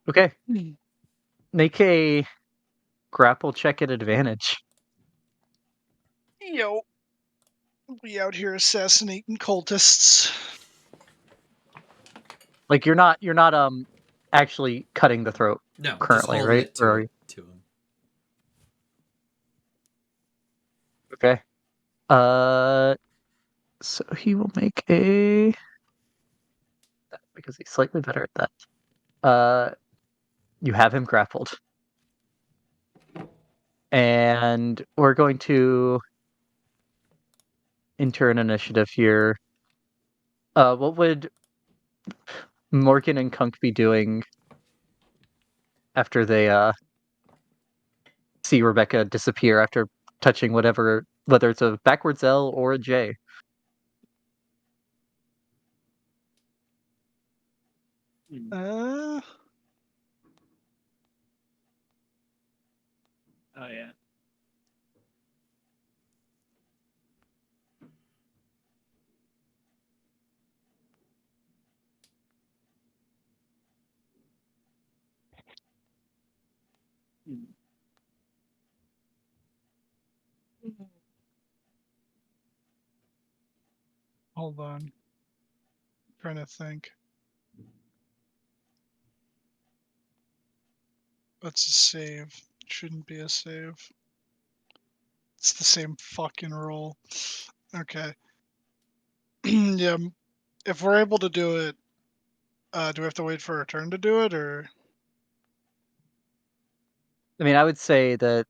Okay. Make a grapple check at advantage. Yo. We out here assassinating cultists. Like you're not actually cutting the throat No, just currently, holding right? it Or are to, you? to him. Okay. So he will make a because he's slightly better at that. You have him grappled. And we're going to enter an initiative here. What would Morgan and Kunk be doing after they see Rebecca disappear after touching whether it's a backwards L or a J? Hmm. Uh, Oh yeah. Hmm. hold on. Trying to think. That's a save. Shouldn't be a save. It's the same fucking roll. Okay. Yeah. If we're able to do it, do we have to wait for our turn to do it, or? I mean, I would say that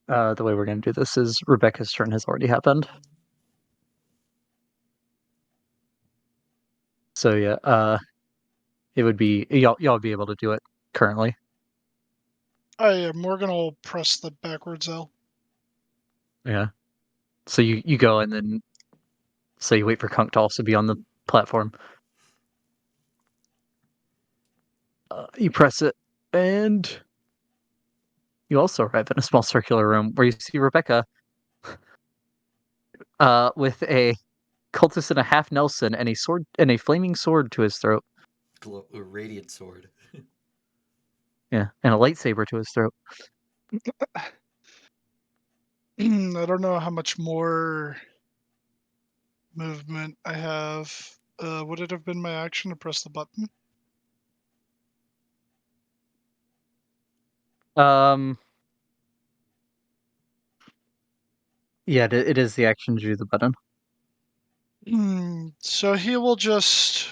the way we're going to do this is Rebecca's turn has already happened. So yeah, it would be y'all would be able to do it currently. Oh yeah, Morgan will press the backwards L. Yeah. So you go and then so you wait for Kunk to also be on the platform. You press it, and you also arrive in a small circular room where you see Rebecca with a cultist in a half Nelson and a flaming sword to his throat. A radiant sword. Yeah, and a lightsaber to his throat. I don't know how much more movement I have. Would it have been my action to press the button? Yeah, it is the action to do the button. So he will just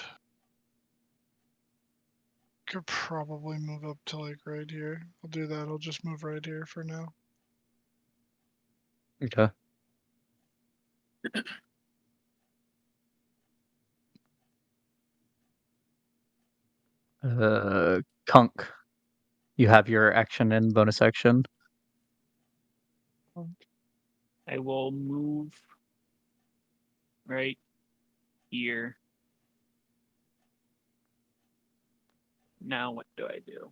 could probably move up to like right here. I'll do that. I'll just move right here for now. Okay. Kunk, you have your action and bonus action. I will move right here. Now what do I do?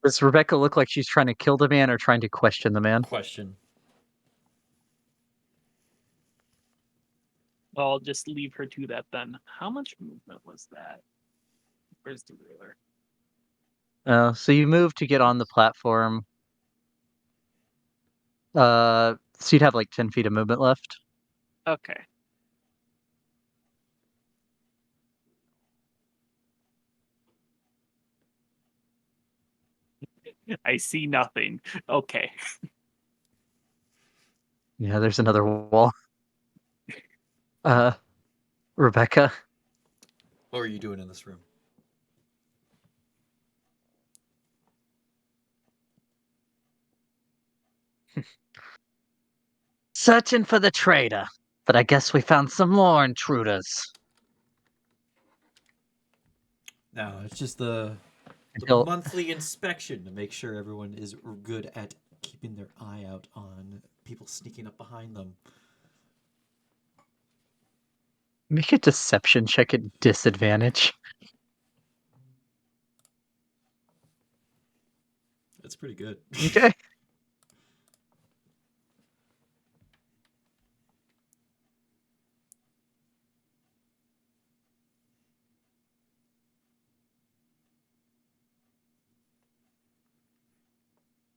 Does Rebecca look like she's trying to kill the man or trying to question the man? Question. Well, I'll just leave her to that then. How much movement was that? Where's the ruler? So you move to get on the platform. So you'd have like 10 feet of movement left. Okay. I see nothing. Okay. Yeah, there's another wall. Rebecca, What were you doing in this room? searching for the traitor, but I guess we found some more intruders. No, it's just the He'll- monthly inspection to make sure everyone is good at keeping their eye out on people sneaking up behind them. Make a deception check at disadvantage. That's pretty good. Okay.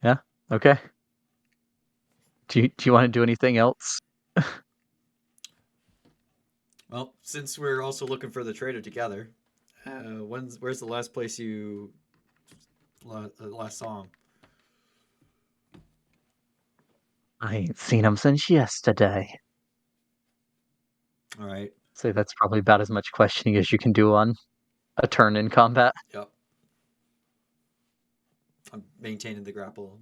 Yeah. Okay. Do you want to do anything else? Well, since we're also looking for the trader together, where's the last place you last saw him? I ain't seen him since yesterday. All right. So that's probably about as much questioning as you can do on a turn in combat. Yep. I'm maintaining the grapple.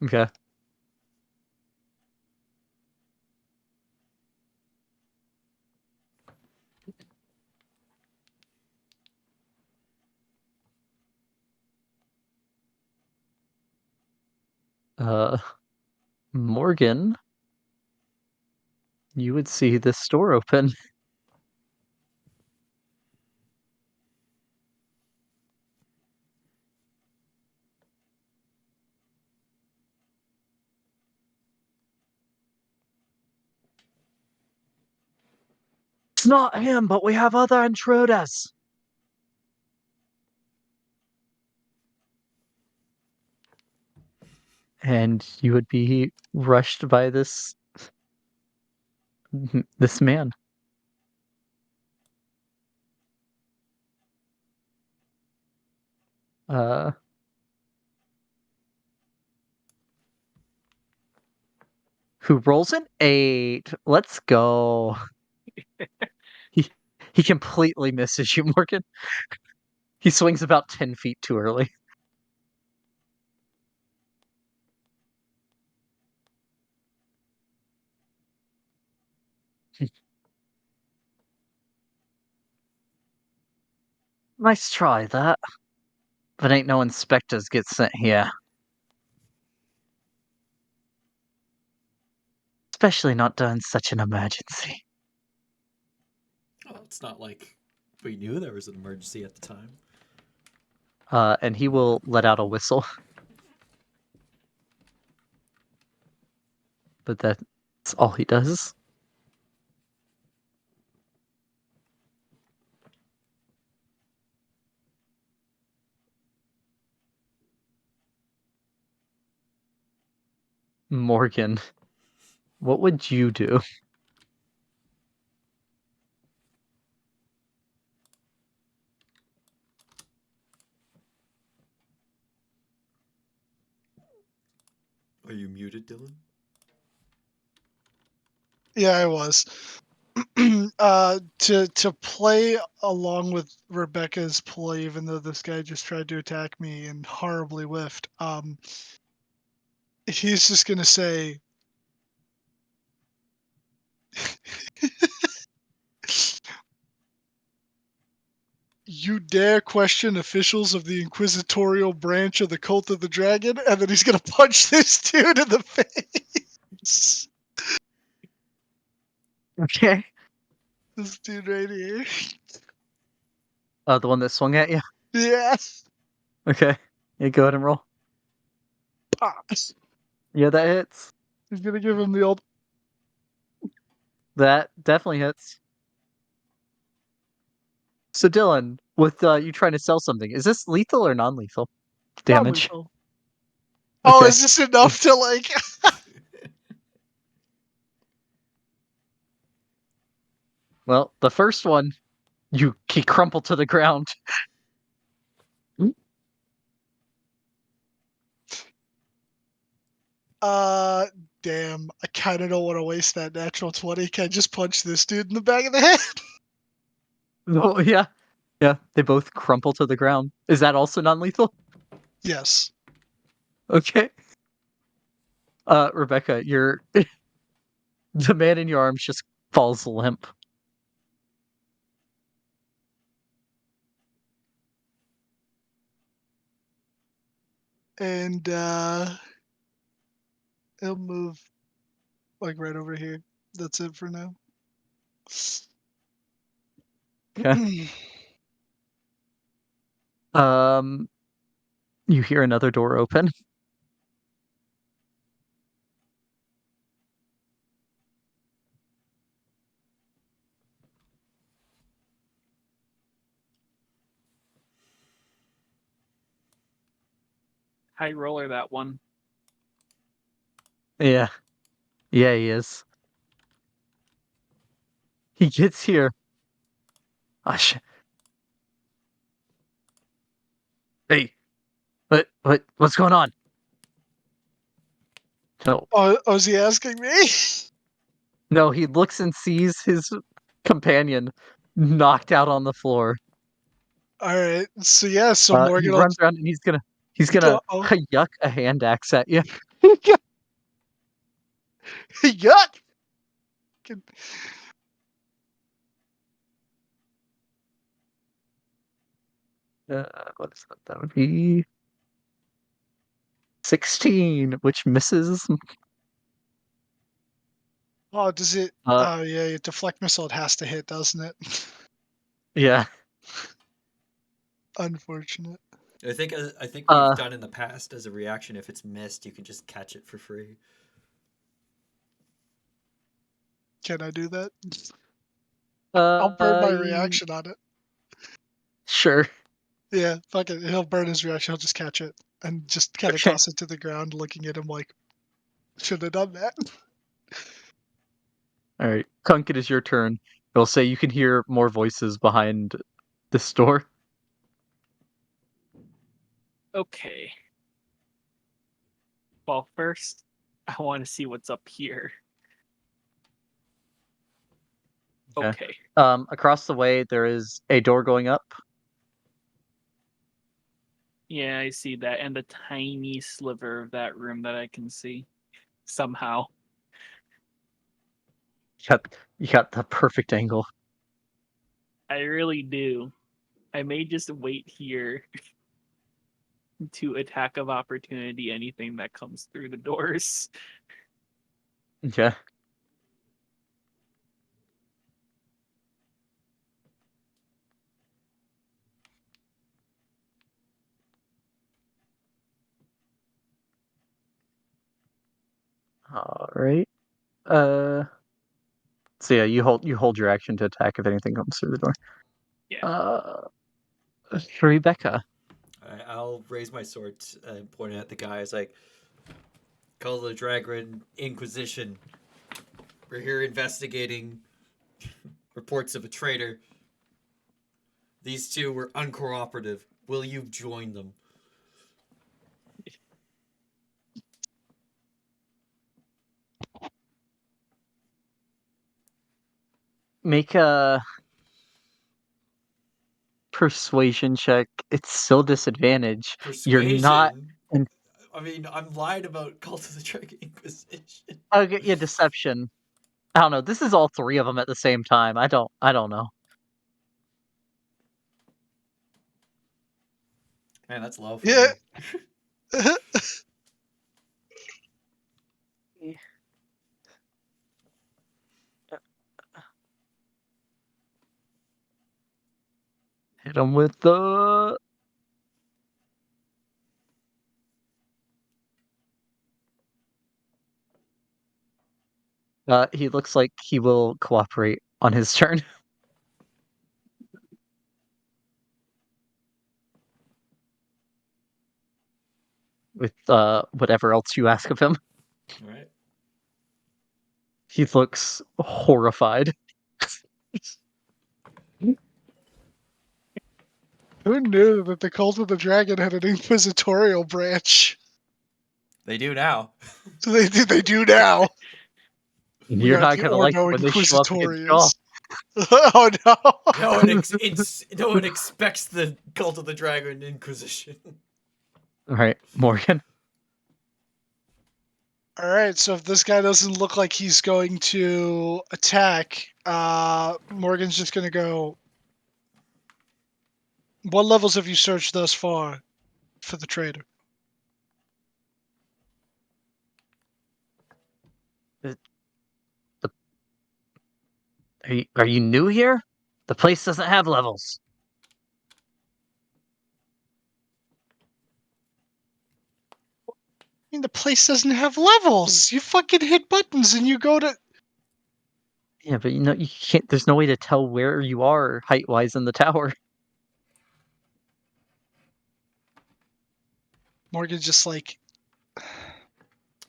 Okay. Morgan, you would see this door open. It's not him, but we have other intruders. And you would be rushed by this man. Who rolls an 8. Let's go. He completely misses you, Morgan. He swings about 10 feet too early. Nice try, that. But ain't no inspectors get sent here. Especially not during such an emergency. Well, it's not like we knew there was an emergency at the time. And he will let out a whistle. But that's all he does. Morgan, what would you do? Are you muted, Dylan? Yeah, I was. To play along with Rebecca's play, even though this guy just tried to attack me and horribly whiffed, he's just gonna say, You dare question officials of the inquisitorial branch of the Cult of the Dragon, and then he's gonna punch this dude in the face. Okay. This dude right here. The one that swung at you. Yeah. Okay. Yeah, go ahead and roll. Pops. Yeah, that hits. He's gonna give him the old. That definitely hits. So Dylan, with you trying to sell something, is this lethal or non-lethal damage? Non-lethal. Oh, Okay. is this enough to like? Well, the first one, he crumpled to the ground. Damn. I kind of don't want to waste that natural 20. Can I just punch this dude in the back of the head? Oh, yeah. Yeah, they both crumple to the ground. Is that also non-lethal? Yes. Okay. Rebecca, the man in your arms just falls limp. And he'll move like right over here. That's it for now. Okay. You hear another door open. High roller, that one. Yeah. Yeah, he is. He gets here. Ah, shit. Hey, what's going on? No, Oh, is he asking me? no, he looks and sees his companion knocked out on the floor. All right. So yeah. So Morgan He will. runs around and he's gonna Uh-oh. yuck a hand axe at you. Yuck. What is that? That would be 16, which misses. Oh, does it? Uh, Oh yeah. Your deflect missile it has to hit, doesn't it? yeah. Unfortunate. I think we've Uh, done in the past as a reaction. If it's missed, you can just catch it for free. Can I do that? I'll burn my reaction on it. Sure. Yeah, fuck it. He'll burn his reaction. He'll just catch it and just kind of Okay. toss it to the ground, looking at him like, should have done that. All right, Kunk, it is your turn. It'll say you can hear more voices behind this door. Okay. Well, first, I want to see what's up here. Okay. Okay. Across the way there is a door going up. Yeah, I see that. And the tiny sliver of that room that I can see. Somehow. You got the perfect angle. I really do. I may just wait here to attack of opportunity anything that comes through the doors. Okay. All right. So yeah, you hold your action to attack if anything comes through the door. Yeah. Rebecca. I'll raise my sword and point it at the guys like, "Call the Dragon Inquisition. We're here investigating reports of a traitor. These two were uncooperative. Will you join them?" Make a persuasion check. It's still disadvantage. You're not. Persuasion. I mean, I'm lying about Cult of the Dragon Inquisition. I'll get you deception. I don't know. This is all three of them at the same time. I don't know. Man, that's low for Yeah. me. Hit him with the. He looks like he will cooperate on his turn. With whatever else you ask of him. All right. He looks horrified. Who knew that the Cult of the Dragon had an inquisitorial branch? They do now. So they do now. We You're are not the gonna like it Ordo when they show up against y'all. Inquisitorius. Oh no! No one expects the Cult of the Dragon Inquisition. All right, Morgan. All right, so if this guy doesn't look like he's going to attack, Morgan's just gonna go. What levels have you searched thus far for the trader? Are you new here? The place doesn't have levels. I mean, the place doesn't have levels. You fucking hit buttons and you go to. Yeah, but you can't. There's no way to tell where you are height-wise in the tower. Morgan's just like,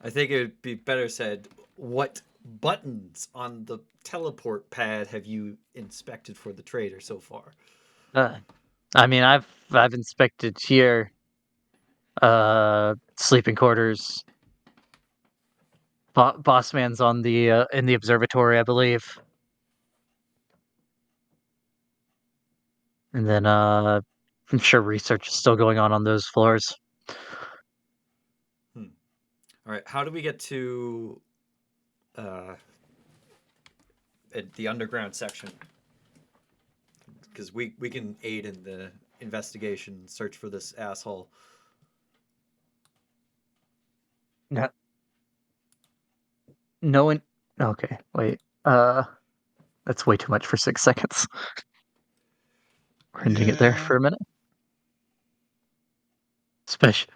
I think it would be better said, what buttons on the teleport pad have you inspected for the trader so far? I mean, I've inspected here. Sleeping quarters. Boss man's on the in the observatory, I believe. And then I'm sure research is still going on those floors. All right, how do we get to the underground section? Because we can aid in the investigation, search for this asshole. No one. Okay, wait. That's way too much for 6 seconds. We're going to get there yeah. for a minute.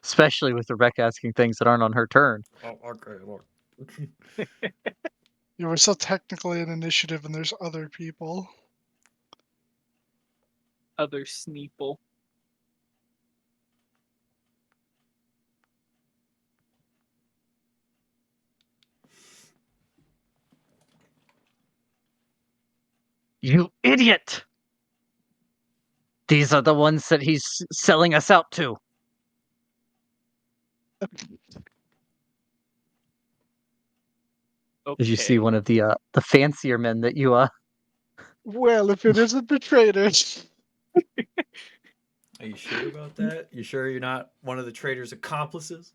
Especially with Rebecca asking things that aren't on her turn. Oh, okay, look. Yeah, we're still technically an initiative, and there's other people. Other Sneeple. You idiot! These are the ones that he's selling us out to. Okay. Did you see one of the fancier men that you Well, if it isn't the traders. Are you sure about that? You sure you're not one of the trader's accomplices?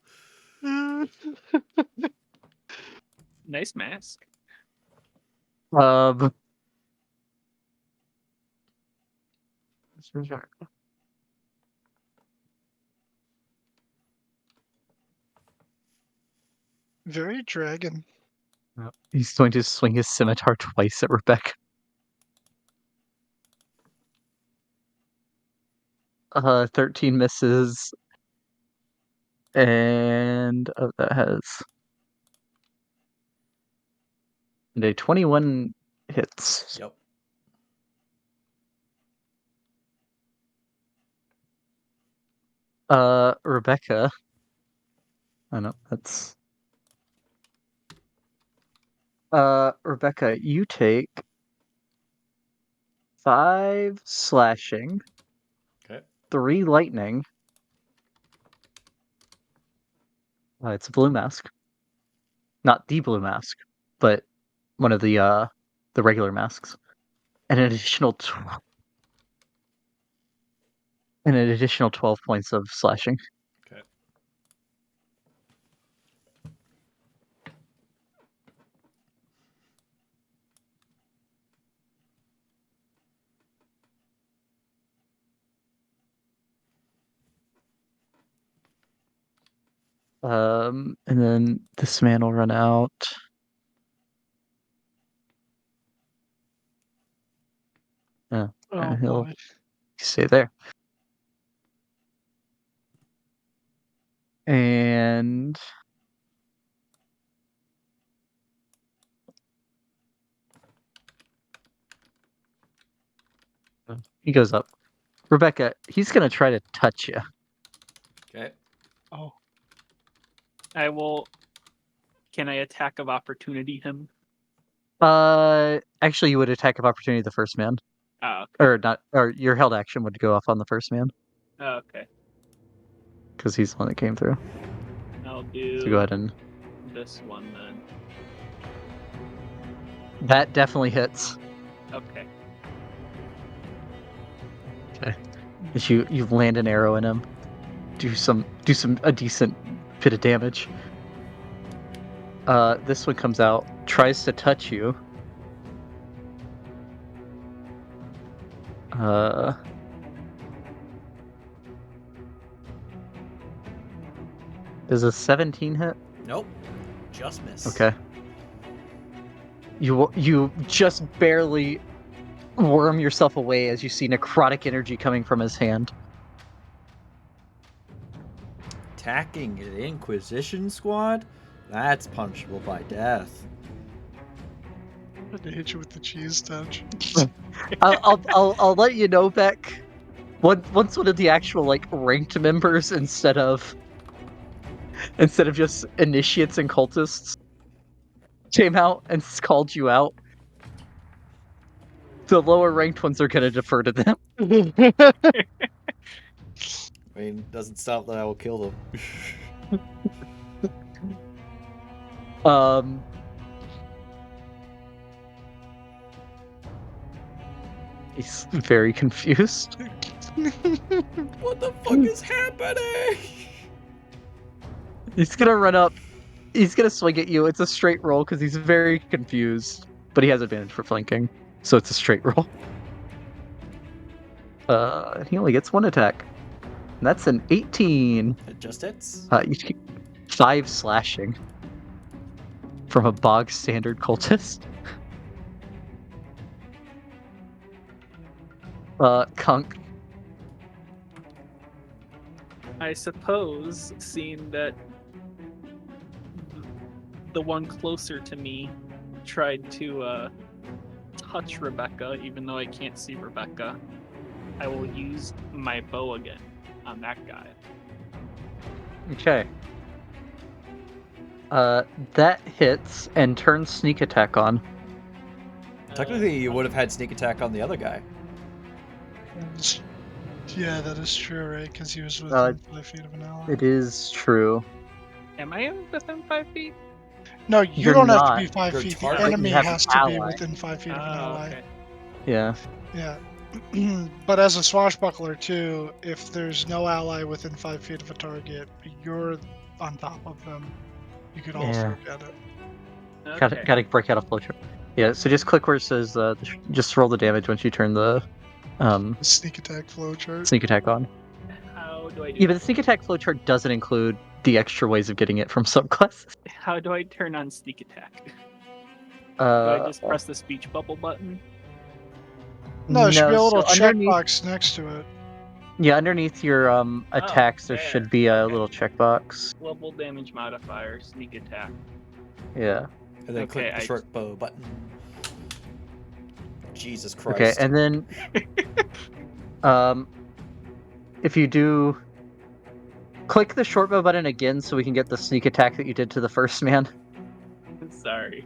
Nice mask. um Very dragon. he's going to swing his scimitar twice at Rebecca. 13 misses. And that has and a 21 hits. Yep. Rebecca. Oh no, that's Rebecca, you take 5 slashing, Okay. 3 lightning. It's a blue mask. Not the blue mask, but one of the regular masks. And an additional 12 points of slashing. Okay. And then this man will run out. Oh, he'll boy. stay there. And he goes up. Rebecca, he's gonna try to touch you. Okay. Oh, I will. Can I attack of opportunity him? Actually, you would attack of opportunity the first man, Oh, or not, or your held action would go off on the first man okay. because he's the one that came through. I'll So do go ahead and this one then. that definitely hits. Okay. As you land an arrow in him, do a decent bit of damage. This one comes out, tries to touch you. Does a 17 hit? Nope. Just miss. Okay. You just barely worm yourself away as you see necrotic energy coming from his hand. Attacking an Inquisition squad? That's punishable by death. I had to hit you with the cheese touch. I'll let you know, Beck. Once one of the actual like ranked members instead of just initiates and cultists came out and called you out, the lower ranked ones are gonna defer to them. I mean, doesn't stop that I will kill them. He's very confused. What the fuck is happening? He's gonna run up. He's gonna swing at you. It's a straight roll because he's very confused, but he has advantage for flanking, so it's a straight roll. He only gets one attack. And that's an 18. It just hits. You take 5 slashing from a bog standard cultist. Kunk. I suppose, seeing that the one closer to me tried to touch Rebecca, even though I can't see Rebecca, I will use my bow again on that guy. Okay. That hits and turns sneak attack on. Technically, you would have had sneak attack on the other guy. Yeah, that is true, right? Because he was within 5 feet of an ally. It is true. Am I within 5 feet? No, you You're don't have to not. be 5 Your feet. The target- enemy You have has an to be ally. within 5 feet of an ally. Okay. Yeah. Yeah. But as a swashbuckler, too, if there's no ally within 5 feet of a target, you're on top of them. You could also get it. Okay. Gotta break out a flowchart. Yeah, so just click where it says just roll the damage once you turn the The sneak attack flowchart. sneak attack on. How do I do Yeah, but that? the sneak attack flowchart doesn't include the extra ways of getting it from subclasses. How do I turn on sneak attack? Do I just press the speech bubble button? No, there should be a little so underneath, checkbox next to it. yeah, underneath your attacks there there. should be a Okay. little checkbox. Global damage modifier, sneak attack. Yeah. And then Okay, click the I- short bow button. Jesus Christ. Okay, and then if you do click the short bow button again so we can get the sneak attack that you did to the first man. Sorry.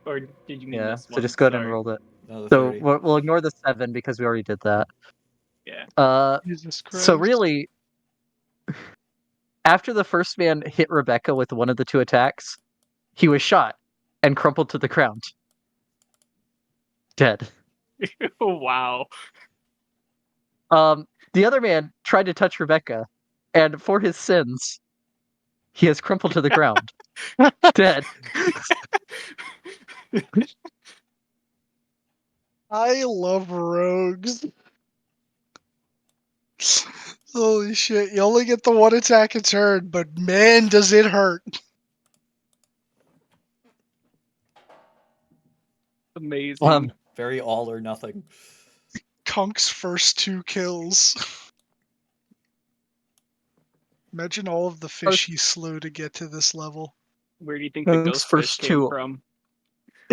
Or did you mean Yeah, this one? so just go ahead and Sorry. roll it. Another So 30. we'll ignore the 7 because we already did that. Yeah. Jesus Christ. So really, after the first man hit Rebecca with one of the 2 attacks, he was shot and crumpled to the ground. Dead. Wow. The other man tried to touch Rebecca, and for his sins, he has crumpled to the ground. Dead. I love rogues. Holy shit! You only get the one attack a turn, but man, does it hurt! Amazing. Very all or nothing. Kunk's first 2 kills. Imagine all of the fish he slew to get to this level. Where do you think the Kunk's ghost first fish came two- from?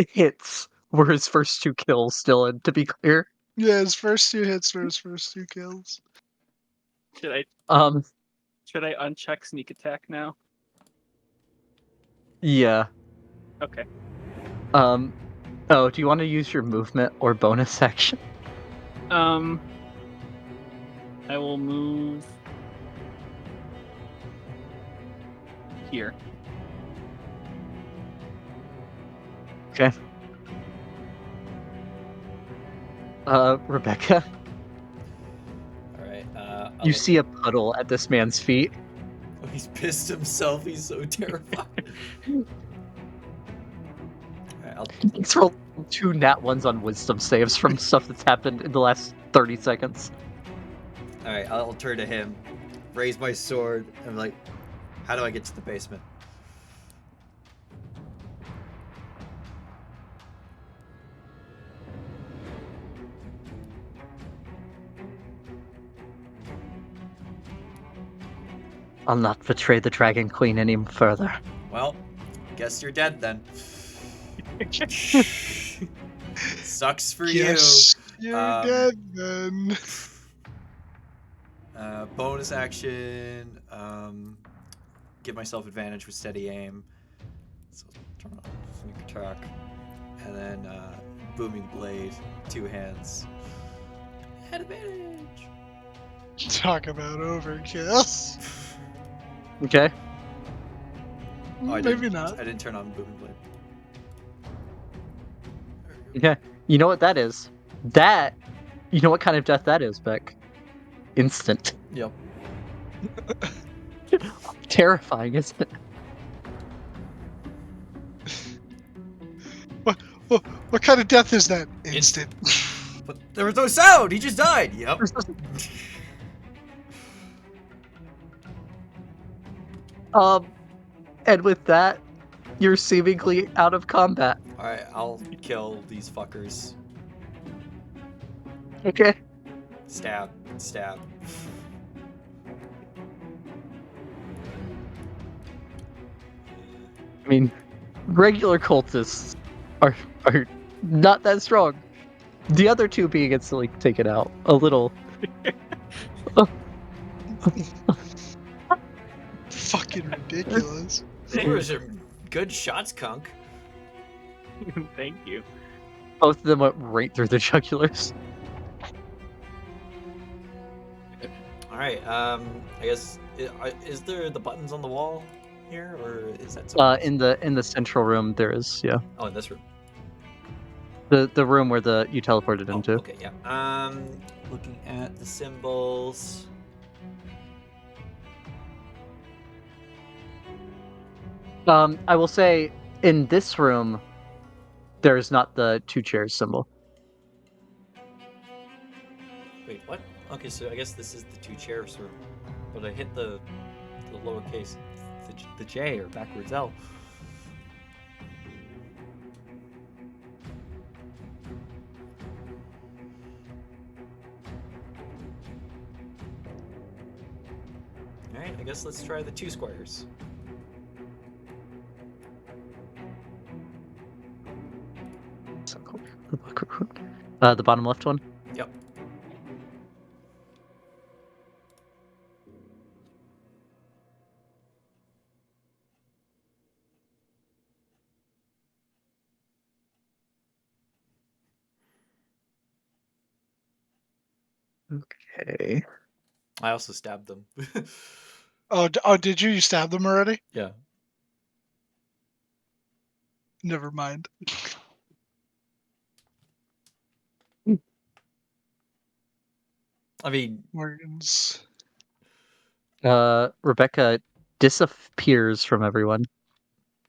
hits were his first 2 kills, Dylan, to be clear. Yeah, his first 2 hits were his first 2 kills. Should I Um, uncheck sneak attack now? yeah. Okay. Oh, do you want to use your movement or bonus action? I will move here. Okay. Rebecca, All right. you see a puddle at this man's feet. Oh, he's pissed himself. He's so terrified. All right, He's rolled 2 nat 1s on wisdom saves from stuff that's happened in the last 30 seconds. I'll turn to him, raise my sword, and I'm like, how do I get to the basement? I'll not betray the Dragon Queen any further. Well, guess you're dead then. Sucks for Yes, you're Um, dead then. you. Bonus action. Give myself advantage with steady aim. So turn on sneak attack, and then booming blade, 2 hands. Advantage. Talk about overkill. Okay? Oh, I Maybe didn't, not. I didn't turn on booming blade. Okay. You know what that is? You know what kind of death that is, Beck? Instant. Yep. Terrifying, isn't it? What kind of death is that? Instant. But there was no sound. He just died. Yep. And with that, you're seemingly out of combat. All right, I'll kill these fuckers. Okay. Stab. Stab. I mean, regular cultists are not that strong. The other 2 being instantly taken out. A little. Fucking ridiculous. Those were some good shots, Kunk. Thank you. Both of them went right through the jugulars. All right. I guess is there the buttons on the wall here, or is that something else? In the central room, there is, yeah. Oh, in this room. The room where you teleported Oh, into. okay, yeah. Looking at the symbols. I will say, in this room, there is not the 2 chairs symbol. Wait, what? Okay, so I guess this is the 2 chairs room, but I hit the lowercase, the J or backwards L. All right, I guess let's try the 2 squares. The bottom left one. Yep. Okay. I also stabbed them. Oh, did you? You stabbed them already? Yeah. Never mind. I mean, Morgan's. Rebecca disappears from everyone.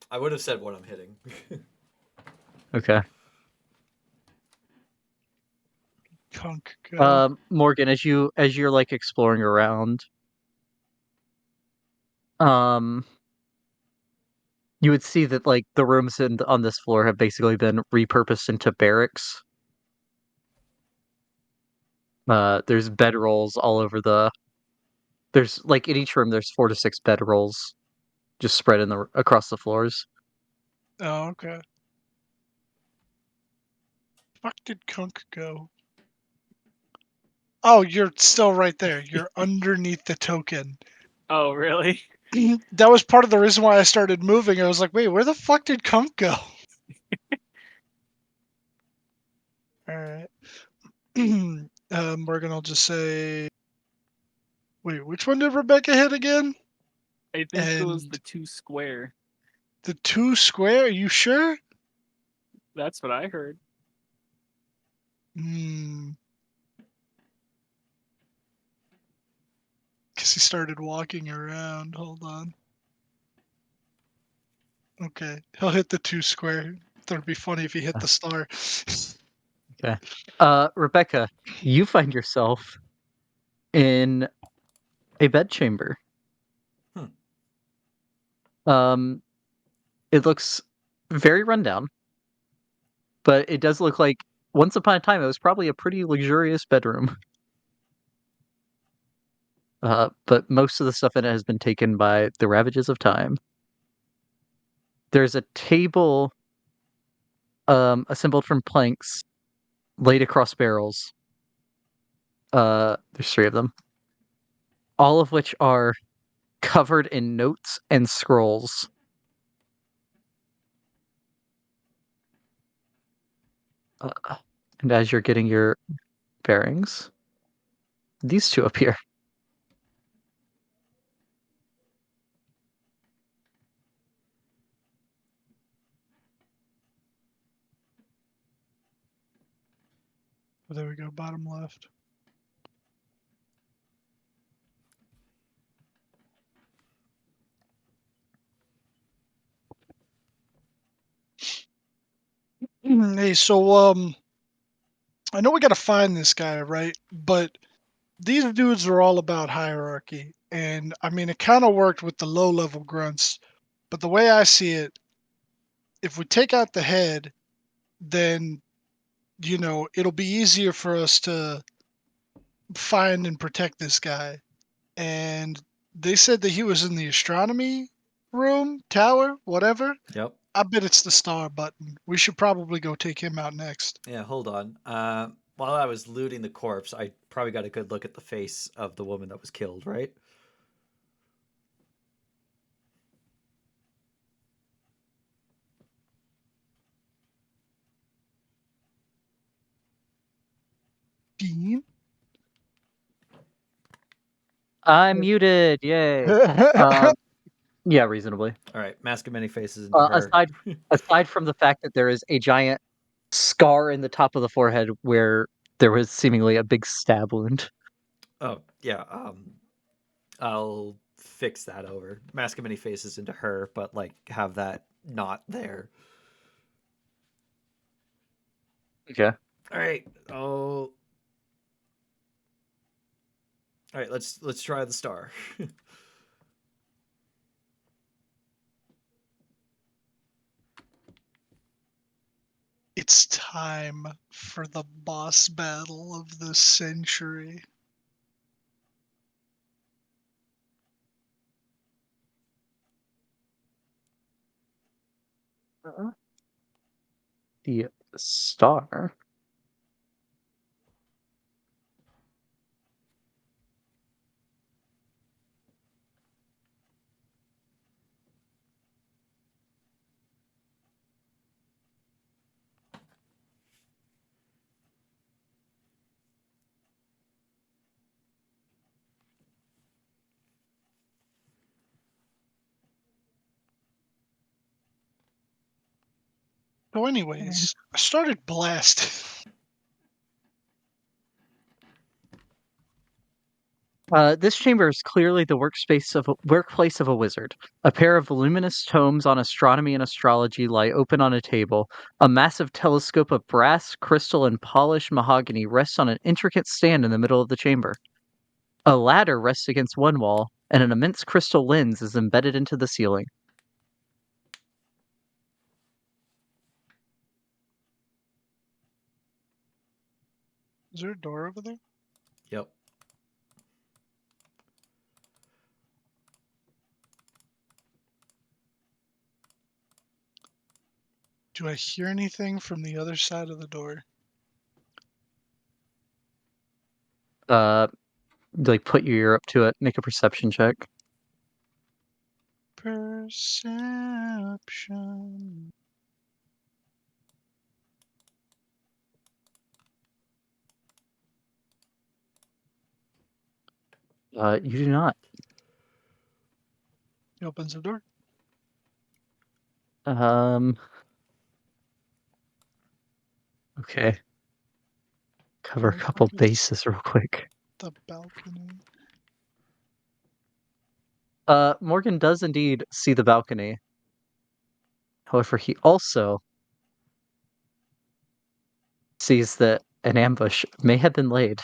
I would have said what I'm hitting. Okay. Kunk go? Morgan, as you're like exploring around, um, you would see that like the rooms on this floor have basically been repurposed into barracks. There's bedrolls all over there's like in each room there's 4 to 6 bedrolls just spread across the floors. Oh, okay. Fuck did Kunk go? Oh, you're still right there. You're underneath the token. Oh, really? That was part of the reason why I started moving. I was like, wait, where the fuck did Kunk go? Alright. Morgan, I'll just say. Wait, which one did Rebecca hit again? I think it was And the 2 square. the 2 square? Are you sure? That's what I heard. Hmm. Because he started walking around. Hold on. Okay, he'll hit the 2 square. That'd be funny if he hit the star. Rebecca, you find yourself in a bedchamber. It looks very rundown, but it does look like once upon a time it was probably a pretty luxurious bedroom. But most of the stuff in it has been taken by the ravages of time. There's a table assembled from planks laid across barrels. There's 3 of them, all of which are covered in notes and scrolls. And as you're getting your bearings, these 2 appear. Oh, there we go, bottom left. Hey, so I know we gotta find this guy, right? But these dudes are all about hierarchy, and I mean it kind of worked with the low-level grunts. But the way I see it, if we take out the head, then it'll be easier for us to find and protect this guy. And they said that he was in the astronomy room, tower, whatever. Yep. I bet it's the star button. We should probably go take him out next. Yeah, hold on. While I was looting the corpse, I probably got a good look at the face of the woman that was killed, right? Dean? I'm muted. Yay. Yeah, reasonably. All right, Mask of Many Faces into her. Aside from the fact that there is a giant scar in the top of the forehead where there was seemingly a big stab wound. Oh, yeah. I'll fix that over. Mask of Many Faces into her, but like have that not there. Okay. All right. Oh. All right, let's try the star. It's time for the boss battle of the century. The star. So anyways, I started blasting. This chamber is clearly the workplace of a wizard. A pair of voluminous tomes on astronomy and astrology lie open on a table. A massive telescope of brass, crystal, and polished mahogany rests on an intricate stand in the middle of the chamber. A ladder rests against one wall, and an immense crystal lens is embedded into the ceiling. Is there a door over there? Yep. Do I hear anything from the other side of the door? Like put your ear up to it, make a perception check. Perception. You do not. He opens the door. Okay. Cover a couple Motherfuckers. bases real quick. The balcony. Morgan does indeed see the balcony. However, he also sees that an ambush may have been laid.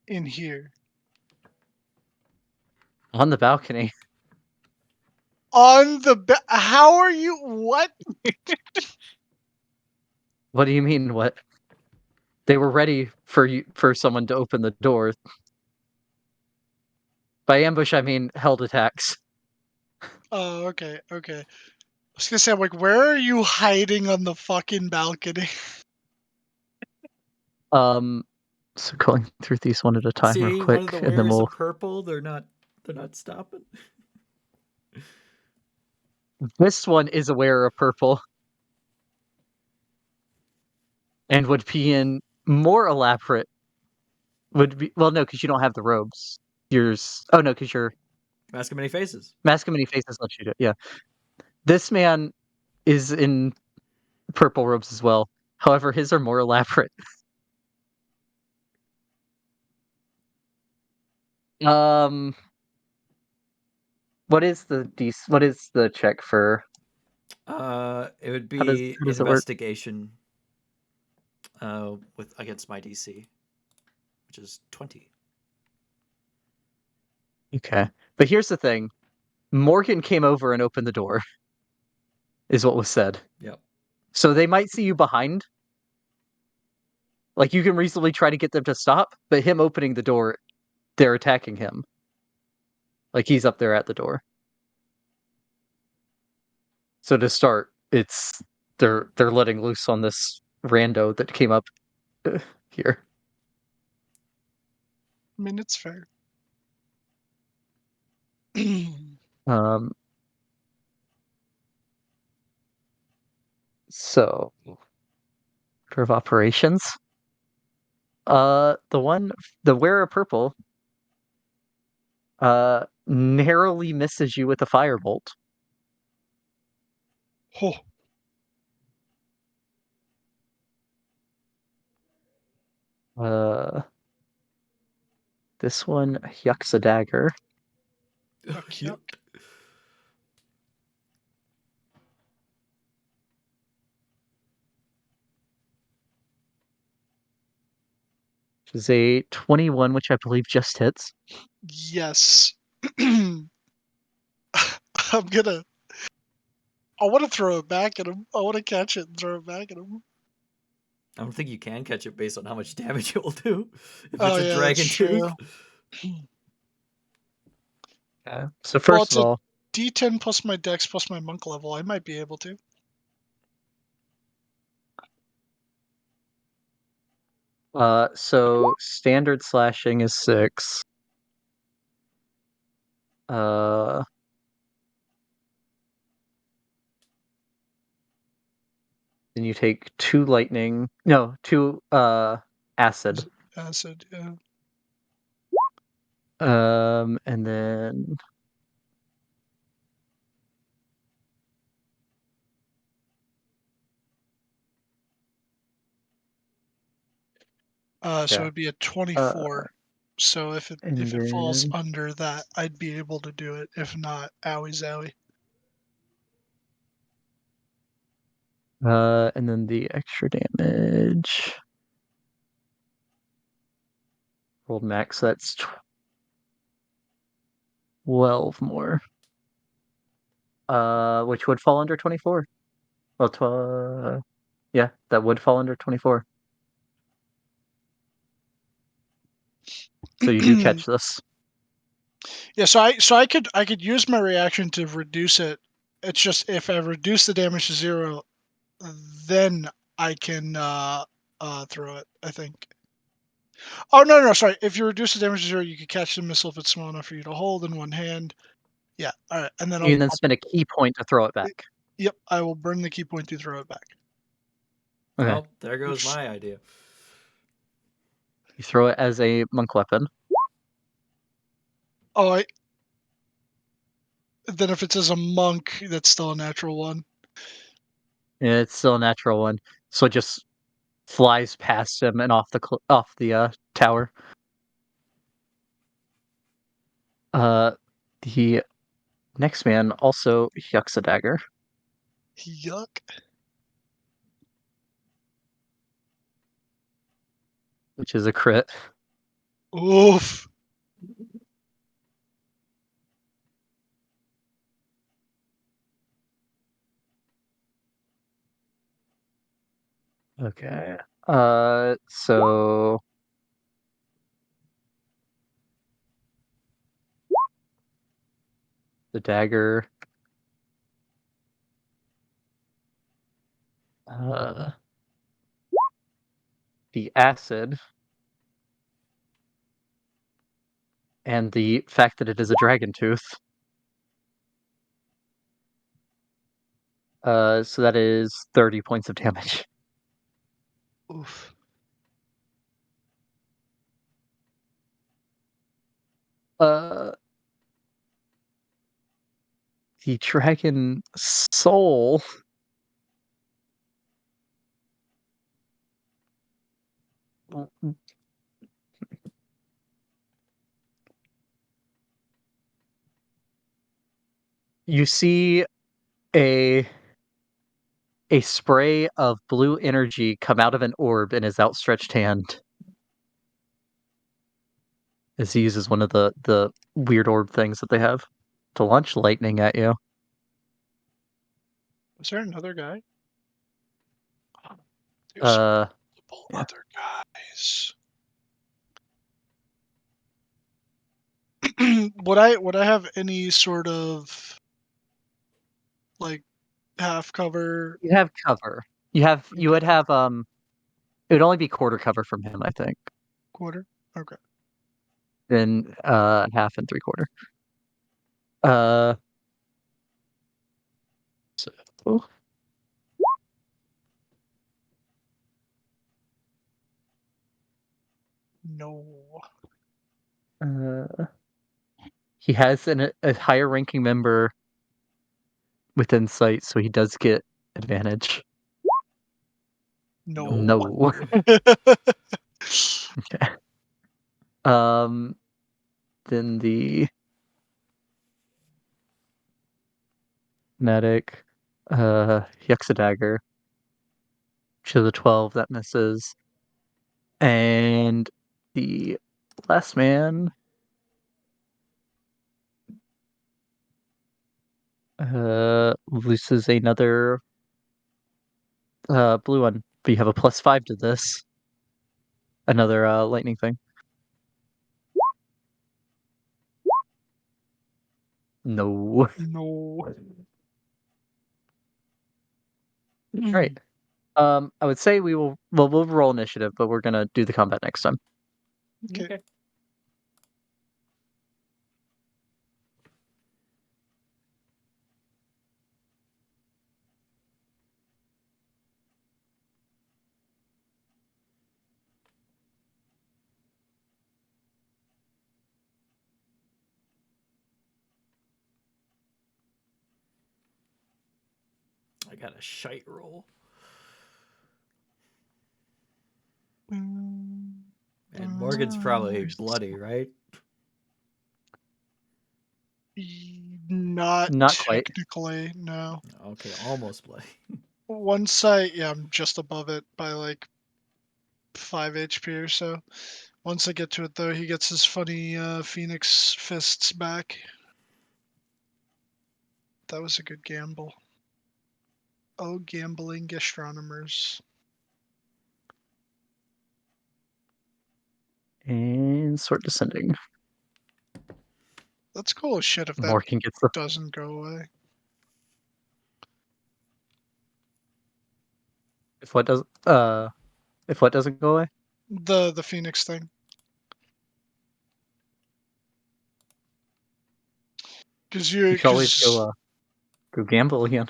In here. On the balcony. On the how are you? What? What do you mean, what? They were ready for someone to open the door. By ambush, I mean held attacks. Oh, okay, okay. I was gonna say, I'm like, where are you hiding on the fucking balcony? So going through these one at a time See, real one of quick, the and then wearers we'll... of purple. They're not stopping. This one is aware of purple. And would be in more elaborate... Would be... Well, no, because you don't have the robes. Yours... Oh, no, because your Mask of Many Faces. Mask of Many Faces lets you do it, yeah. This man is in purple robes as well. However, his are more elaborate. What is the check for? It would How does be it work? investigation. With against my DC, which is 20. Okay, but here's the thing: Morgan came over and opened the door. Is what was said. Yep. So they might see you behind. Like you can reasonably try to get them to stop, but him opening the door, they're attacking him. Like he's up there at the door. So to start, it's they're letting loose on this rando that came up here. I mean, it's fair. So order of operations. The wearer of purple narrowly misses you with a firebolt. Oh, This one yucks a dagger. yuck. Which is a 21, which I believe just hits. Yes. I'm gonna. I want to throw it back at him. I want to catch it and throw it back at him. I don't think you can catch it based on how much damage it will do. If Oh, it's a yeah, dragon that's tooth. true. Okay. So Well, first it's of a all, D10 plus my dex plus my monk level. I might be able to. so standard slashing is 6. Then you take 2 lightning. No, 2 acid. Acid, yeah. And then So Yeah. it'd be a 24. So if it and falls then- under that, I'd be able to do it. If not, owie zowie. And then the extra damage. Rolled max, that's 12 more. Which would fall under 24. Well, yeah, that would fall under 24. So you do catch this. Yeah, so I could use my reaction to reduce it. It's just if I reduce the damage to 0, then I can throw it, I think. Oh no, sorry. If you reduce the damage to 0, you can catch the missile if it's small enough for you to hold in one hand. Yeah, all right, and then You can then spend a key point to throw it back. Yep, I will burn the key point to throw it back. Okay. Well, there goes my idea. You throw it as a monk weapon. Oh, then if it says a monk, that's still a natural one. Yeah, it's still a natural one. So it just flies past him and off the tower. The next man also yucks a dagger, Yuck. which is a crit. Oof. Okay. So the dagger. The acid. And the fact that it is a dragon tooth. So that is 30 points of damage. Oof. The dragon soul. You see a spray of blue energy come out of an orb in his outstretched hand as he uses one of the weird orb things that they have to launch lightning at you. Was there another guy? There's Yeah. multiple other guys. Would I have any sort of like half cover? You have cover. You would have it would only be quarter cover from him, I think. Quarter? Okay. Then half and 3/4. So No. he has a higher ranking member within sight, so he does get advantage. No. No. Okay. Then the medic, yucks a dagger. To the 12 that misses, and the last man, loses another blue one. But you have a +5 to this. Another lightning thing. No. No. Right. I would say we'll roll initiative, but we're gonna do the combat next time. Okay. I got a shite roll. And Morgan's probably Mm, bloody, right? Not Not quite. technically, no. Okay, almost bloody. Once I'm just above it by like 5 HP or so. Once I get to it though, he gets his funny Phoenix fists back. That was a good gamble. Oh, gambling astronomers. And Sword Descending. That's cool as shit if that Morgan gets the doesn't go away. if what doesn't go away. The Phoenix thing. Because You can always go gamble again.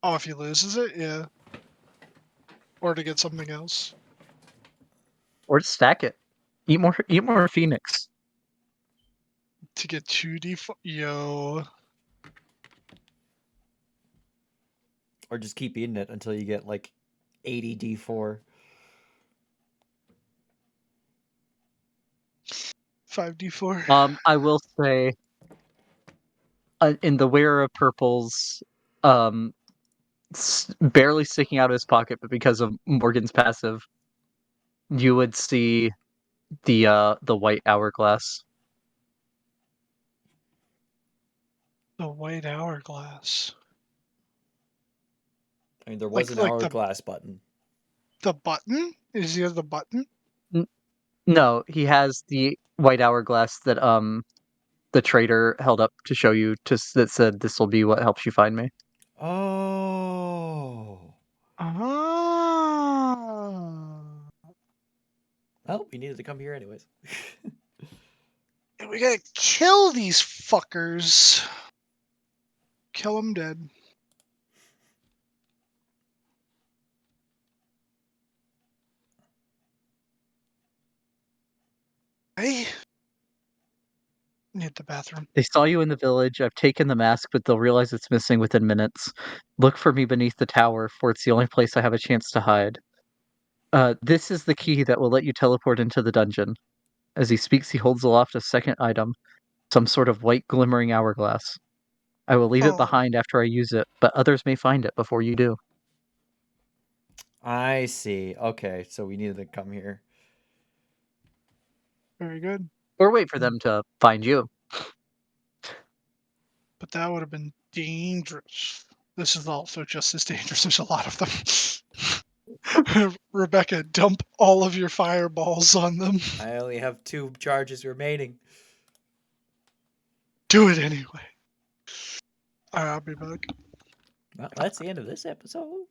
oh, if he loses it, yeah. Or to get something else. Or just stack it. Eat more Phoenix. To get 2d4. Yo. Or just keep eating it until you get like 80 D4. 5d4. I will say, in the Wearer of Purple's, barely sticking out of his pocket, but because of Morgan's passive, you would see the white hourglass. The white hourglass. I mean, there Like- was an like the- hourglass button. The button? Is he have the button? No, he has the white hourglass that the trader held up to show you that said this will be what helps you find me. Oh. Ah. Well, we needed to come here anyways. We gotta kill these fuckers. Kill them dead. I need the bathroom. They saw you in the village. I've taken the mask, but they'll realize it's missing within minutes. Look for me beneath the tower, for it's the only place I have a chance to hide. This is the key that will let you teleport into the dungeon. As he speaks, he holds aloft a second item, some sort of white glimmering hourglass. I will leave it Oh. behind after I use it, but others may find it before you do. I see. Okay, so we needed to come here. Very good. Or wait for them to find you. But that would have been dangerous. This is also just as dangerous. There's a lot of them. Rebecca, dump all of your fireballs on them. I only have 2 charges remaining. Do it anyway. Alright, I'll be back. Well, that's the end of this episode.